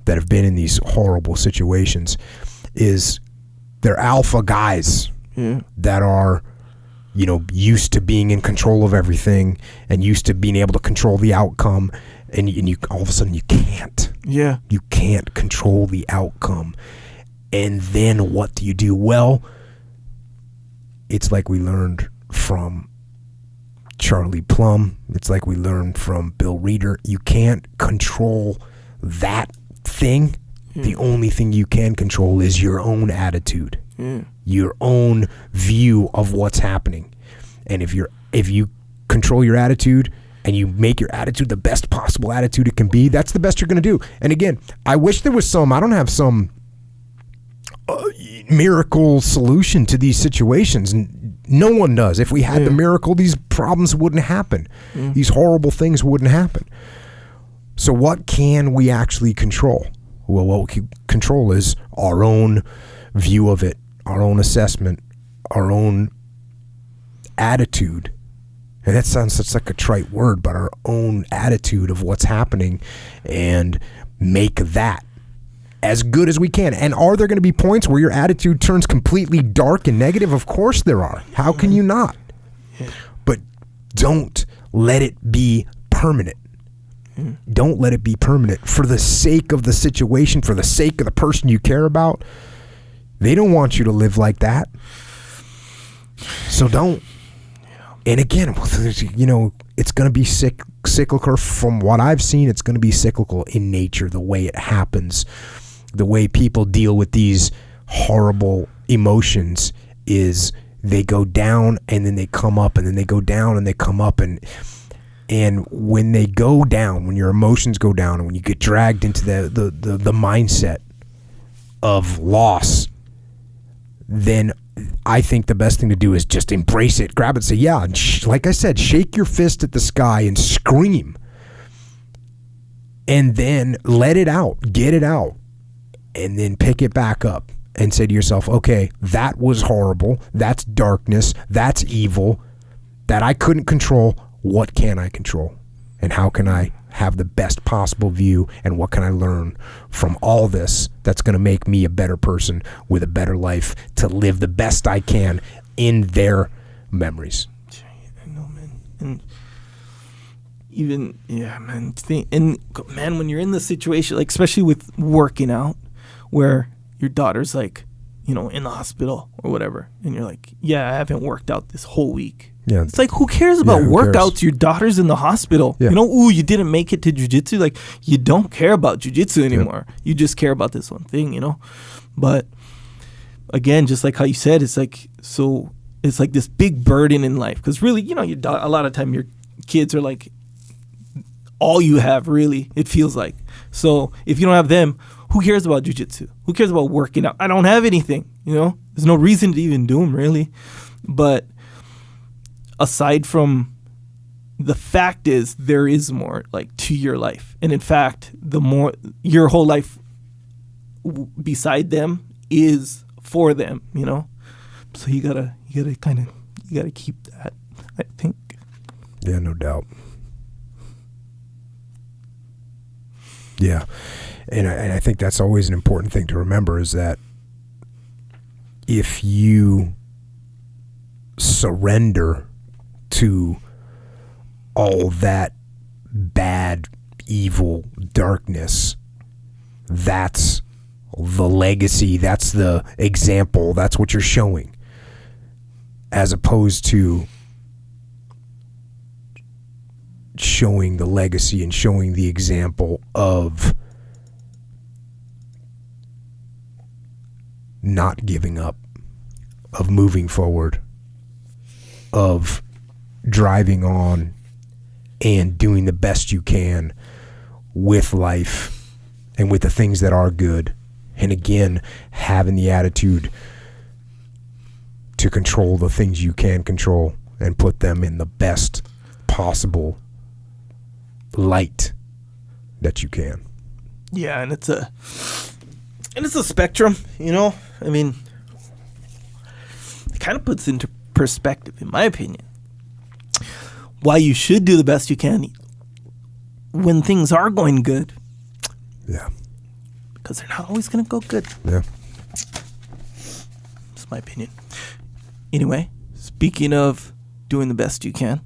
that have been in these horrible situations, is they're alpha guys that are, used to being in control of everything and used to being able to control the outcome, and you all of a sudden you can't. Yeah. You can't control the outcome. And then what do you do? Well, it's like we learned from Charlie Plum. It's like we learned from Bill Reeder. You can't control that thing. The only thing you can control is your own attitude, your own view of what's happening. And if you control your attitude and you make your attitude the best possible attitude it can be, that's the best you're going to do. And again, I wish there was I don't have some miracle solution to these situations. No one does. If we had the miracle, these problems wouldn't happen. These horrible things wouldn't happen. So what can we actually control? Well, what we can control is our own view of it, our own assessment, our own attitude. And that sounds such like a trite word, but our own attitude of what's happening, and make that as good as we can. And are there going to be points where your attitude turns completely dark and negative? Of course there are. How can you not? But don't let it be permanent. Don't let it be permanent. For the sake of the situation, for the sake of the person you care about, they don't want you to live like that. So don't. And again, it's going to be cyclical. From what I've seen, it's going to be cyclical in nature, the way it happens. The way people deal with these horrible emotions is they go down and then they come up, and then they go down and they come up. And when they go down, when your emotions go down, and when you get dragged into the mindset of loss, then I think the best thing to do is just embrace it, grab it, say, and like I said, shake your fist at the sky and scream. And then let it out, get it out, and then pick it back up and say to yourself, okay, that was horrible. That's darkness. That's evil that I couldn't control. What can I control? And how can I have the best possible view? And what can I learn from all this that's going to make me a better person with a better life to live the best I can in their memories? I know, man. And even, man, when you're in the situation, like especially with working out, where your daughter's like, in the hospital or whatever, and you're like, yeah, I haven't worked out this whole week. Yeah. It's like, who cares about workouts? Your daughter's in the hospital. Yeah. You didn't make it to jiu-jitsu. Like, you don't care about jiu-jitsu anymore. Yep. You just care about this one thing, But again, just like how you said, it's like, so it's like this big burden in life. Because really, a lot of time your kids are like all you have, really, it feels like. So if you don't have them, who cares about jiu-jitsu? Who cares about working out? I don't have anything, There's no reason to even do them, really. But aside from the fact is, there is more like to your life. And in fact, the more your whole life beside them is for them, So you gotta keep that, I think. Yeah, no doubt. Yeah. And I think that's always an important thing to remember, is that if you surrender to all that bad, evil, darkness, that's the legacy, that's the example, that's what you're showing, as opposed to showing the legacy and showing the example of not giving up, of moving forward, of driving on and doing the best you can with life and with the things that are good. And again, having the attitude to control the things you can control and put them in the best possible light that you can. Yeah, and it's a spectrum, I mean, it kind of puts into perspective, in my opinion, why you should do the best you can when things are going good. Yeah. Because they're not always going to go good. Yeah. That's my opinion. Anyway, speaking of doing the best you can.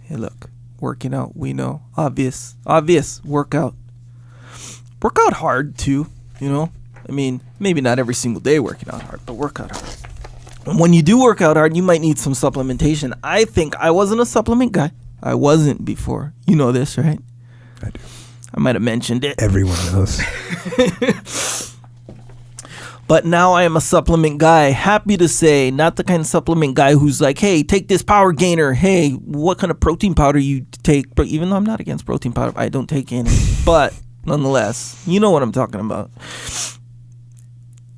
Hey, look, working out, we know. Obvious, workout. Work out hard, too, I mean, maybe not every single day working out hard, but work out hard. And when you do work out hard, you might need some supplementation. I think I wasn't a supplement guy. I wasn't before. You know this, right? I do. I might have mentioned it. Everyone knows. But now I am a supplement guy. Happy to say, not the kind of supplement guy who's like, hey, take this power gainer. Hey, what kind of protein powder you take? But even though I'm not against protein powder, I don't take any. But nonetheless, you know what I'm talking about.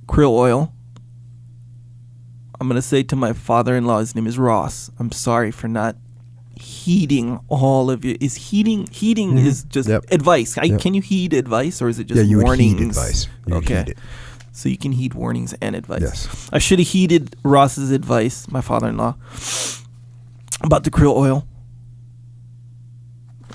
Krill oil. I'm going to say to my father-in-law, his name is Ross, I'm sorry for not heeding all of you. Is heeding is just advice. Can you heed advice, or is it just warnings? Would heed advice. Okay. Heed it. So you can heed warnings and advice. Yes. I should have heeded Ross's advice, my father-in-law, about the krill oil.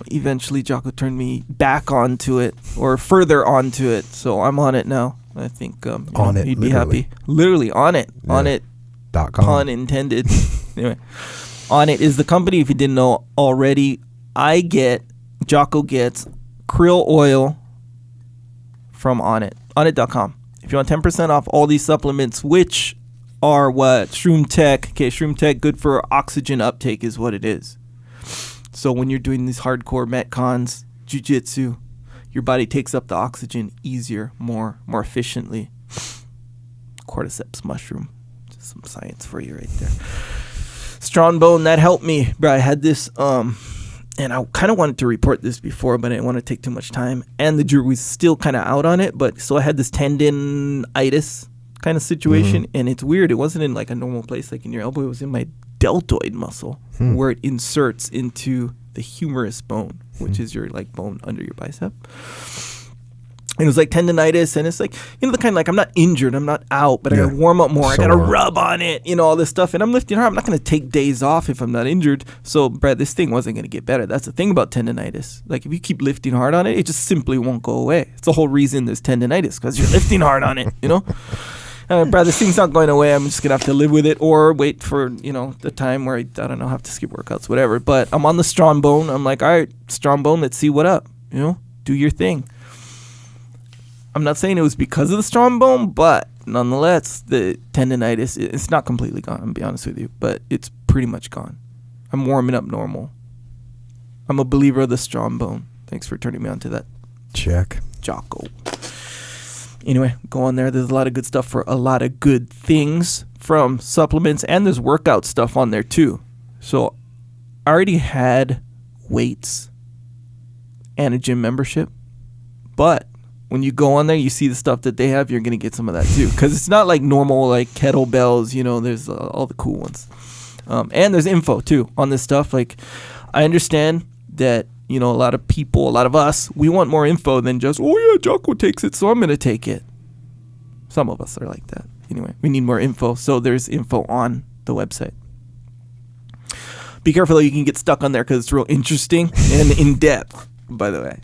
Eventually, Jocko turned me back onto it, or further onto it. So I'm on it now. I think on it, he'd be happy. Literally on it. Yeah. On it. .com. Pun intended. Anyway, Onnit is the company. If you didn't know already, Jocko gets krill oil from Onnit. Onnit.com. If you want 10% off all these supplements, which are what? Shroom Tech. Okay, Shroom Tech, good for oxygen uptake is what it is. So when you're doing these hardcore metcons, jiu-jitsu, your body takes up the oxygen easier, more efficiently. Cordyceps mushroom. Just some science for you right there. Strong bone, that helped me. Bro, I had this, and I kind of wanted to report this before, but I didn't want to take too much time. And the jury was still kind of out on it, but so I had this tendinitis kind of situation, and it's weird. It wasn't in like a normal place like in your elbow. It was in my deltoid muscle, where it inserts into the humerus bone, which is your like bone under your bicep. And it was like tendinitis, and it's like, the kind of like, I'm not injured, I'm not out, but I gotta warm up more, I gotta rub on it, all this stuff. And I'm lifting hard, I'm not gonna take days off if I'm not injured. So, Brad, this thing wasn't gonna get better. That's the thing about tendinitis. Like, if you keep lifting hard on it, it just simply won't go away. It's the whole reason there's tendinitis, because you're lifting hard on it, Brad, this thing's not going away. I'm just gonna have to live with it, or wait for, the time where I don't know, have to skip workouts, whatever. But I'm on the strong bone. I'm like, all right, strong bone, let's see what up, do your thing. I'm not saying it was because of the strong bone, but nonetheless, the tendonitis, it's not completely gone, I'll be honest with you, but it's pretty much gone. I'm warming up normal. I'm a believer of the strong bone. Thanks for turning me on to that. Check. Jocko. Anyway, go on there. There's a lot of good stuff for a lot of good things from supplements, and there's workout stuff on there too. So I already had weights and a gym membership, but when you go on there, you see the stuff that they have, you're going to get some of that too. Because it's not like normal, like kettlebells, there's all the cool ones. And there's info too on this stuff. Like, I understand that, a lot of people, a lot of us, we want more info than just, oh yeah, Jocko takes it, so I'm going to take it. Some of us are like that. Anyway, we need more info. So there's info on the website. Be careful though, you can get stuck on there because it's real interesting and in depth, by the way.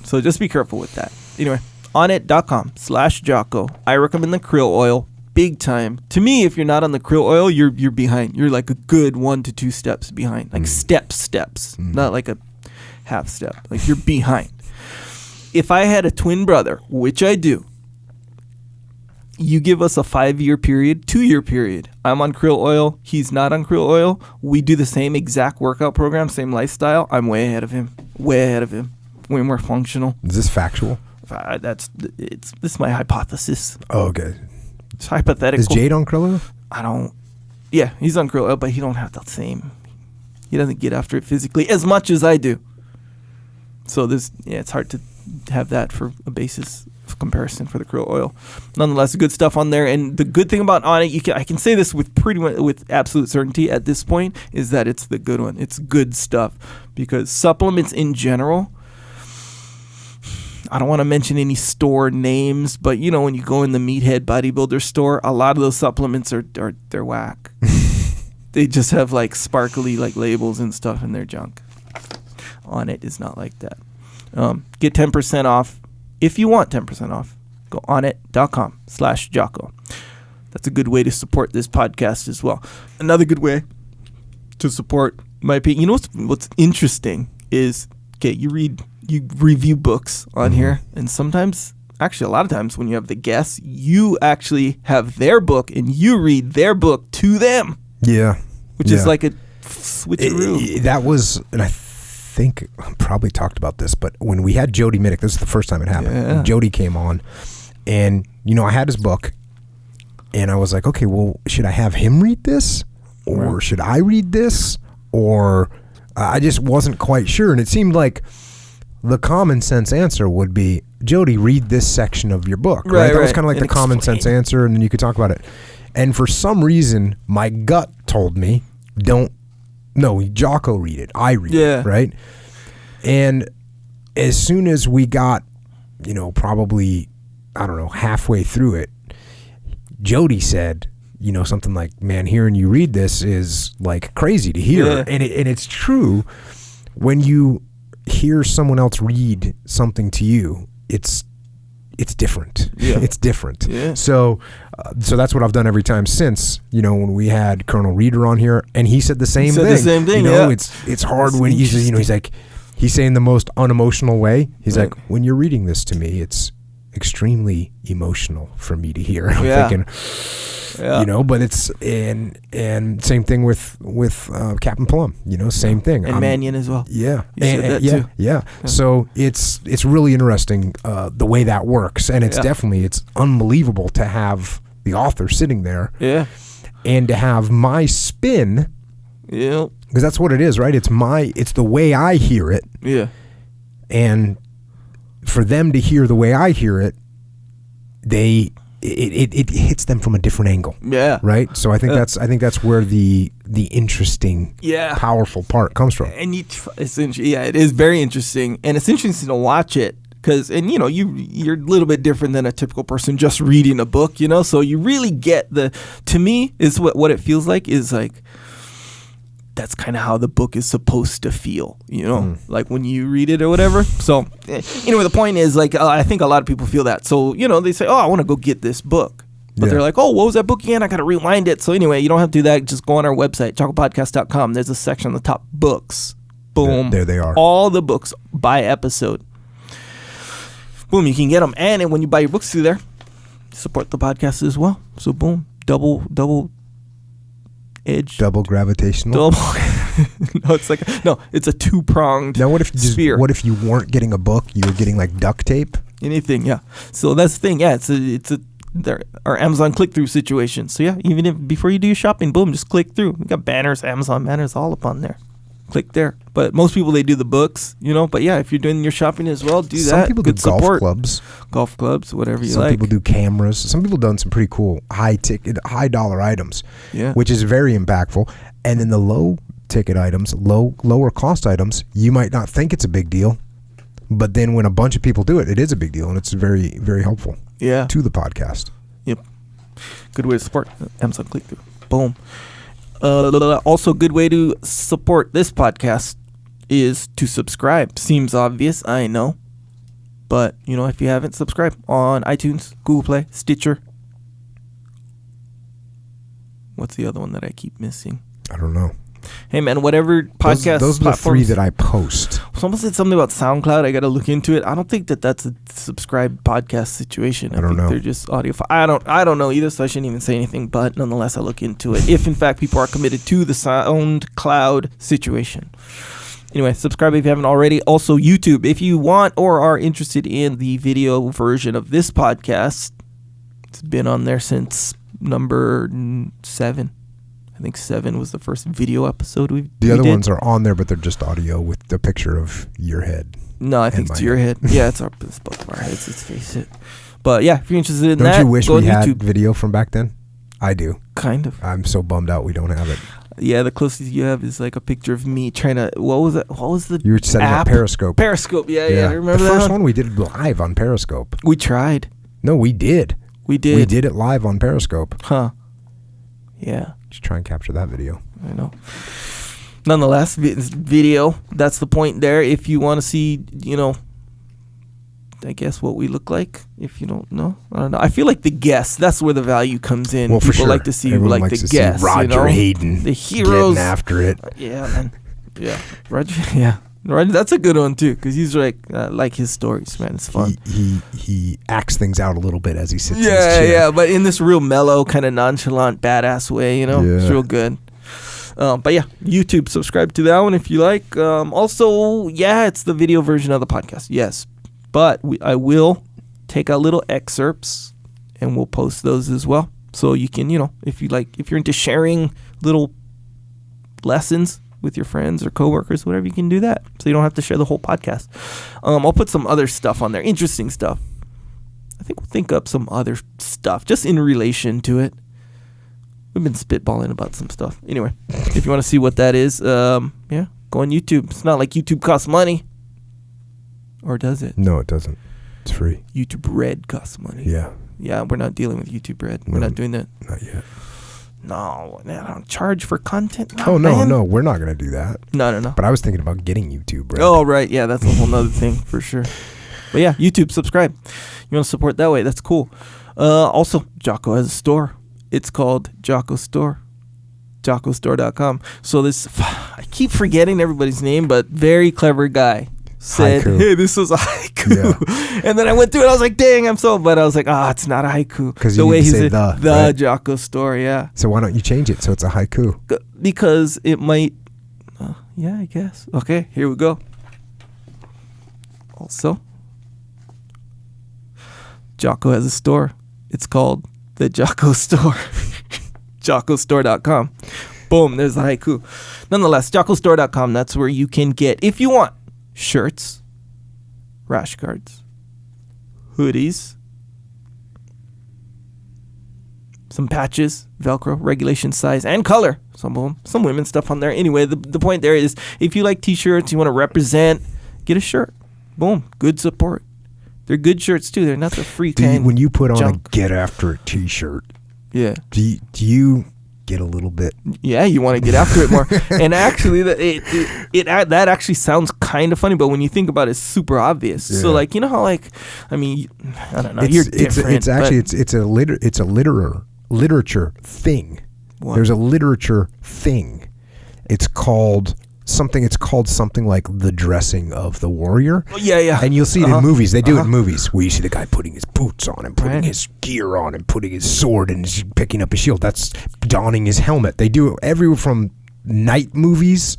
So just be careful with that. Anyway, onnit.com/Jocko. I recommend the krill oil big time. To me, if you're not on the krill oil, you're behind. You're like a good 1 to 2 steps behind. Like steps, not like a half step. Like you're behind. If I had a twin brother, which I do, you give us a 5-year period, 2-year period. I'm on krill oil. He's not on krill oil. We do the same exact workout program, same lifestyle. I'm way ahead of him. Way more functional. Is this factual? This is my hypothesis. Oh, okay. It's hypothetical. Is Jade on krill oil? Yeah, he's on krill oil, but he don't have the same. He doesn't get after it physically as much as I do. So it's hard to have that for a basis of comparison for the krill oil. Nonetheless, good stuff on there. And the good thing about Onnit, I can say this with with absolute certainty at this point, is that it's the good one. It's good stuff, because supplements in general, I don't want to mention any store names, but when you go in the meathead bodybuilder store, a lot of those supplements they're whack. They just have like sparkly like labels and stuff in their junk. Onnit is not like that. Get 10% off if you want 10% off. Go onnit.com/Jocko. That's a good way to support this podcast as well. Another good way to support my opinion. What's interesting is, you review books on here, and sometimes, actually a lot of times when you have the guests, you actually have their book and you read their book to them. Yeah. Which is like a switcheroo. That was, and I think I probably talked about this, but when we had Jody Minnick, this is the first time it happened. Yeah. Jody came on, and I had his book, and I was like, okay, well, should I have him read this, or should I read this, or I just wasn't quite sure, and it seemed like the common sense answer would be, Jody, read this section of your book. Right? That was kind of like the common sense answer, and then you could talk about it. And for some reason, my gut told me, Jocko read it. I read it, right? And as soon as we got, probably, I don't know, halfway through it, Jody said, something like, man, hearing you read this is like crazy to hear. Yeah. And it's true. When you hear someone else read something to you, it's different. Yeah. It's different. Yeah. So that's what I've done every time since, when we had Colonel Reeder on here, and he said the same thing. The same thing. It's hard when he's he's like, he's saying the most unemotional way. He's like, when you're reading this to me, it's extremely emotional for me to hear. I'm thinking, but it's and same thing with Captain Plum, same thing. And Mannion as well. Yeah. Too. Yeah. So it's really interesting the way that works, and it's it's unbelievable to have the author sitting there. Yeah. And to have my spin. Yeah. Because that's what it is, right? It's the way I hear it. Yeah. And for them to hear the way I hear it, it hits them from a different angle. Yeah. Right? So I think that's where the interesting, powerful part comes from. And it is very interesting, and it's interesting to watch it because, and you're a little bit different than a typical person just reading a book, so you really get to me is what it feels like is like, that's kind of how the book is supposed to feel, like when you read it or whatever. So anyway, the point is like, I think a lot of people feel that. So, they say, oh, I want to go get this book. But they're like, oh, what was that book again? I got to rewind it. So anyway, you don't have to do that. Just go on our website, JockoPodcast.com. There's a section on the top, books. Boom. There they are. All the books by episode. boom, you can get them. And when you buy your books through there, support the podcast as well. So boom, double edge, double gravitational. It's a two-pronged. Now, what if spear? What if you weren't getting a book? You were getting like duct tape. Anything, yeah. So that's the thing. Yeah, there are Amazon click-through situations. So yeah, even if before you do your shopping, boom, just click through. We got banners, Amazon banners, all up on there. Click there. But most people, they do the books, But yeah, if you're doing your shopping as well, do that. Some people Good do golf clubs, whatever you like. Some people do cameras. Some people done some pretty cool high dollar items, which is very impactful. And then the low ticket items, lower cost items, you might not think it's a big deal, but then when a bunch of people do it, it is a big deal, and it's very, very helpful. Yeah. To the podcast. Yep. Good way to support Amazon click-through. Boom. Also, good way to support this podcast is to subscribe. Seems obvious, I know. But, if you haven't subscribed on iTunes, Google Play, Stitcher. What's the other one that I keep missing? I don't know. Hey, man, whatever podcast those are the three that I post. Someone said something about SoundCloud. I got to look into it. I don't think that's a subscribe podcast situation. I don't know. They're just audio. I don't know either, so I shouldn't even say anything. But nonetheless, I look into it. If, in fact, people are committed to the SoundCloud situation. Anyway, subscribe if you haven't already. Also, YouTube. If you want or are interested in the video version of this podcast, it's been on there since number 7. I think 7 was the first video episode we did. The other ones are on there, but they're just audio with the picture of your head. No, I think it's your head. Yeah, it's both of our heads, let's face it. But yeah, if you're interested in Don't you wish we had video from back then? I do. Kind of. I'm so bummed out we don't have it. Yeah, the closest you have is like a picture of me trying to, what was the You were setting up Periscope. Periscope, yeah, I remember that. The first one we did live on Periscope. We tried. No, we did. We did. We did it live on Periscope. Huh. Yeah. Just try and capture that video. I know. Nonetheless, video, that's the point there. If you want to see, I guess what we look like. If you don't know, I don't know. I feel like the guests, that's where the value comes in. Well, People for sure. like to see Everyone like likes the to guests. See Roger Hayden. The heroes. Getting after it. Yeah, man. Yeah. Roger, yeah. Roger, that's a good one too, because he's like his stories, man. It's fun. He acts things out a little bit as he sits in his chair. Yeah, but in this real mellow, kind of nonchalant, badass way, It's real good. But yeah, YouTube, subscribe to that one if you like. Also, it's the video version of the podcast. Yes, but I will take out little excerpts and we'll post those as well. So you can, if you're into sharing little lessons with your friends or coworkers, whatever, you can do that. So you don't have to share the whole podcast. I'll put some other stuff on there, interesting stuff. I think we'll think up some other stuff just in relation to it. We've been spitballing about some stuff. Anyway, if you want to see what that is, go on YouTube. It's not like YouTube costs money. Or does it? No, it doesn't. It's free. YouTube Red costs money. Yeah. Yeah, we're not dealing with YouTube Red. We're not doing that. Not yet. No, I don't charge for content. No, we're not going to do that. No. But I was thinking about getting YouTube Red. Oh, right. Yeah, that's a whole nother thing for sure. But yeah, YouTube, subscribe. You want to support that way. That's cool. Also, Jocko has a store. It's called JockoStore. JockoStore.com. So I keep forgetting everybody's name, but very clever guy said, haiku. Hey, this was a haiku. Yeah. And then I went through it. I was like, dang, but I was like, it's not a haiku. Because the way he said the right? JockoStore, yeah. So why don't you change it so it's a haiku? Because it might, I guess. Okay, here we go. Also, Jocko has a store. It's called the Jocko Store. JockoStore.com. Boom, there's the haiku. Nonetheless, JockoStore.com, that's where you can get, if you want, shirts, rash guards, hoodies, some patches, Velcro, regulation size, and color. Some of them, some women's stuff on there. Anyway, the point there is, if you like t-shirts, you want to represent, get a shirt. Boom, good support. They're good shirts too. They're not the free kind. When you put on junk. a Get After It t-shirt, yeah, do you get a little bit? Yeah, you want to get after it more. And actually, that actually sounds kind of funny, but when you think about it, it's super obvious. Yeah. So you know how I don't know. It's a literature thing. What? There's a literature thing. It's called something. It's called something like the dressing of the warrior. Oh, yeah. And you'll see it in movies. They do it in movies where you see the guy putting his boots on and putting his gear on and putting his sword and picking up his shield. That's donning his helmet. They do it everywhere from knight movies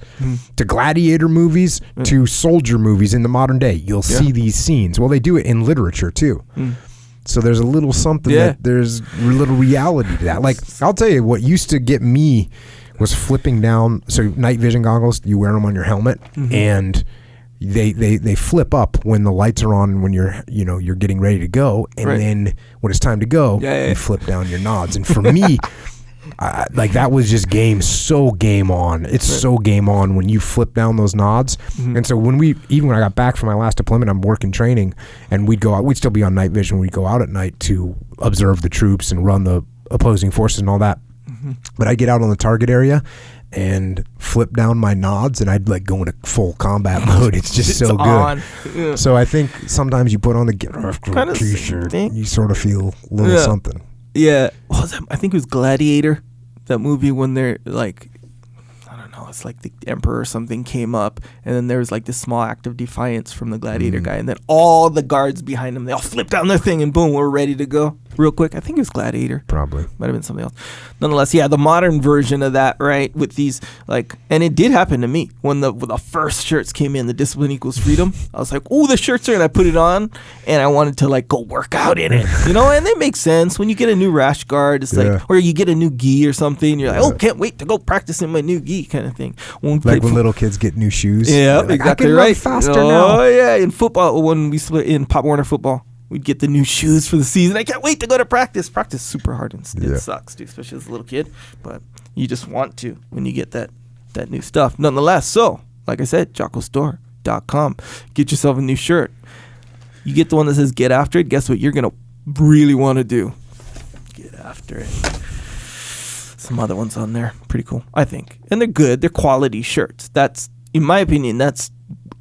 to gladiator movies to soldier movies in the modern day. You'll see these scenes. Well, they do it in literature too. So there's a little something that there's a little reality to that. Like, I'll tell you what used to get me was flipping down. So night vision goggles, you wear them on your helmet, and they flip up when the lights are on and when you're getting ready to go, and then when it's time to go, you flip down your nods. And for me, like that was just game on. It's so game on when you flip down those nods. And so when I got back from my last deployment, I'm working training, and we'd go out. We'd still be on night vision. We'd go out at night to observe the troops and run the opposing forces and all that. But I'd get out on the target area and flip down my nods, and I'd like go into full combat mode. It's just so good. Yeah. So I think sometimes you put on the get after t-shirt, you sort of feel a little something. Yeah. I think it was Gladiator, that movie when they're like, I don't know, it's like the emperor or something came up, and then there was like this small act of defiance from the gladiator guy, and then all the guards behind him, they all flip down their thing, and boom, we're ready to go real quick. I think it was Gladiator. Probably. Might have been something else. Nonetheless, yeah, the modern version of that, right, with these, like, and it did happen to me when the first shirts came in, the Discipline Equals Freedom. I was like, oh, the shirts are, and I put it on, and I wanted to, like, go work out in it, and it makes sense. When you get a new rash guard, it's like, or you get a new gi or something, you're like, oh, can't wait to go practice in my new gi kind of thing. When little kids get new shoes. Yeah, like, exactly right. Faster now. Oh, yeah, in football, when we split in Pop Warner football, we'd get the new shoes for the season. I can't wait to go to practice. Practice super hard and it sucks, dude, especially as a little kid. But you just want to when you get that new stuff. Nonetheless, so like I said, JockoStore.com. Get yourself a new shirt. You get the one that says "Get After It." Guess what? You're gonna really want to do. Get after it. Some other ones on there, pretty cool, I think, and they're good. They're quality shirts. That's, in my opinion, that's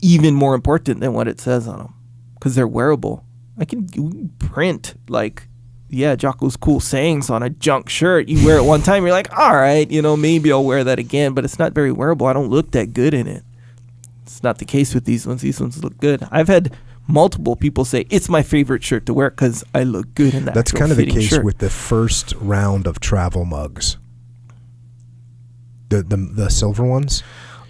even more important than what it says on them because they're wearable. I can print like, Jocko's cool sayings on a junk shirt. You wear it one time, you're like, all right, maybe I'll wear that again, but it's not very wearable. I don't look that good in it. It's not the case with these ones. These ones look good. I've had multiple people say it's my favorite shirt to wear because I look good in that. That's kind of the case with the first round of travel mugs. The silver ones.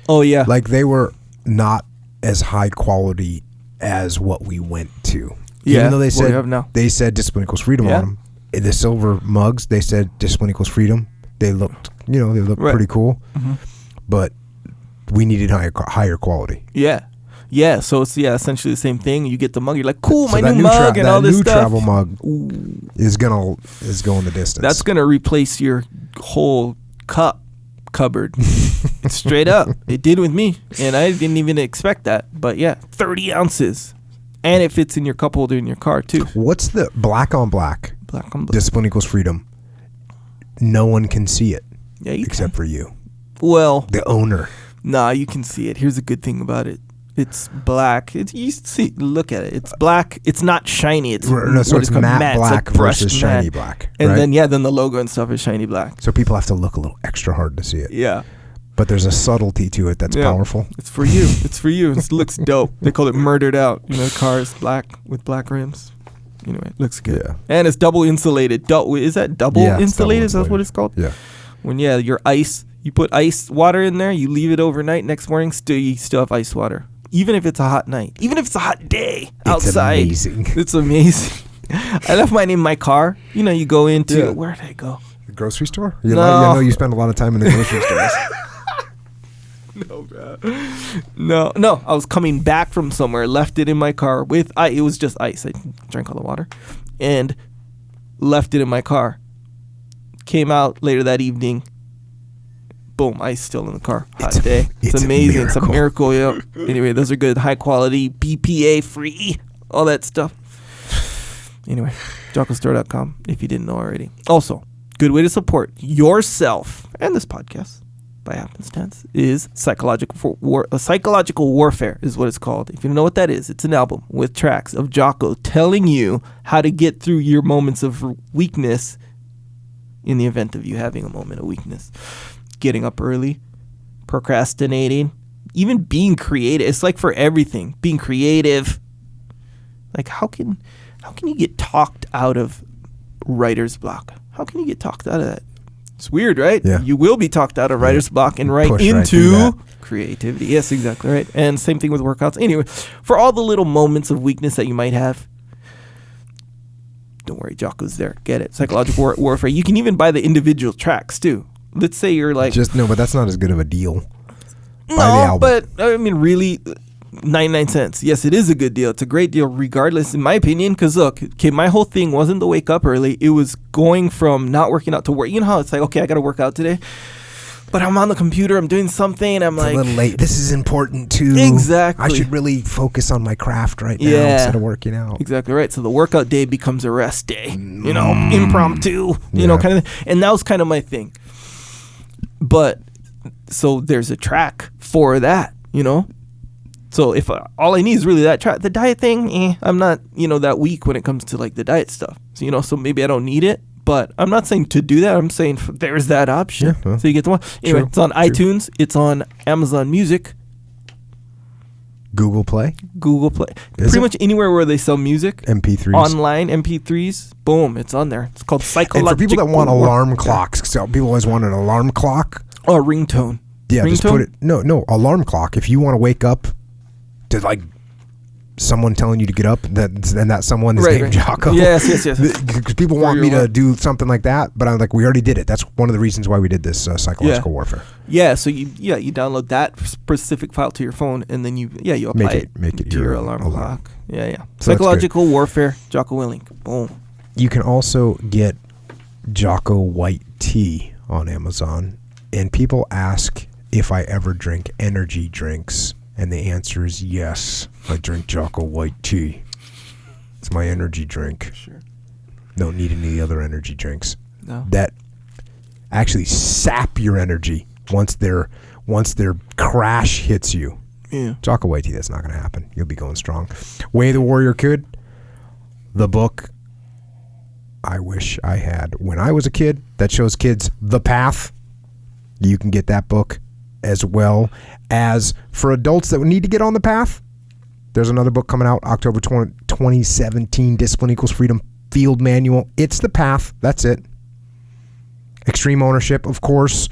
Oh yeah. Like they were not as high quality as what we went to. Yeah, even though they said Discipline Equals Freedom on them. In the silver mugs, they said Discipline Equals Freedom. They looked, pretty cool. But we needed higher quality. Yeah. Yeah, so it's essentially the same thing. You get the mug, you're like, cool, my new mug and all this stuff. That new travel mug is going the distance. That's gonna replace your whole cupboard. Straight up. It did with me. And I didn't even expect that. But 30 ounces. And it fits in your cup holder in your car, too. What's the black on black? Black on black. Discipline Equals Freedom. No one can see it. Yeah, except for you. Well. The owner. Nah, you can see it. Here's a good thing about it. It's black. You see, look at it. It's black. It's not shiny. It's it's matte black versus shiny black. And then the logo and stuff is shiny black. So people have to look a little extra hard to see it. Yeah. But there's a subtlety to it that's powerful. It's for you. It's for you. It looks dope. They call it murdered out. Cars black with black rims. Anyway, it looks good. Yeah. And it's double insulated. Is that double insulated? Is that what it's called? Yeah. When your ice, you put ice water in there, you leave it overnight. Next morning, you still have ice water. Even if it's a hot night. Even if it's a hot day outside. It's amazing. It's amazing. I left mine in my car. You go into where did I go? The grocery store? I know you spend a lot of time in the grocery stores. No, bro. No. I was coming back from somewhere, left it in my car with ice. It was just ice. I drank all the water and left it in my car. Came out later that evening. Boom, ice still in the car. Hot day. It's amazing. It's a miracle. Yeah. Anyway, those are good. High quality, BPA free, all that stuff. Anyway, JockoStore.com if you didn't know already. Also, good way to support yourself and this podcast by happenstance is psychological warfare is what it's called. If you don't know what that is, it's an album with tracks of Jocko telling you how to get through your moments of weakness in the event of you having a moment of weakness. Getting up early, procrastinating, even being creative. It's like for everything, being creative. Like how can you get talked out of writer's block? How can you get talked out of that? It's weird, right? Yeah. You will be talked out of writer's block and right into creativity. Yes, exactly right. And same thing with workouts. Anyway, for all the little moments of weakness that you might have, don't worry, Jocko's there. Get it. Psychological warfare. You can even buy the individual tracks too. Let's say you're like... but that's not as good of a deal. No, but I mean, really, 99 cents. Yes, it is a good deal. It's a great deal regardless, in my opinion, because look, okay, my whole thing wasn't to wake up early. It was going from not working out to work. You know how it's like, okay, I got to work out today, but I'm on the computer, I'm doing something, and I'm it's like... a little late. This is important too. Exactly. I should really focus on my craft right now instead of working out. Exactly right. So the workout day becomes a rest day, you know, impromptu, you know, kind of thing. And that was kind of my thing. But so there's a track for that, you know. So if all I need is really that track, the diet thing, I'm not, you know, that weak when it comes to like the diet stuff. So, you know, so maybe I don't need it. But I'm not saying to do that. I'm saying there's that option. Yeah, well, so you get the one. Anyway, it's on iTunes. It's on Amazon Music. Google Play. Pretty much anywhere where they sell music. MP3s. Online MP3s. Boom, it's on there. It's called Psychological. And for people that want alarm clocks, so people always want an alarm clock. Oh, a ringtone. Yeah, ringtone? Just put it. No, alarm clock. If you want to wake up to like someone telling you to get up, and that someone is named Jocko. Yes. Because people want me to do something like that, but I'm like, we already did it. That's one of the reasons why we did this psychological warfare. Yeah, so you download that specific file to your phone, and then you apply it to your alarm clock. Yeah. So psychological warfare, Jocko Willink. Boom. You can also get Jocko white tea on Amazon, and people ask if I ever drink energy drinks. And the answer is yes. I drink Jocko white tea. It's my energy drink. Sure. Don't need any other energy drinks. No. That actually sap your energy once their crash hits you. Yeah. Jocko white tea, that's not going to happen. You'll be going strong. Way the Warrior Could. The book I wish I had when I was a kid that shows kids the path. You can get that book. As well as for adults that need to get on the path, there's another book coming out October 2017, Discipline Equals Freedom Field Manual. It's the path. That's it. Extreme ownership, of course.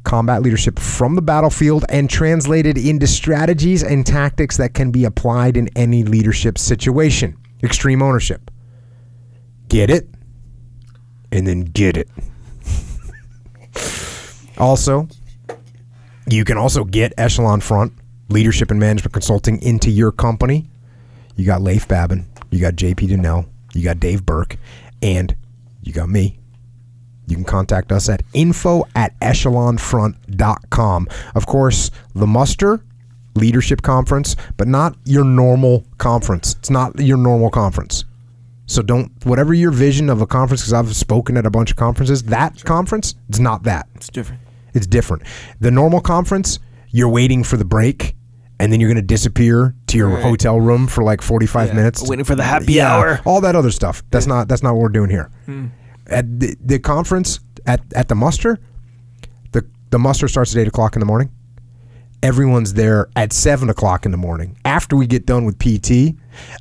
Combat leadership from the battlefield and translated into strategies and tactics that can be applied in any leadership situation. Extreme ownership. Get it, and then get it. Also, you can also get Echelon Front, leadership and management consulting into your company. You got Leif Babin, you got JP Donnell, you got Dave Burke, and you got me. You can contact us at info@echelonfront.com. Of course, the Muster Leadership Conference, but not your normal conference. It's not your normal conference. So whatever your vision of a conference, because I've spoken at a bunch of conferences, that conference, it's not that. It's different. It's different. The normal conference, you're waiting for the break, and then you're going to disappear to your hotel room for like 45 minutes. Waiting for the happy hour. All that other stuff. That's not what we're doing here. At the conference, at the muster, the muster starts at 8 o'clock in the morning. Everyone's there at 7 o'clock in the morning. After we get done with PT,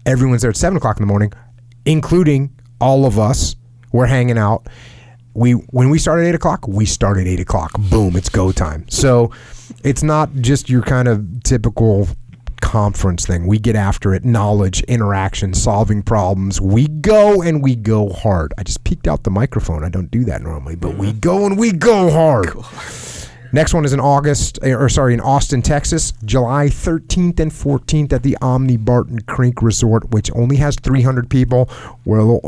everyone's there at 7 o'clock in the morning, including all of us. We're hanging out. When we start at 8 o'clock, we start at 8 o'clock. Boom, it's go time. So it's not just your kind of typical conference thing. We get after it. Knowledge, interaction, solving problems. We go and we go hard. I just peeked out the microphone. I don't do that normally, but we go and we go hard. Cool. Next one is in Austin, Texas, July 13th and 14th at the Omni Barton Creek Resort, which only has 300 people. We're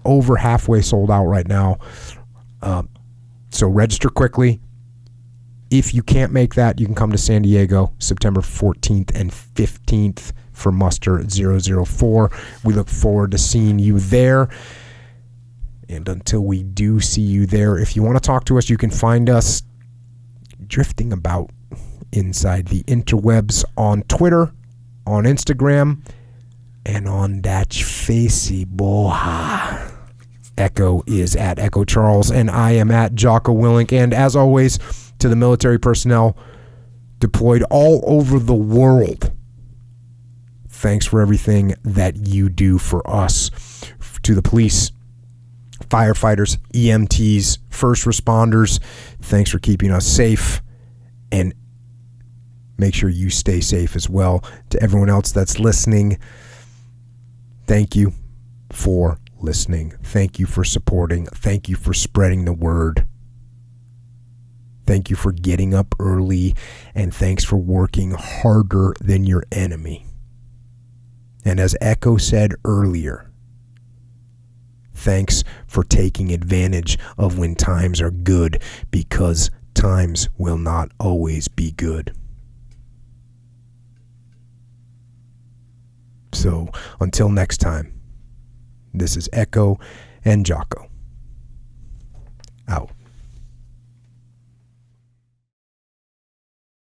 over halfway sold out right now. So register quickly. If you can't make that, you can come to San Diego, September 14th and 15th for Muster 004. We look forward to seeing you there. And until we do see you there, if you want to talk to us, you can find us drifting about inside the interwebs on Twitter, on Instagram, and on that Facebook. Echo is at Echo Charles, and I am at Jocko Willink. And as always, to the military personnel, deployed all over the world. Thanks for everything that you do for us. To the police, firefighters, EMTs, first responders, thanks for keeping us safe, and make sure you stay safe as well. To everyone else that's listening, thank you for listening. Thank you for supporting. Thank you for spreading the word. Thank you for getting up early, and thanks for working harder than your enemy. And as Echo said earlier, thanks for taking advantage of when times are good, because times will not always be good. So until next time, this is Echo and Jocko.